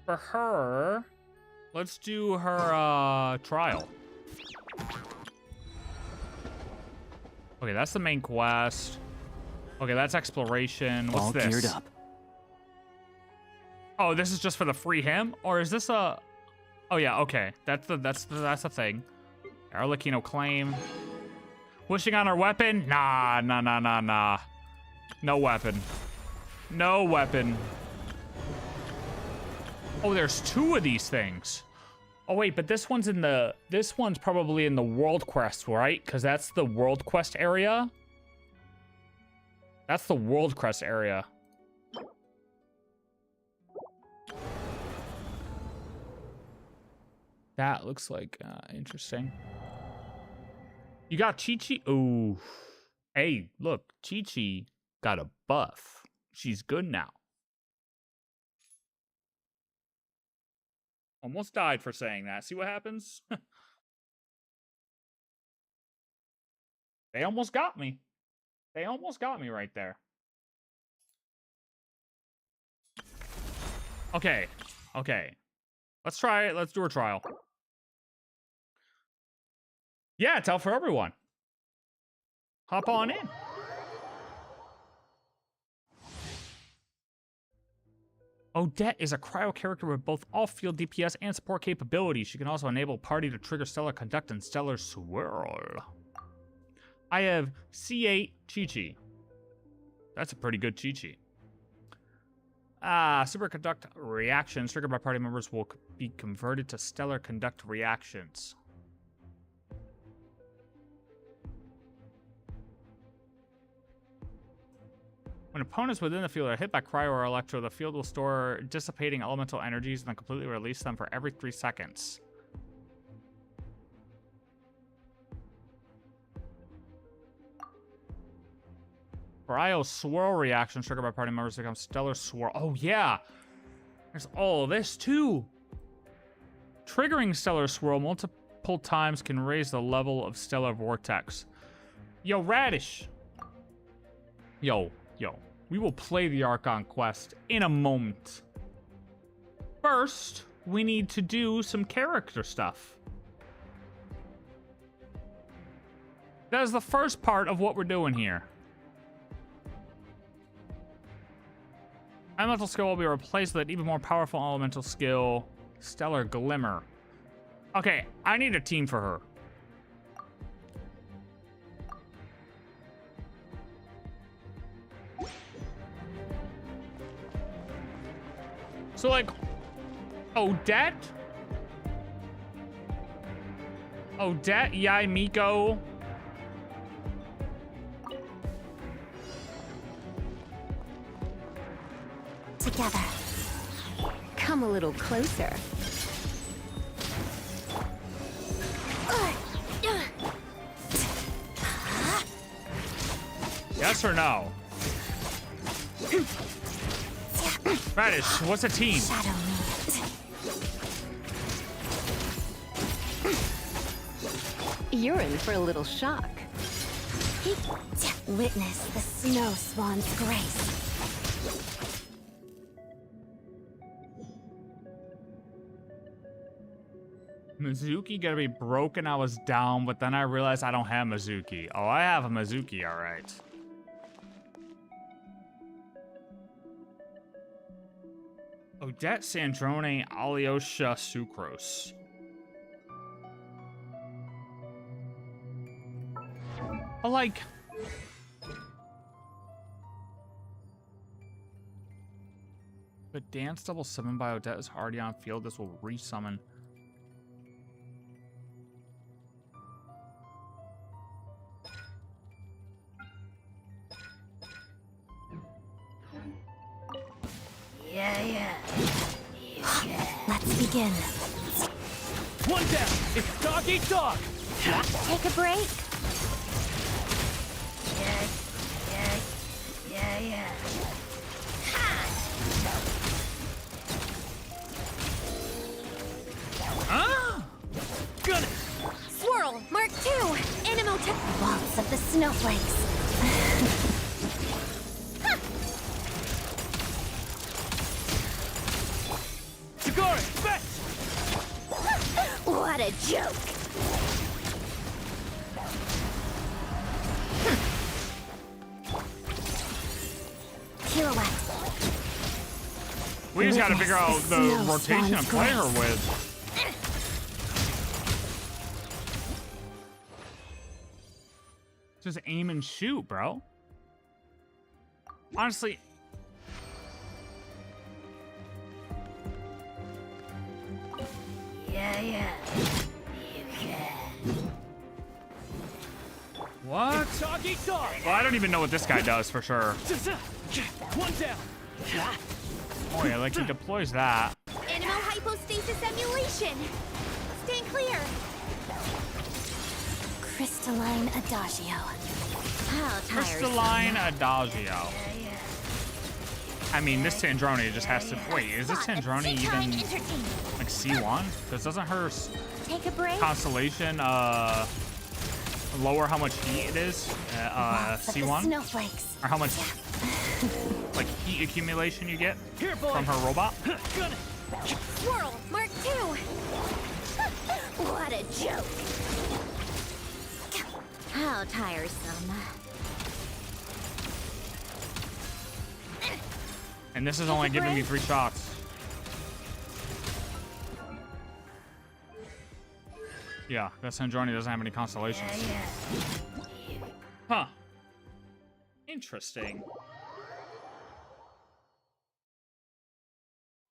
For her, let's do her, trial. Okay, that's the main quest. Okay, that's exploration. What's All this? geared up. Oh, this is just for the free him? Or is this a... Oh yeah, okay. That's the thing. Arlecchino claim. Wishing on her weapon? Nah. No weapon. No weapon. Oh, there's two of these things. Oh wait, but this one's probably in the World Quest, right? Because that's the World Quest area. That's the World Quest area. That looks like interesting. You got Chi-Chi. Ooh. Hey, look, Chi-Chi got a buff. She's good now. Almost died for saying that. See what happens? They almost got me. They almost got me right there. Okay. Okay. Let's try it. Let's do a trial. Yeah, it's out for everyone. Hop on in. Odette is a cryo character with both off-field DPS and support capabilities. She can also enable party to trigger Stellar Conduct and Stellar Swirl. I have C8 Chi-Chi. That's a pretty good Chi-Chi. Superconduct reactions triggered by party members will be converted to Stellar Conduct reactions. When opponents within the field are hit by cryo or electro, the field will store dissipating elemental energies and then completely release them for every 3 seconds. Cryo swirl reactions triggered by party members become Stellar Swirl. Oh yeah! There's all of this too! Triggering Stellar Swirl multiple times can raise the level of Stellar Vortex. Yo, Radish! Yo. We will play the Archon Quest in a moment. First, we need to do some character stuff. That is the first part of what we're doing here. Elemental skill will be replaced with an even more powerful elemental skill, Stellar Glimmer. Okay, I need a team for her. So, like, Odette, Yai, Miko. Together. Come a little closer. Yes or no? Radish, what's a team? Shadow me. You're in for a little shock. Witness the snow swan's grace. Mizuki gotta be broken. I was down, but then I realized I don't have Mizuki. Oh, I have a Mizuki, alright. Odette, Sandrone, Alyosha, Sucrose. But like, but dance double summon by Odette is already on field. This will resummon. Yeah. Let's begin. One down. It's dog eat dog. Take a break. Yeah. Ah! Gun it. Swirl, Mark II, Animal Waltz of the Snowflakes. Shigori, fetch! What a joke! Pirouette. We just gotta figure out the rotation of play her with. Just aim and shoot, bro. Honestly. Yeah. What? Dog eat dog. Well, I don't even know what this guy does for sure. One down. Oh yeah, like he deploys that. Animal hypostasis emulation. Stand clear. Crystalline Adagio. How Crystalline Adagio. I mean, this Sandrone just has to. Wait, is this Sandrone even like C1? Because doesn't her Take a break. constellation lower how much heat it is? C1? Snowflakes. Or how much like heat accumulation you get from her robot? Swirl, Mark II. What a joke. How tiresome. And this is only giving me 3 shots. Yeah, that Sandrone doesn't have any constellations. Huh. Interesting.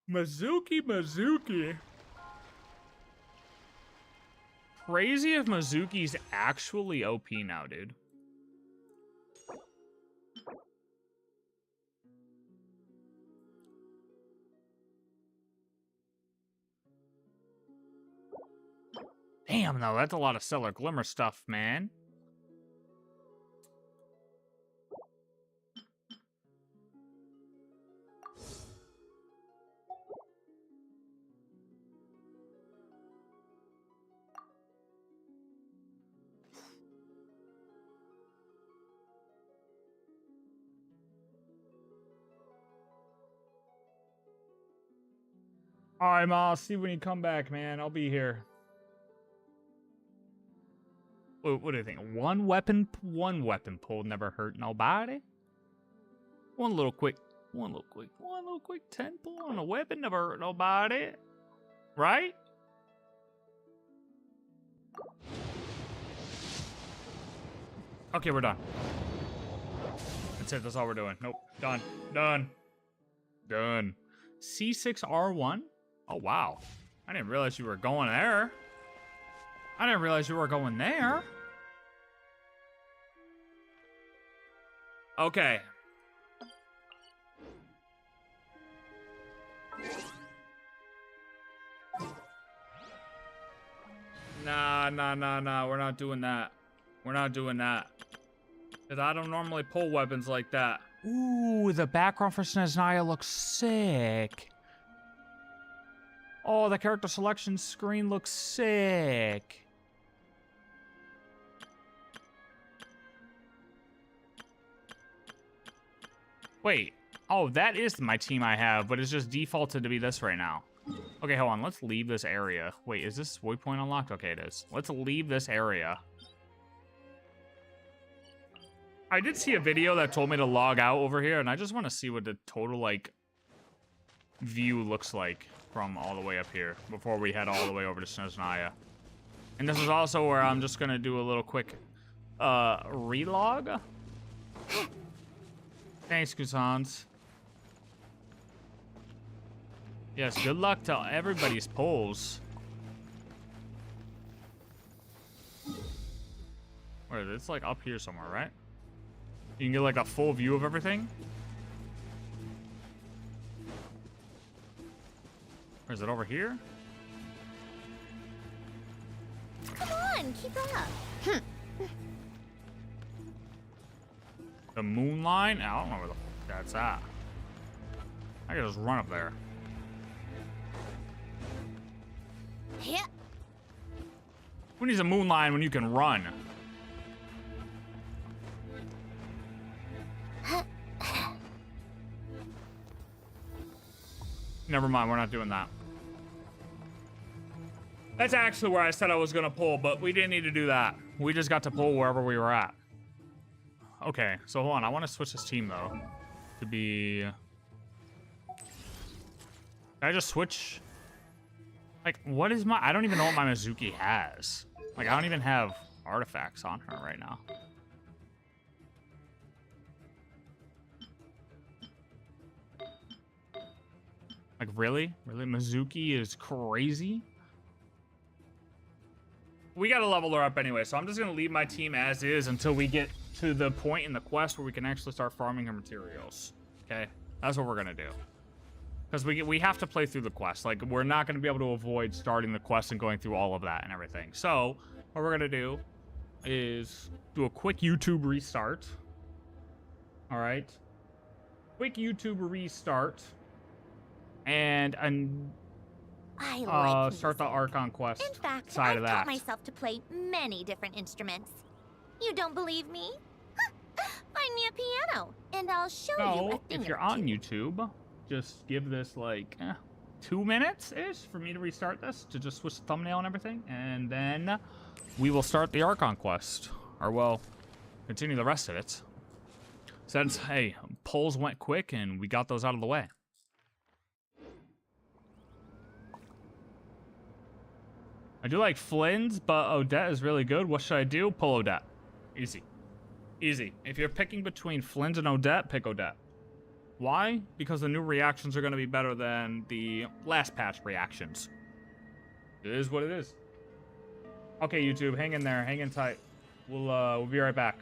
Mizuki. Crazy if Mizuki's actually OP now, dude. Damn, though, that's a lot of Stellar Glimmer stuff, man. All right, Ma, I'll see you when you come back, man. I'll be here. What do you think? One weapon pull never hurt nobody. One little quick 10 pull on a weapon never hurt nobody. Right? Okay, we're done. That's it. That's all we're doing. Nope. Done. C6R1? Oh, wow. I didn't realize you were going there. Okay. Nah. We're not doing that. Because I don't normally pull weapons like that. Ooh, the background for Snezhnaya looks sick. Oh, the character selection screen looks sick. Wait. Oh, that is my team I have, but it's just defaulted to be this right now. Okay, hold on. Let's leave this area. Wait, is this waypoint unlocked? Okay, it is. Let's leave this area. I did see a video that told me to log out over here, and I just want to see what the total, like, view looks like from all the way up here before we head all the way over to Snezhnaya. And this is also where I'm just gonna do a little quick relog. Thanks, Cousins. Yes, good luck to everybody's polls. Where is it? It's like up here somewhere, right? You can get like a full view of everything. Or is it over here? Come on, keep up. The moon line? I don't know where the fuck that's at. I can just run up there. Yeah. Who needs a moon line when you can run? Never mind, we're not doing that. That's actually where I said I was gonna pull, but we didn't need to do that. We just got to pull wherever we were at. Okay, so hold on. I want to switch this team, though, to be... Can I just switch? Like, what is my... I don't even know what my Mizuki has. Like, I don't even have artifacts on her right now. Like, really? Really? Mizuki is crazy? We gotta level her up anyway, so I'm just gonna leave my team as is until we get to the point in the quest where we can actually start farming her materials. Okay? That's what we're gonna do. Because we have to play through the quest. Like, we're not gonna be able to avoid starting the quest and going through all of that and everything. So, what we're gonna do is do a quick YouTube restart. Alright? Quick YouTube restart. And start the Archon Quest In fact, side I've of taught that. myself to play many different instruments. You don't believe me? Find me a piano, and I'll show you a So, thing if you're or on two. YouTube, just give this like 2 minutes-ish for me to restart this, to just switch the thumbnail and everything, and then we will start the Archon Quest. Or, well, continue the rest of it. Since, hey, polls went quick and we got those out of the way. I do like Flynn's, but Odette is really good. What should I do? Pull Odette. Easy. Easy. If you're picking between Flynn's and Odette, pick Odette. Why? Because the new reactions are going to be better than the last patch reactions. It is what it is. Okay, YouTube, hang in there. Hang in tight. We'll be right back.